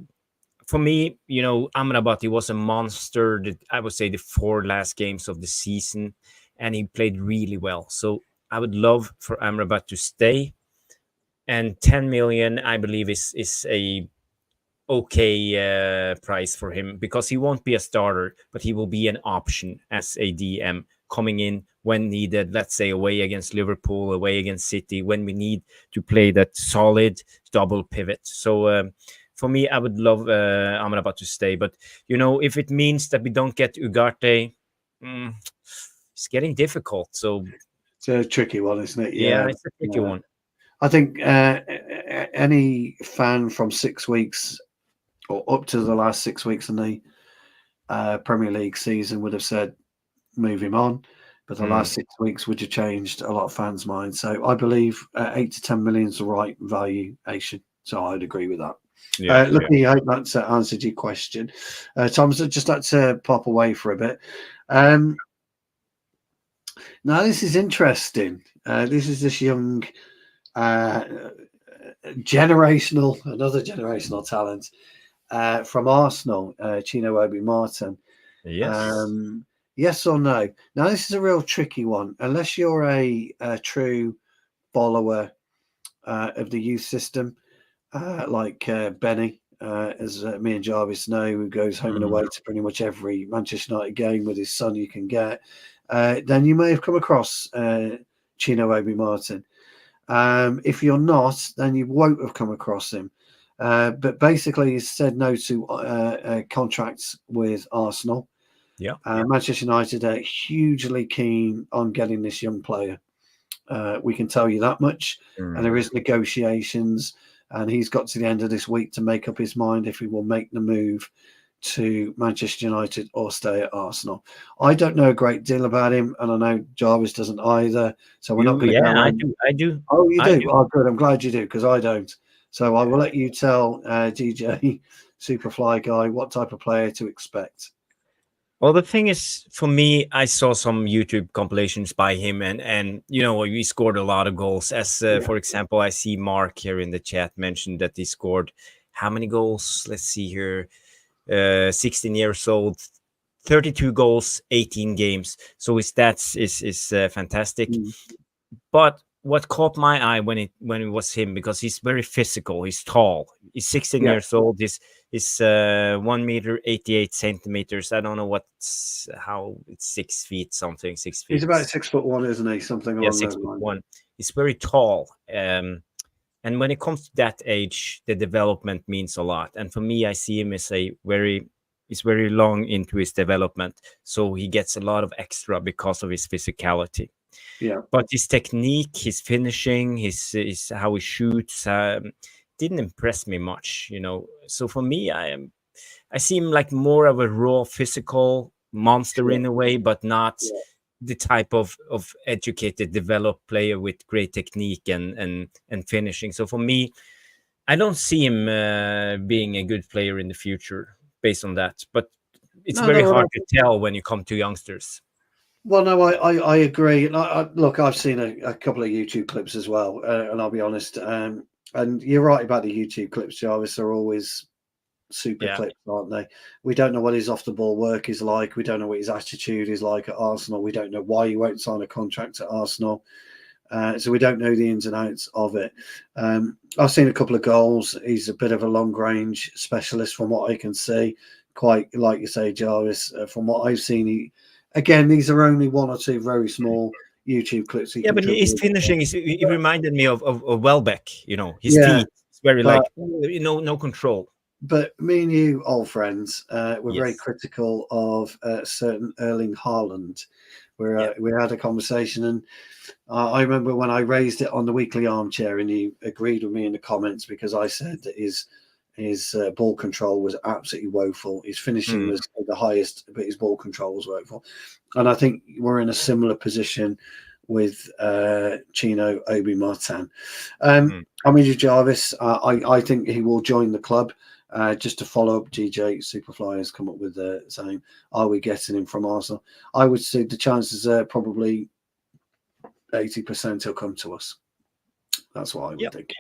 for me, Amrabat, he was a monster. I would say the 4 last games of the season, and he played really well. So I would love for Amrabat to stay, and 10 million, I believe, is a okay price for him, because he won't be a starter, but he will be an option as a DM coming in when needed. Let's say away against Liverpool, away against City, when we need to play that solid double pivot. So for me, I would love Amrabat to stay, but if it means that we don't get Ugarte, it's getting difficult. So it's a tricky one, isn't it? Yeah, it's a tricky one. I think any fan from 6 weeks or up to the last 6 weeks in the Premier League season would have said move him on, but the last 6 weeks would have changed a lot of fans' minds. So I believe 8 to 10 million is the right valuation. So I'd agree with that. I hope that's answered your question. Thomas, I'd just like to pop away for a bit. Now, this is interesting. This is this young another generational talent from Arsenal, Chino Obi Martin. Yes. Yes or no? Now, this is a real tricky one. Unless you're a true follower of the youth system, like Benny, as me and Jarvis know, who goes home and away to pretty much every Manchester United game with his son you can get, then you may have come across Chino Obi Martin. If you're not, then you won't have come across him. But basically, he's said no to contracts with Arsenal. Manchester United are hugely keen on getting this young player. We can tell you that much. And there is negotiations, and he's got to the end of this week to make up his mind if he will make the move to Manchester United or stay at Arsenal. I don't know a great deal about him, and I know Jarvis doesn't either. So we're not going to go on. I do. Oh, you do? Oh, good. I'm glad you do, because I don't. So I will let you tell DJ Superfly Guy what type of player to expect. Well, the thing is, for me, I saw some YouTube compilations by him, and he scored a lot of goals. As for example, I see Mark here in the chat mentioned that he scored how many goals? Let's see here. 16 years old, 32 goals, 18 games. So his stats is fantastic. But what caught my eye when it was him, because he's very physical, he's tall, he's 16 years old, he's 1 meter 88 centimeters. I don't know how it's 6 feet something. 6 feet. He's about 6'1", isn't he? Something along those lines. 6'1". He's very tall. And when it comes to that age, the development means a lot. And for me, I see him as he's very long into his development. So he gets a lot of extra because of his physicality. Yeah. But his technique, his finishing, his how he shoots, didn't impress me much, So for me, I see him like more of a raw physical monster in a way, but not the type of educated, developed player with great technique and finishing. So for me, I don't see him being a good player in the future based on that. But it's very hard to tell when you come to youngsters. Well, no, I agree. Look, I've seen a couple of YouTube clips as well, and I'll be honest. And you're right about the YouTube clips, Jarvis. They're always super clips, aren't they? We don't know what his off the ball work is like. We don't know what his attitude is like at Arsenal. We don't know why he won't sign a contract at Arsenal. So we don't know the ins and outs of it. I've seen a couple of goals. He's a bit of a long range specialist from what I can see. Quite like you say, Jarvis. From what I've seen, again, these are only one or two very small YouTube clips. But his finishing he reminded me of Welbeck. His feet. It's very no control. But me and you, old friends, were very critical of certain Erling Haaland. We had a conversation, and I remember when I raised it on the weekly armchair, and you agreed with me in the comments because I said that his ball control was absolutely woeful. His finishing was the highest, but his ball control was woeful. And I think we're in a similar position with Chino Obi Martin. I'm with you, Jarvis. I think he will join the club. Just to follow up, GJ Superfly has come up with saying, are we getting him from Arsenal? I would say the chances are probably 80% he'll come to us. That's what I would think.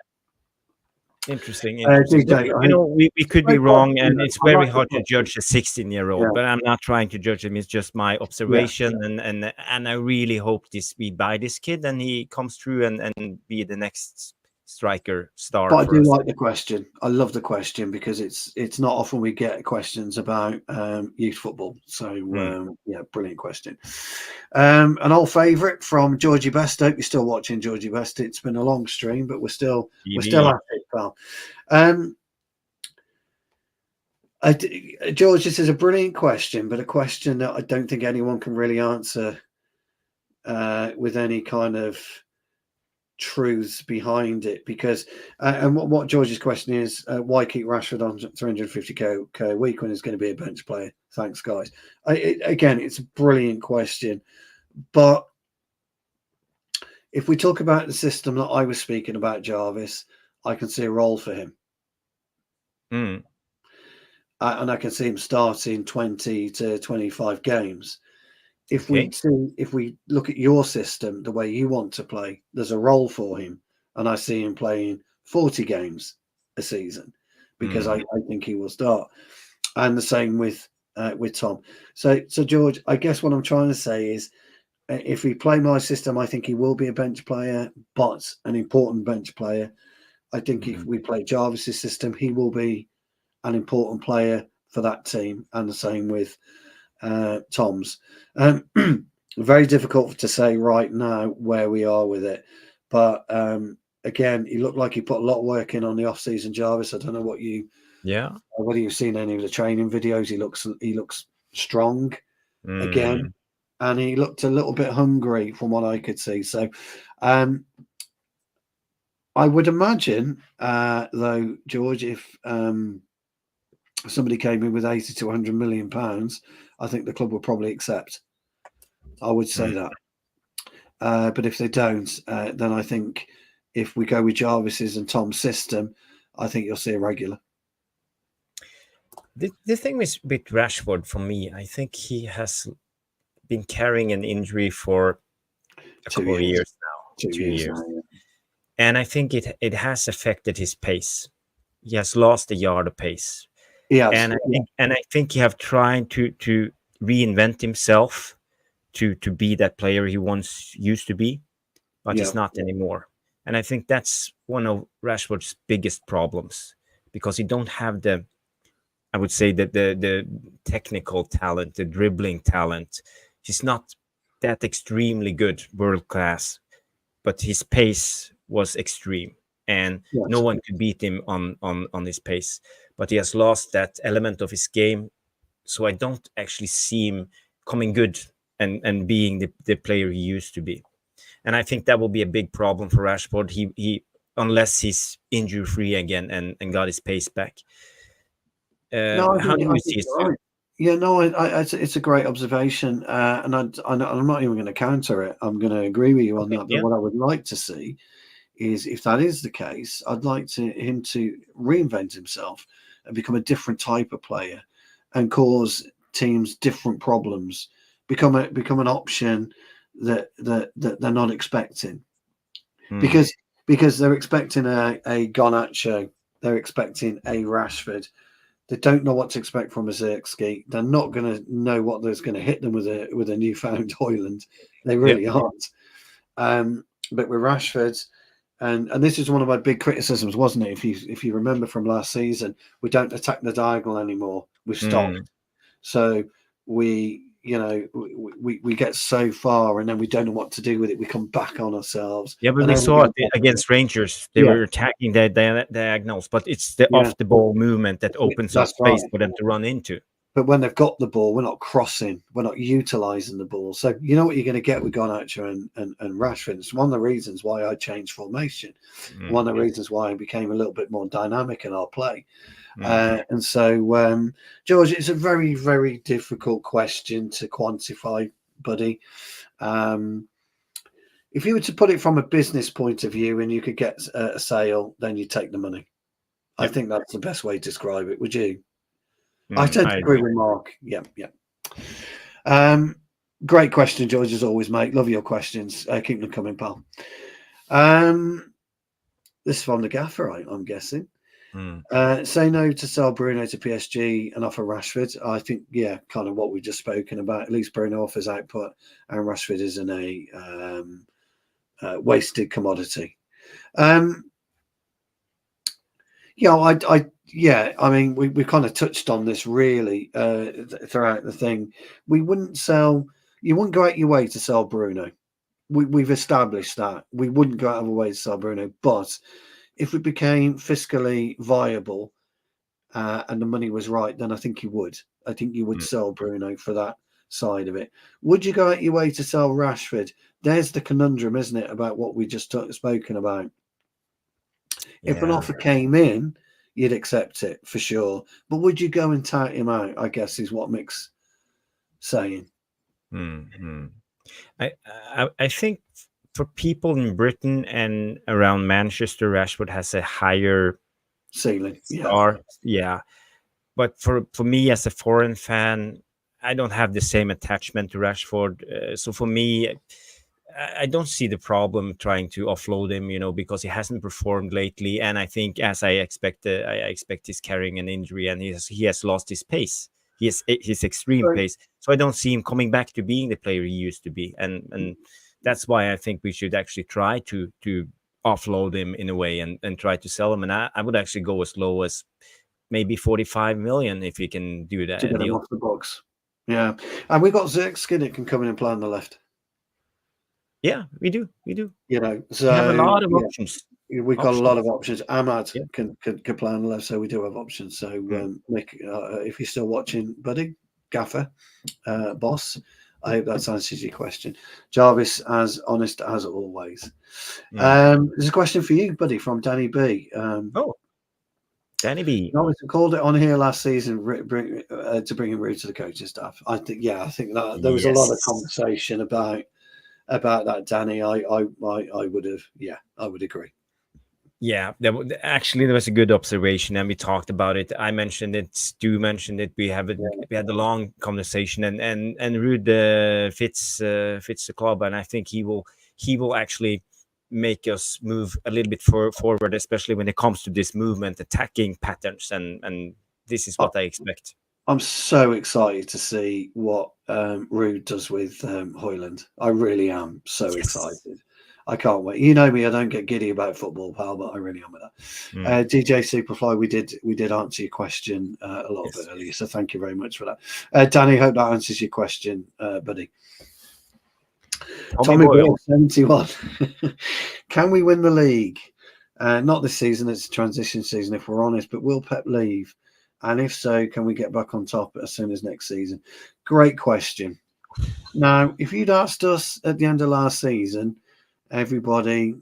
Interesting. We could be wrong, and it's very hard to judge a 16-year-old. But I'm not trying to judge him. It's just my observation, and I really hope we buy this kid and he comes through and be the next striker star. But I do like the question. I love the question because it's not often we get questions about youth football. So brilliant question. An old favourite from Georgie Best. I hope you're still watching, Georgie Best. It's been a long stream, but we're still at it, pal. George, this is a brilliant question, but a question that I don't think anyone can really answer with any kind of truths behind it, because and what George's question is, why keep Rashford on 350k a week when he's going to be a bench player? Thanks, guys. Again, it's a brilliant question, but if we talk about the system that I was speaking about, Jarvis, I can see a role for him, and I can see him starting 20 to 25 games. If we look at your system, the way you want to play, there's a role for him, and I see him playing 40 games a season because I think he will start, and the same with Tom. So George, I guess what I'm trying to say is, if we play my system, I think he will be a bench player, but an important bench player. I think if we play Jarvis's system, he will be an important player for that team, and the same with Tom's. Very difficult to say right now where we are with it, but again, he looked like he put a lot of work in on the off-season, Jarvis. I don't know what whether you've seen any of the training videos. He looks strong again, and he looked a little bit hungry from what I could see. So I would imagine though, George, if somebody came in with 80 to 100 million pounds, I think the club will probably accept. I would say that. But if they don't, then I think if we go with Jarvis's and Tom's system, I think you'll see a regular. The thing with Rashford, for me, I think he has been carrying an injury for a couple of years now. 2 years. Now, yeah. And I think it has affected his pace. He has lost a yard of pace. And I think he have tried to reinvent himself to be that player he once used to be, but he's not anymore. And I think that's one of Rashford's biggest problems, because he don't have the technical talent, the dribbling talent. He's not that extremely good, world class, but his pace was extreme, and no one could beat him on his pace. But he has lost that element of his game, so I don't actually see him coming good and being the player he used to be. And I think that will be a big problem for Rashford. He unless he's injury free again and got his pace back. How do you see it? Right. Yeah, no, it's a great observation, and I'm not even going to counter it. I'm going to agree with you on that. But what I would like to see is, if that is the case, I'd like him to reinvent himself and become a different type of player, and cause teams different problems. Become an option that they're not expecting, because they're expecting a Garnacho, they're expecting a Rashford. They don't know what to expect from a Zirkzee. They're not going to know what there's going to hit them with a newfound Højlund. They really aren't. But with Rashford, and this is one of my big criticisms, wasn't it? If you remember from last season, we don't attack the diagonal anymore. We've stopped. So we get so far, and then we don't know what to do with it. We come back on ourselves. Yeah, but we saw it against Rangers. They were attacking the diagonals, but it's the off-the-ball movement that opens up space for them to run into. But when they've got the ball, we're not crossing. We're not utilising the ball. So you know what you're going to get with Garnacho and Rashford. It's one of the reasons why I changed formation. One of the reasons why I became a little bit more dynamic in our play. And so, George, it's a very, very difficult question to quantify, buddy. If you were to put it from a business point of view and you could get a sale, then you take the money. I think that's the best way to describe it. Would you? I tend to agree with Mark. Yeah. Great question, George, as always, mate. Love your questions. Keep them coming, pal. This is from the gaffer, I'm guessing. Say no to sell Bruno to PSG and offer Rashford. I think, kind of what we've just spoken about. At least Bruno offers output, and Rashford isn't a wasted commodity. I mean, we kind of touched on this really throughout the thing. You wouldn't go out your way to sell Bruno. We've established that. We wouldn't go out of our way to sell Bruno, but if it became fiscally viable and the money was right, then I think you would. I think you would sell Bruno for that side of it. Would you go out your way to sell Rashford? There's the conundrum, isn't it, about what we just spoken about. If an offer came in, you'd accept it for sure. But would you go and tout him out, I guess, is what Mick's saying. I think for people in Britain and around Manchester, Rashford has a higher ceiling. Star. Yeah. But for me as a foreign fan, I don't have the same attachment to Rashford. So for me, I don't see the problem trying to offload him, because he hasn't performed lately. And I think, as I expect he's carrying an injury, and he has lost his pace. He has his extreme pace. So I don't see him coming back to being the player he used to be. And that's why I think we should actually try to offload him in a way and try to sell him. And I would actually go as low as maybe 45 million if we can do that. To get him off the box. Yeah. And we got Zirkzee that can come in and play on the left. Yeah, we do. So we have a lot of options. We've got a lot of options. Ahmad can play on the left, so we do have options. So, Mick, if you're still watching, buddy, gaffer, boss, I hope that answers your question. Jarvis, as honest as always. There's a question for you, buddy, from Danny B. Danny B. Jarvis called it on here last season to bring him route to the coaching staff. I think that there was a lot of conversation about that, Danny. I would have, I would agree. Yeah, there was a good observation, and we talked about it. I mentioned it. Stu mentioned it. We had a long conversation, and Ruud fits the club, and I think he will actually make us move a little bit forward, especially when it comes to this movement, attacking patterns, and this is what I expect. I'm so excited to see what Ruud does with Højlund. I really am so excited. I can't wait. You know me, I don't get giddy about football, pal, but I really am with that. DJ Superfly, we did answer your question a little bit earlier, so thank you very much for that. Danny, hope that answers your question, buddy. Tommy Boyle, 71. Can we win the league? Not this season, it's a transition season if we're honest, but will Pep leave? And if so, can we get back on top as soon as next season? Great question. Now, if you'd asked us at the end of last season, everybody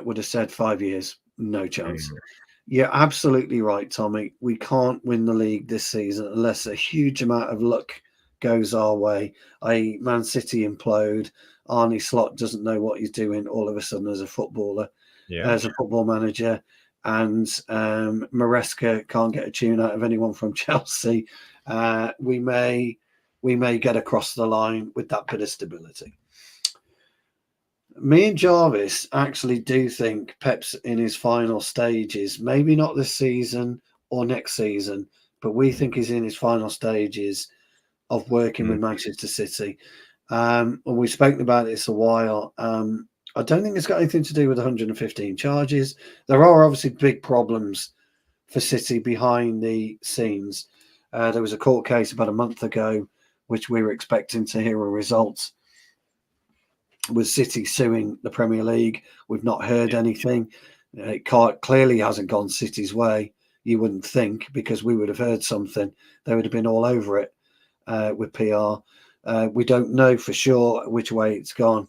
would have said 5 years, no chance. You're absolutely right, Tommy. We can't win the league this season unless a huge amount of luck goes our way. Man City implode. Arne Slot doesn't know what he's doing all of a sudden as a footballer, as a football manager. And Maresca can't get a tune out of anyone from Chelsea. We may get across the line with that bit of stability. Me and Jarvis actually do think Pep's in his final stages, maybe not this season or next season, but we think he's in his final stages of working with Manchester City. And we've spoken about this a while. I don't think it's got anything to do with 115 charges. There are obviously big problems for City behind the scenes. There was a court case about a month ago, which we were expecting to hear a result, with City suing the Premier League. We've not heard anything. It clearly hasn't gone City's way, you wouldn't think, because we would have heard something. They would have been all over it with PR. We don't know for sure which way it's gone.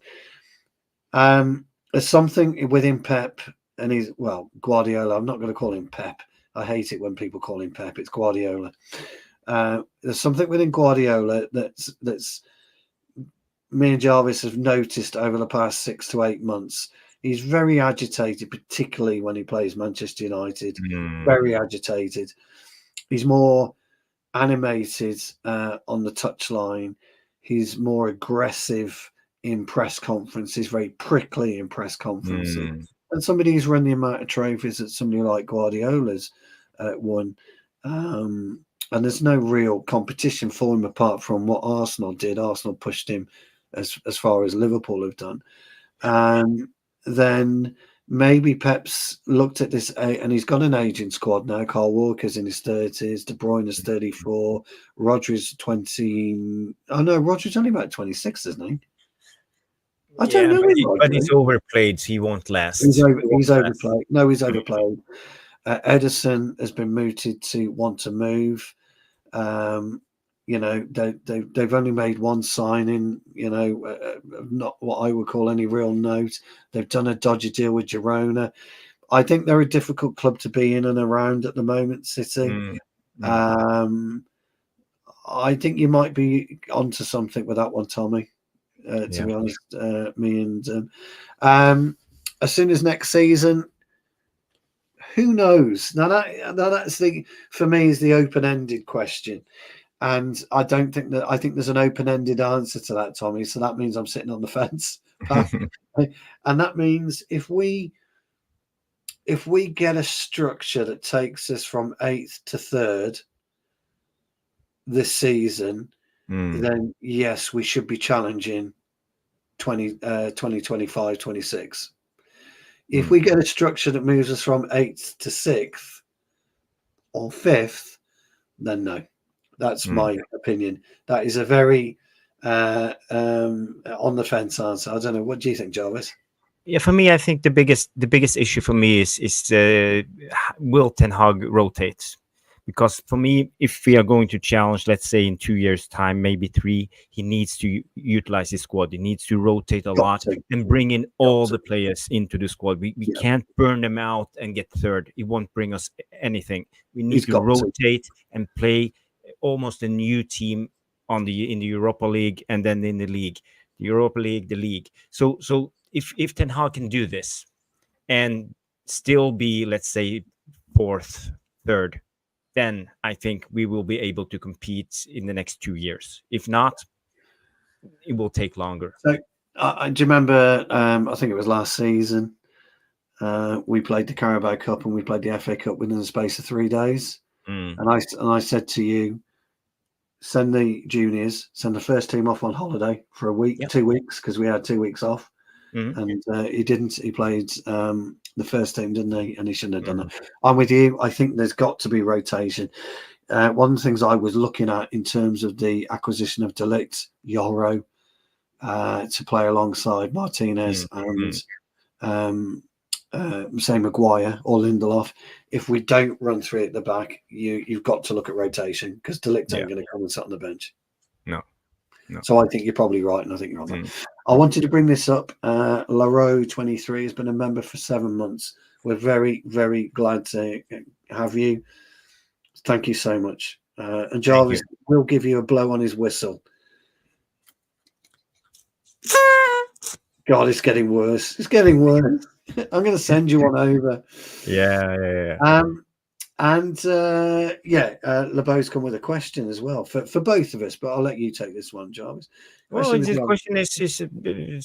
There's something within Pep and Guardiola. I'm not going to call him Pep. I hate it when people call him Pep. It's Guardiola. There's something within Guardiola that's me and Jarvis have noticed over the past 6 to 8 months. He's very agitated, particularly when he plays Manchester United. Very agitated. He's more animated on the touchline. He's more aggressive in press conferences, very prickly in press conferences. And somebody who's run the amount of trophies that somebody like Guardiola's won. And there's no real competition for him apart from what Arsenal did. Arsenal pushed him as far as Liverpool have done. Then maybe Pep's looked at this, and he's got an aging squad now. Kyle Walker's in his 30s, De Bruyne is 34, Rodri's 20. Oh no, Rodri's only about 26, isn't he? I don't know. But he's overplayed, so he won't last. He's overplayed. No, he's overplayed. Edison has been mooted to want to move. They've only made one signing, not what I would call any real note. They've done a dodgy deal with Girona. I think they're a difficult club to be in and around at the moment, City. I think you might be onto something with that one, Tommy, to be honest, me and as soon as next season, who knows? Now that's for me is the open-ended question. And I think there's an open-ended answer to that, Tommy. So that means I'm sitting on the fence. And that means if we get a structure that takes us from 8th to 3rd this season, then yes, we should be challenging 2025, 26. If we get a structure that moves us from 8th to 6th or 5th, then no. That's my opinion. That is a very on the fence answer. I don't know. What do you think, Jarvis? Yeah, for me, I think the biggest issue for me is will Ten Hag rotate? Because for me, if we are going to challenge, let's say in 2 years' time, maybe 3, he needs to utilize his squad. He needs to rotate a lot and bring in all the players into the squad. We can't burn them out and get third. It won't bring us anything. We need to rotate and play almost a new team in the Europa League and then in the league, the Europa League, the league. So if Ten Hag can do this and still be, let's say, 4th, 3rd, then I think we will be able to compete in the next 2 years. If not, it will take longer. So, do you remember? I think it was last season. We played the Carabao Cup and we played the FA Cup within the space of 3 days. And I said to you, send the juniors, send the first team off on holiday for a week, 2 weeks, because we had 2 weeks off. And he didn't. He played the first team, didn't he? And he shouldn't have done that. I'm with you. I think there's got to be rotation. One of the things I was looking at in terms of the acquisition of De Ligt, Yoro, to play alongside Martinez and say Maguire or Lindelof. If we don't run 3 at the back, you've got to look at rotation because De Ligt ain't going to come and sit on the bench. No. So I think you're probably right, and I think you're on that. I wanted to bring this up Laro 23 has been a member for 7 months. We're very, very glad to have you. Thank you so much. And Jarvis will give you a blow on his whistle. God, it's getting worse. It's getting worse. I'm going to send you one over. Yeah. LeBeau's come with a question as well for both of us, but I'll let you take this one, Jarvis. Well, this question is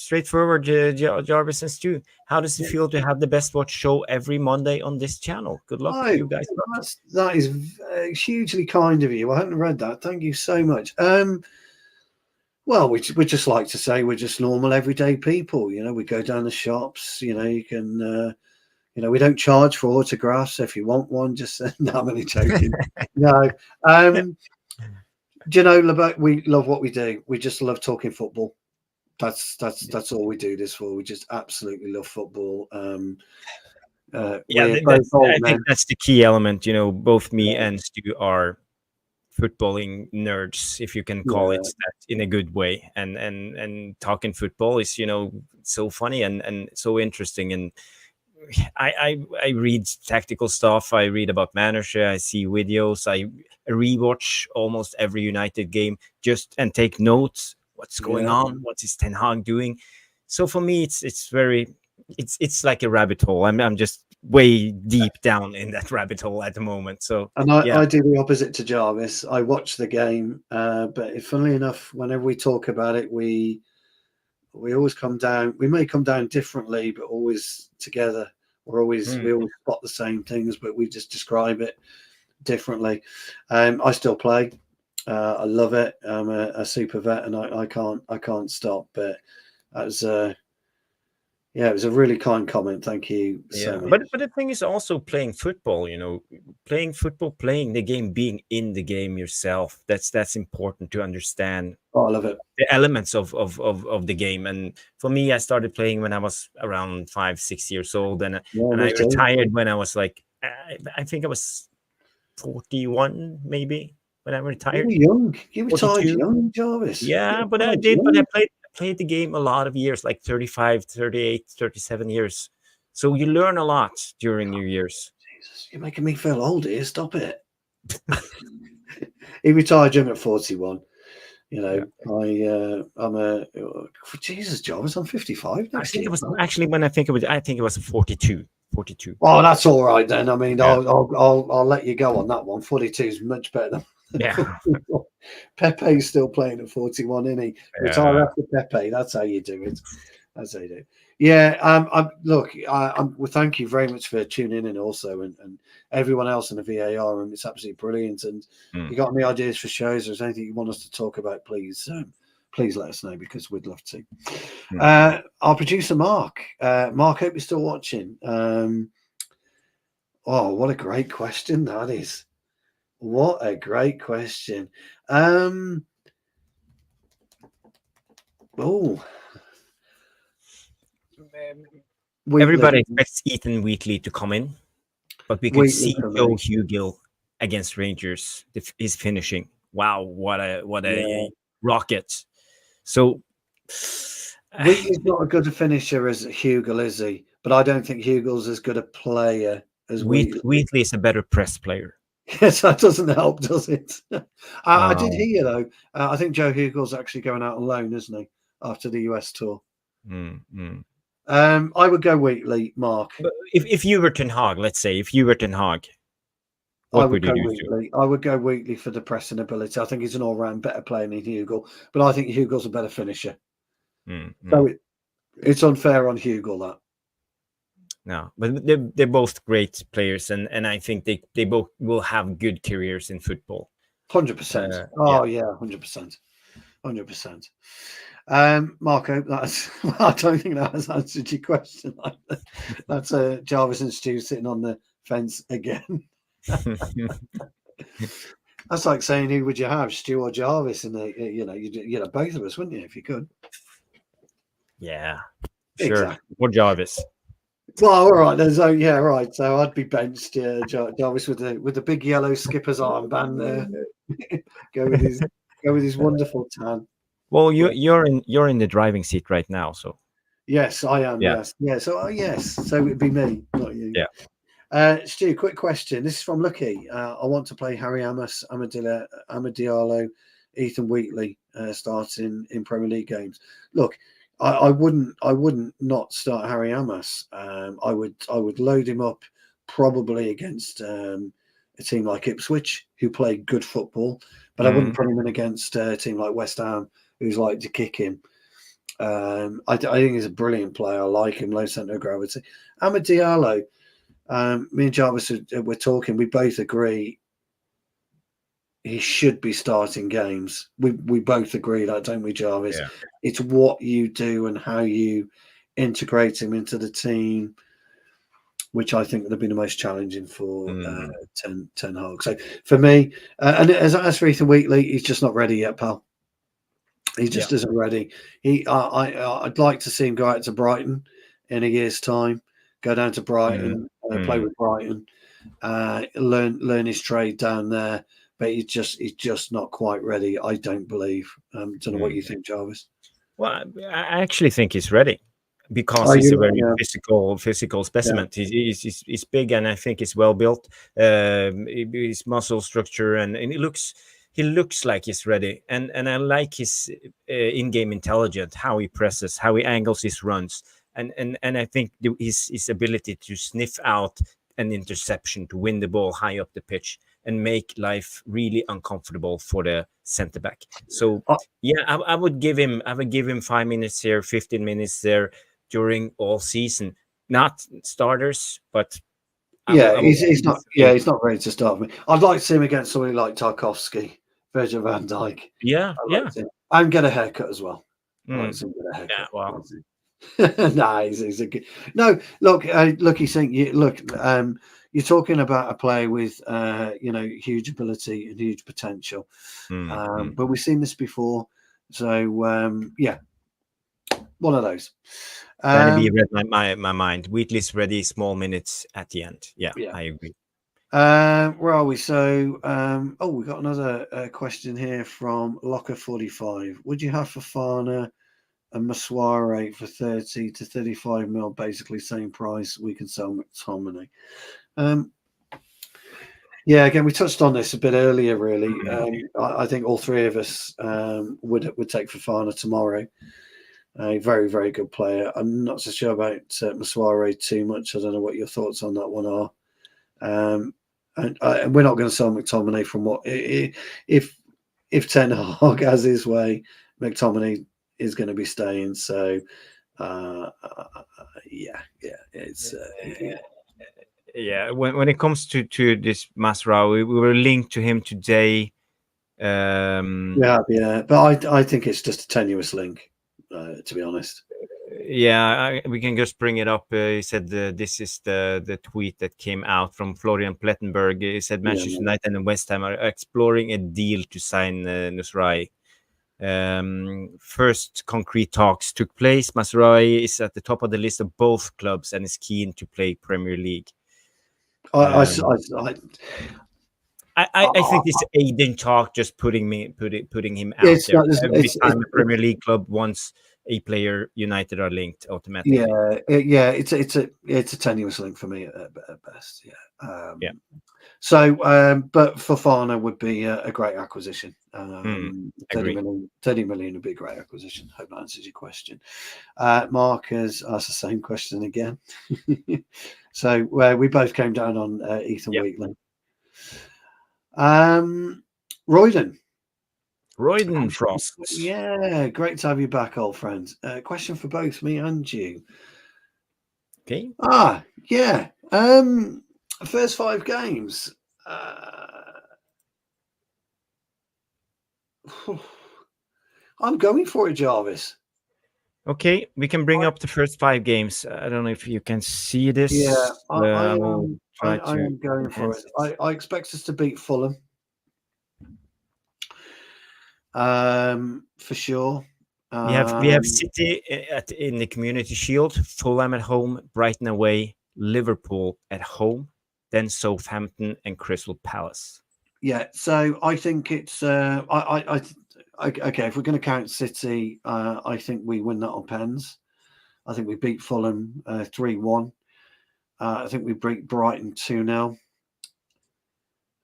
straightforward, Jarvis and Stu. How does it feel to have the Best Watch show every Monday on this channel? Good luck to you guys. That is hugely kind of you. I hadn't read that. Thank you so much. Well, we just like to say we're just normal, everyday people. You know, we go down the shops. You know, you can. You know, we don't charge for autographs. If you want one, just no, I'm only joking. No. Do you know, LeBeau, we love what we do. We just love talking football. That's all we do this for. We just absolutely love football. I think that's the key element. You know, both me and Stu are footballing nerds, if you can call it that, in a good way. And talking football is, you know, so funny and so interesting. And I read tactical stuff. I read about manager. I see videos. I rewatch almost every United game and take notes. What's going on? What is Ten Hag doing? So for me, it's like a rabbit hole. I'm just way deep down in that rabbit hole at the moment. So I do the opposite to Jarvis. I watch the game, but funnily enough, whenever we talk about it, we always come down. We may come down differently, but always together. We always spot the same things, but we just describe it differently. I still play. I love it. I'm a super vet, and I can't stop. But that was it was a really kind comment. Thank you so much. But the thing is also playing football. You know, playing football, playing the game, being in the game yourself. That's important to understand. Oh, I love it. The elements of the game. And for me, I started playing when I was around 5-6 years old, and I retired when I was like, I think I was 41 maybe when I retired. You were young. You retired young, Jarvis. Yeah, but I did. But I played the game a lot of years, like 35, 38, 37 years. So you learn a lot during your years. Jesus, you're making me feel old here. Stop it. He retired young at 41. You know, I'm Jesus, Jarvis. I'm 55. Actually, when I think it was 42. 42. Oh, that's all right then. I mean, I'll let you go on that one. 42 is much better than Pepe's still playing at 41, isn't he? Retire after Pepe. That's how you do it. That's how you do it. Yeah. Well, thank you very much for tuning in, also, and everyone else in the VAR room. It's absolutely brilliant. And you got any ideas for shows? Or is there anything you want us to talk about? Please let us know, because we'd love to. Our producer Mark. Mark, hope you're still watching. What a great question that is. What a great question. Everybody expects Ethan Wheatley to come in, but we could see Joe Hugill against Rangers. His finishing. Wow, what a rocket. So Wheatley's not as good a finisher as Hugill, is he? But I don't think Hugill's as good a player as Wheatley. Wheatley is a better press player. Yes, that doesn't help, does it? I did hear, though. I think Joe Hugill's actually going out on loan, isn't he, after the US tour? I would go Wheatley, Mark. But if you were Ten Hag, let's say, what would you do? Wheatley. I would go Wheatley for the pressing ability. I think he's an all-round better player than Hugill, but I think Hugill's a better finisher. So it's unfair on Hugill, that. No, but they're both great players, and I think they both will have good careers in football. 100%. 100%. 100%. Marco, I don't think that has answered your question. That's Jarvis and Stu sitting on the fence again. That's like saying, who would you have, Stu or Jarvis? And you know, both of us, wouldn't you, if you could? Yeah, sure. Exactly. Or Jarvis. Well, all right. Right. So I'd be benched, Jarvis, with the big yellow skipper's armband there. go with his wonderful tan. Well, you're in the driving seat right now, so Yes, I am. Yeah. Yes. Yeah. So yes. So it'd be me, not you. Yeah. Stu, quick question. This is from Lucky. I want to play Harry Amos, Amadiallo, Ethan Wheatley starting in Premier League games. Look, I wouldn't not start Harry Amos. I would load him up probably against a team like Ipswich who play good football, but I wouldn't put him in against a team like West Ham who's like to kick him. I think he's a brilliant player. I like him, low centre of gravity. Amadiallo. Me and Jarvis we're talking. We both agree he should be starting games. We both agree that, don't we, Jarvis? Yeah. It's what you do and how you integrate him into the team, which I think would have been the most challenging for Ten Hag. So for me, and as for Ethan Wheatley, he's just not ready yet, pal. He just isn't ready. I'd like to see him go out to Brighton in a year's time. Go down to Brighton, play with Brighton, learn his trade down there. But he's just not quite ready. I don't believe. Don't know what you think, Jarvis. Well, I actually think he's ready because he's a very physical specimen. Yeah. He's big, and I think he's well built. His muscle structure, and he looks like he's ready. And I like his in-game intelligence, how he presses, how he angles his runs. And I think his ability to sniff out an interception, to win the ball high up the pitch and make life really uncomfortable for the centre back. So I would give him 5 minutes here, 15 minutes there during all season. Not starters, but he's not ready to start me. I'd like to see him against somebody like Tarkowski, Virgil van Dijk. And get a haircut as well. I'd like to see him get a haircut. Yeah, well. Nah, he's a good. No, look, he's saying, you're talking about a player with, huge ability and huge potential. But we've seen this before, so one of those. Danny read my mind. Wheatley's ready. Small minutes at the end. Yeah. I agree. Where are we? So, we got another question here from Locker45. Would you have Fofana and Masuare for 30 to 35 mil, basically same price? We can sell McTominay. Again, we touched on this a bit earlier, really. I think all three of us would take Fofana tomorrow. A very, very good player. I'm not so sure about Masuare too much. I don't know what your thoughts on that one are. And we're not going to sell McTominay from what if Ten Hag has his way, McTominay is going to be staying. So, it's. When it comes to this Masrao, we were linked to him today. But I think it's just a tenuous link, to be honest. We can just bring it up. He said this is the tweet that came out from Florian Plettenberg. He said Manchester United and West Ham are exploring a deal to sign Nusrai. First concrete talks took place. Masrai is at the top of the list of both clubs and is keen to play Premier League. I think this Aiden talk just putting him out there. Every time a Premier League club wants a player, United are linked automatically. It's a tenuous link for me at best. So, but Fofana would be a great acquisition. 30 million would be a great acquisition. Hope that answers your question. Mark has asked the same question again. So we both came down on Ethan Wheatley. Royden Frost. Yeah, great to have you back, old friend. Question for both me and you. Okay. First 5 games. I'm going for it, Jarvis. Okay, we can bring up the first 5 games. I don't know if you can see this. Yeah, I am going for it. I expect us to beat Fulham. For sure. We have City in the Community Shield, Fulham at home, Brighton away, Liverpool at home, then Southampton and Crystal Palace. Yeah, so I think it's okay. If we're going to count City, I think we win that on pens. I think we beat Fulham 3-1. I think we beat Brighton 2-0.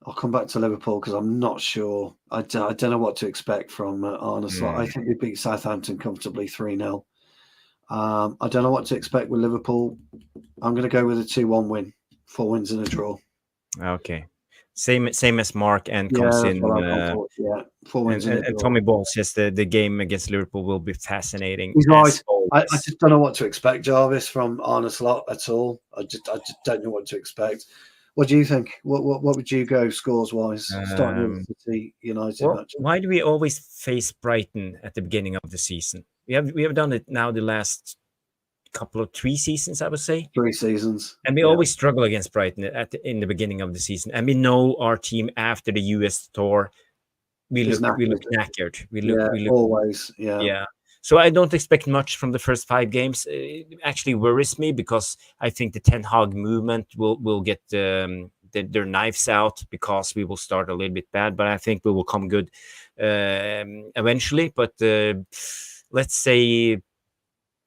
I'll come back to Liverpool because I'm not sure. I don't know what to expect from Arne Slot. I think we beat Southampton comfortably 3-0. I don't know what to expect with Liverpool. I'm going to go with a 2-1 win. 4 wins and a draw. Okay. Same as Mark, and comes in. 4 wins and a draw. And Tommy Ball says the game against Liverpool will be fascinating. He's right. I just don't know what to expect, Jarvis, from Arne Slot at all. I just don't know what to expect. What do you think? What would you go scores wise? Starting with the City United match. Why do we always face Brighton at the beginning of the season? We have done it now the last couple of 3 seasons, I would say. 3 seasons. And we always struggle against Brighton in the beginning of the season. And we know our team after the US tour, we look knackered. We look always. Yeah. So I don't expect much from the first 5 games. It actually worries me because I think the Ten Hag movement will get their knives out, because we will start a little bit bad, but I think we will come good eventually. But let's say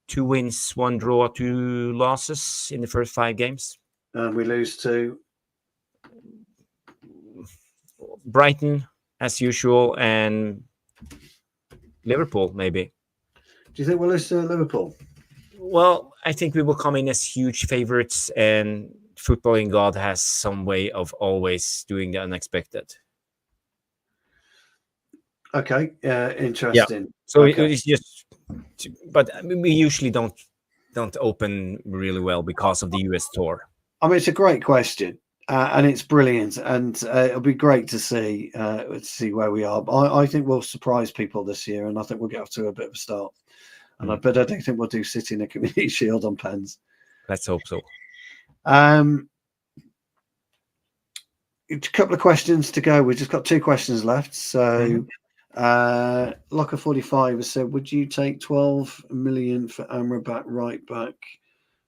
2 wins, 1 draw, 2 losses in the first 5 games. And we lose to Brighton, as usual, and Liverpool, maybe. Do you think we'll lose to Liverpool? Well, I think we will come in as huge favorites, and footballing God has some way of always doing the unexpected. Okay, interesting. Yeah. So okay. It's just, but we usually don't open really well because of the US tour. I mean, it's a great question, and it's brilliant, and it'll be great to see where we are. But I think we'll surprise people this year, and I think we'll get off to a bit of a start. And I don't think we'll do City in the Community Shield on pens. Let's hope so. A couple of questions to go. We've just got 2 questions left. So, Locker45 has said, would you take 12 million for Amrabat right back?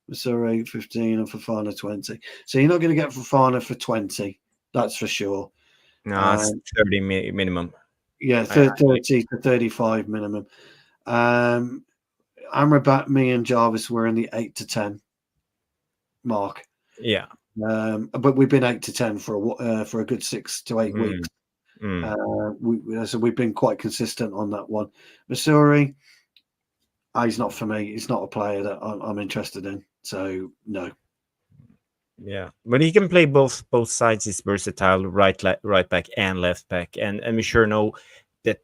Missouri 15 and Fofana 20. So you're not going to get Fofana for 20. That's for sure. No, it's 30 minimum. Yeah, 30 to 35 minimum. Amrabat, me and Jarvis were in the 8 to 10 mark. Yeah. But we've been 8 to 10 for a good 6 to 8 weeks. So we've been quite consistent on that one. Missouri, he's not for me. He's not a player that I'm interested in. So no. Yeah, but he can play both sides. He's versatile, right back and left back, and we sure know that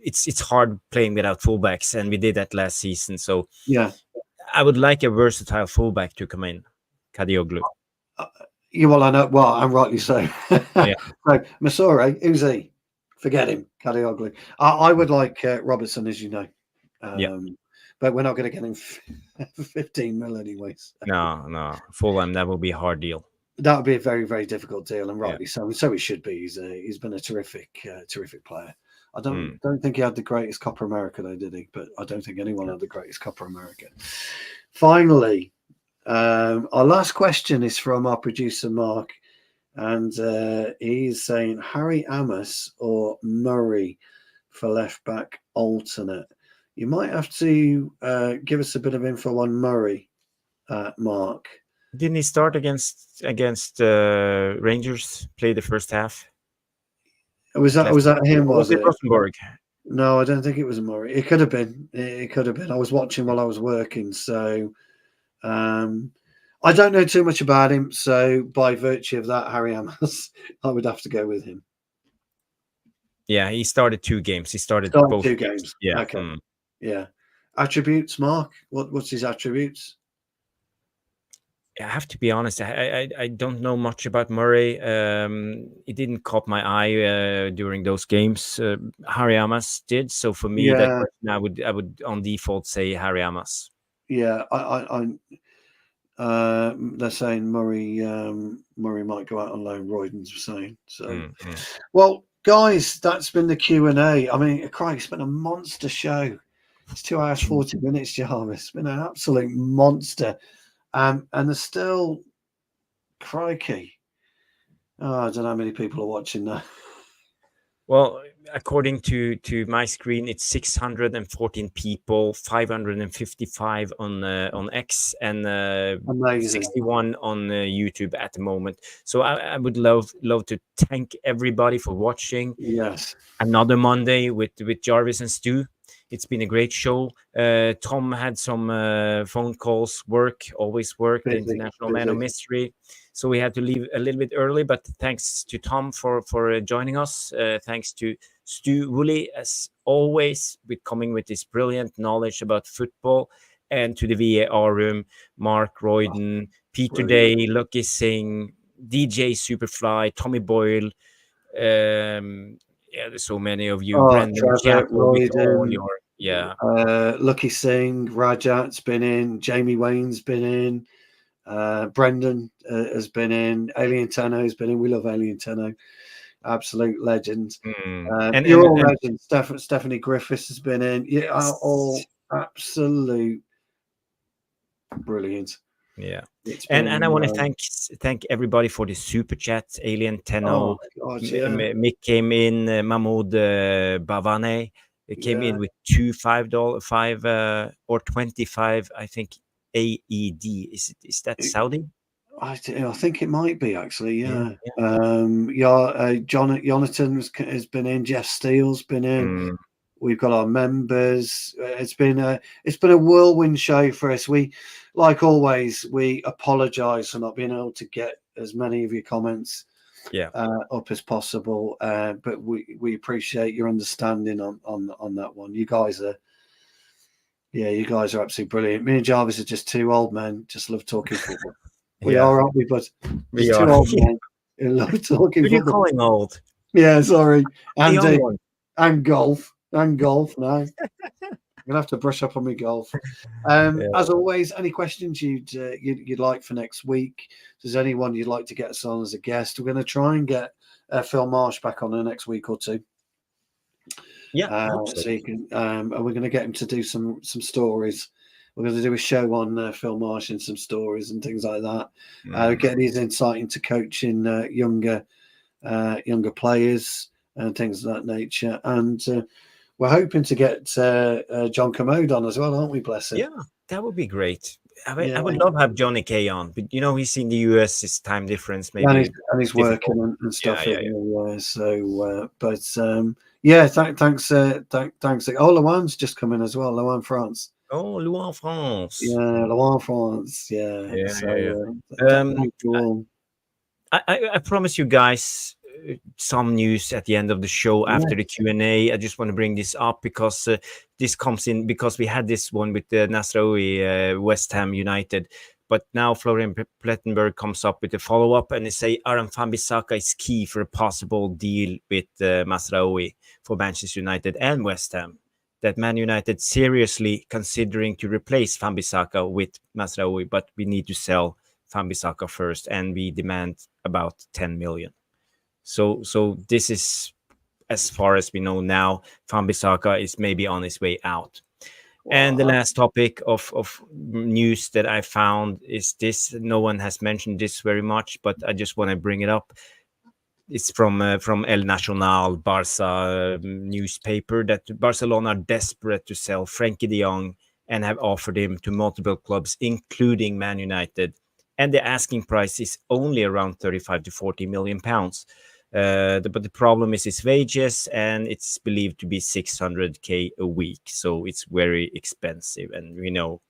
it's hard playing without fullbacks, and we did that last season. So yeah, I would like a versatile fullback to come in, Kadioglu. Well, I know. Well, and rightly so. Yeah. So Masore, who's he? Forget him, Kadioglu. I would like Robertson, as you know. But we're not going to get him 15 mil anyways. No. Fulham, that will be a hard deal. That would be a very, very difficult deal, and rightly so. And so he should be. He's been a terrific player. I don't think he had the greatest Copa America, though, did he? But I don't think anyone had the greatest Copa America. Finally, our last question is from our producer, Mark. And he's saying Harry Amos or Murray for left back alternate. You might have to give us a bit of info on Murray, Mark. Didn't he start against Rangers? Play the first half. Was that him? Was it Rosenborg? No, I don't think it was Murray. It could have been. It could have been. I was watching while I was working, so I don't know too much about him. So by virtue of that, Harry Amos, I would have to go with him. Yeah, he started 2 games. He started both 2 games. Yeah. Okay. Yeah. Attributes, Mark. What's his attributes? I have to be honest. I don't know much about Murray. It didn't caught my eye during those games. Harry Amos did. So for me, that person, I would on default say Harry Amos. Yeah, they're saying Murray might go out on loan. Royden's saying so. Well, guys, that's been the Q&A. I mean, Craig, it's been a monster show. It's 2 hours 40 minutes, Jarvis. It's been an absolute monster. And there's still, crikey. I don't know how many people are watching now. Well, according to my screen, it's 614 people, 555 on X, and Amazing. 61 on YouTube at the moment. So I would love to thank everybody for watching. Yes. Another Monday with Jarvis and Stu. It's been a great show. Tom had some phone calls, always work, the International Man of Mystery. So we had to leave a little bit early, but thanks to Tom for joining us. Thanks to Stu Woolley, as always, with coming with this brilliant knowledge about football. And to the VAR room, Mark Royden, Peter Day, Lucky Singh, DJ Superfly, Tommy Boyle. Yeah, there's so many of you. Brendan Chappell, with all your Lucky Singh, Rajat's been in, Jamie Wayne's been in, Brendan has been in, Alien Tenno has been in. We love Alien Tenno, absolute legend. And you're all legends. Stephanie Griffiths has been in. You are all absolute brilliant. Yeah, and I want to thank everybody for the super chats. Alien Tenno, Mick came in, Mahmoud Bavane came in with $5 or 25. I think AED. Is that Saudi? I think it might be actually. Jonathan has been in. Jeff Steele's been in. We've got our members. It's been a whirlwind show for us. We, like always, we apologise for not being able to get as many of your comments up as possible. But we appreciate your understanding on that one. You guys are absolutely brilliant. Me and Jarvis are just two old men, just love talking football. We are, aren't we? But we are two old men who love talking football. Who are you calling old? Yeah, sorry. And golf. And golf now. I'm gonna have to brush up on my golf. As always, any questions you'd like for next week? If there's anyone you'd like to get us on as a guest, we're going to try and get Phil Marsh back on the next week or two. So you can, and we're going to get him to do some stories. We're going to do a show on Phil Marsh and some stories and things like that. Get his insight into coaching younger players and things of that nature. And we're hoping to get John Commode on as well, aren't we? Bless him. Yeah, that would be great. I would love to have Johnny K on, but he's in the US. It's time difference, maybe, and he's working and stuff. Thanks. Oh, Luan's just come in as well. Luan France. Oh, Luan France. Yeah, Luan France. I promise you guys some news at the end of the show after the Q&A. I just want to bring this up because this comes in because we had this one with the Nasraoui, West Ham United, but now Florian Plettenberg comes up with a follow-up and they say Aram Wan-Bissaka is key for a possible deal with Nasraoui for Manchester United and West Ham. That Man United seriously considering to replace Wan-Bissaka with Nasraoui, but we need to sell Wan-Bissaka first, and we demand about 10 million. So this is as far as we know now. Wan-Bissaka is maybe on his way out. Wow. And the last topic of news that I found is this. No one has mentioned this very much, but I just want to bring it up. It's from El Nacional, Barca newspaper, that Barcelona are desperate to sell Frenkie de Jong and have offered him to multiple clubs, including Man United. And the asking price is only around 35 to 40 million pounds. But the problem is his wages, and it's believed to be 600k a week. So it's very expensive, and we know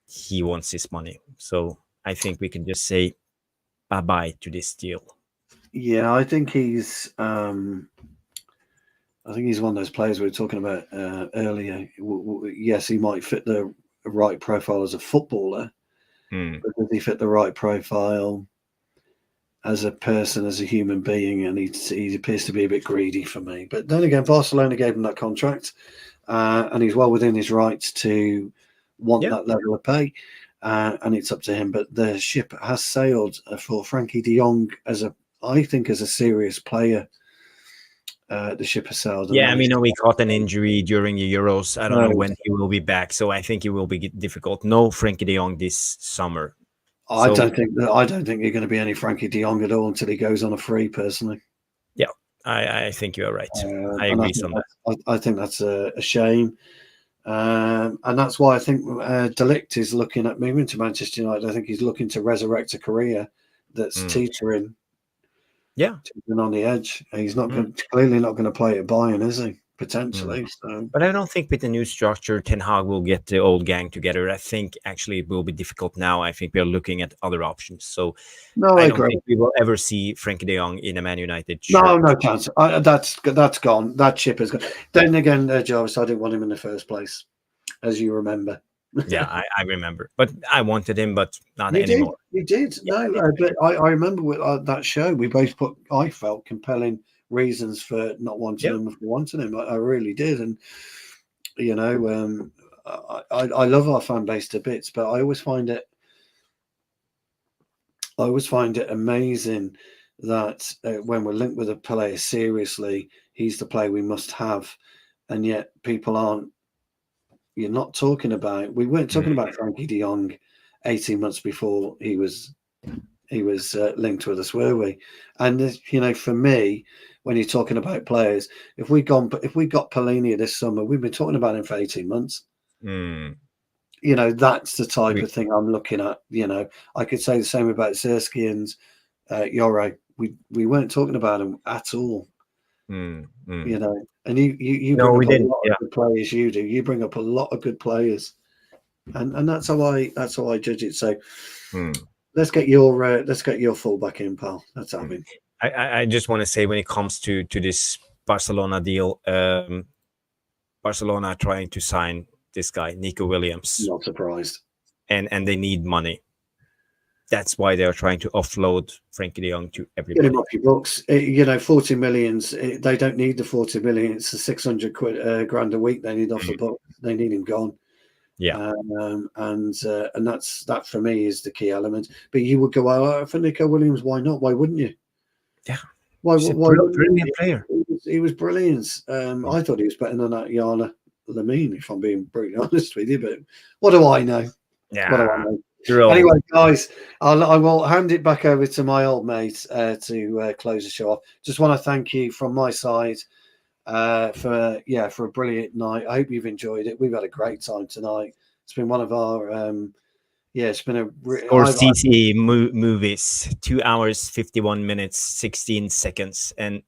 he wants his money. So I think we can just say bye-bye to this deal. Yeah, I think he's one of those players we were talking about earlier. Yes, he might fit the right profile as a footballer, but does he fit the right profile as a person, as a human being? And he appears to be a bit greedy for me. But then again, Barcelona gave him that contract, and he's well within his rights to want that level of pay, and it's up to him. But the ship has sailed for Frenkie de Jong I think as a serious player. The ship has sailed. Yeah, he caught an injury during the Euros. I don't know when he will be back, so I think it will be difficult. No Frenkie de Jong this summer. I don't think you're going to be any Frenkie de Jong at all until he goes on a free, personally. Yeah, I think you are right. I agree on that. I think that's a shame. And that's why I think De Ligt is looking at moving to Manchester United. I think he's looking to resurrect a career that's teetering on the edge. He's not clearly not going to play at Bayern, is he? Potentially. So. But I don't think with the new structure, Ten Hag will get the old gang together. I think actually it will be difficult now. I think we are looking at other options. So I don't think we will ever see Frankie de Jong in a Man United shirt. No chance. That's gone. That ship is gone. Then again, Jarvis, I didn't want him in the first place, as you remember. Yeah, I remember. But I wanted him, but not anymore. You did. Yeah, but I remember with that show, we both put, I felt, compelling reasons for not wanting him if we wanted him. I really did. And, you know, I love our fan base to bits, but I always find it amazing that when we're linked with a player seriously, he's the player we must have. And yet people aren't. You're not talking about. We weren't talking about Frankie de Jong 18 months before he was linked with us, were we? And you know, for me, when you're talking about players, if we got Palhinha this summer, we've been talking about him for 18 months. You know, that's the type of thing I'm looking at. You know, I could say the same about Zerski and Yoro. We weren't talking about him at all. You know, and you bring up a lot of good players. You do. You bring up a lot of good players, and that's how I judge it. So let's get your fullback in, pal. That's happening. I just want to say, when it comes to this Barcelona deal, Barcelona are trying to sign this guy Nico Williams. Not surprised. And they need money. That's why they are trying to offload Frankie de Jong to everybody. Get him off your books. You know, 40 millions. They don't need the 40 million. It's the 600 grand a week they need off the book. They need him gone. Yeah. And that for me is the key element. But you would go out for Nico Williams. Why not? Why wouldn't you? Yeah. Why brilliant player. He was brilliant. I thought he was better than that Yana Lamine, if I'm being brutally honest with you. But what do I know? Yeah. What do I know? Anyway, guys, I will hand it back over to my old mate to close the show off. Just want to thank you from my side for a brilliant night. I hope you've enjoyed it. We've had a great time tonight. It's been one of our it's been a CC movies, 2 hours 51 minutes 16 seconds, and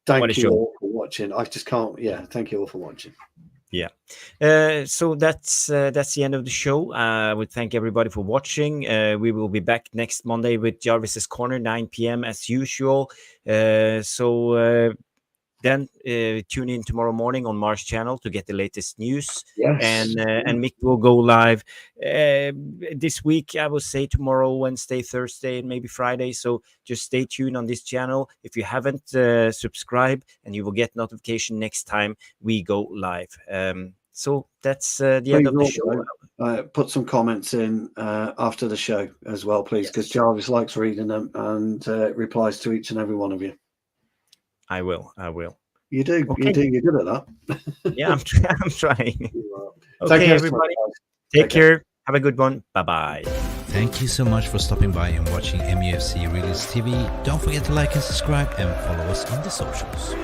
thank you all for watching. I just can't. Yeah, thank you all for watching. Yeah. So that's the end of the show. I would thank everybody for watching. We will be back next Monday with Jarvis's Corner, 9 p.m. as usual. Then tune in tomorrow morning on Mars channel to get the latest news. Yes. And Mick will go live this week. I will say tomorrow, Wednesday, Thursday, and maybe Friday. So just stay tuned on this channel. If you haven't subscribed, and you will get notification next time we go live. So that's the end of the show. Put some comments in after the show as well, please, because Jarvis likes reading them and replies to each and every one of you. I will. You do. Okay. You're good at that. Yeah, I'm trying. Okay, everybody. Take care. Have a good one. Bye-bye. Thank you so much for stopping by and watching MUFC Realist TV. Don't forget to like and subscribe and follow us on the socials.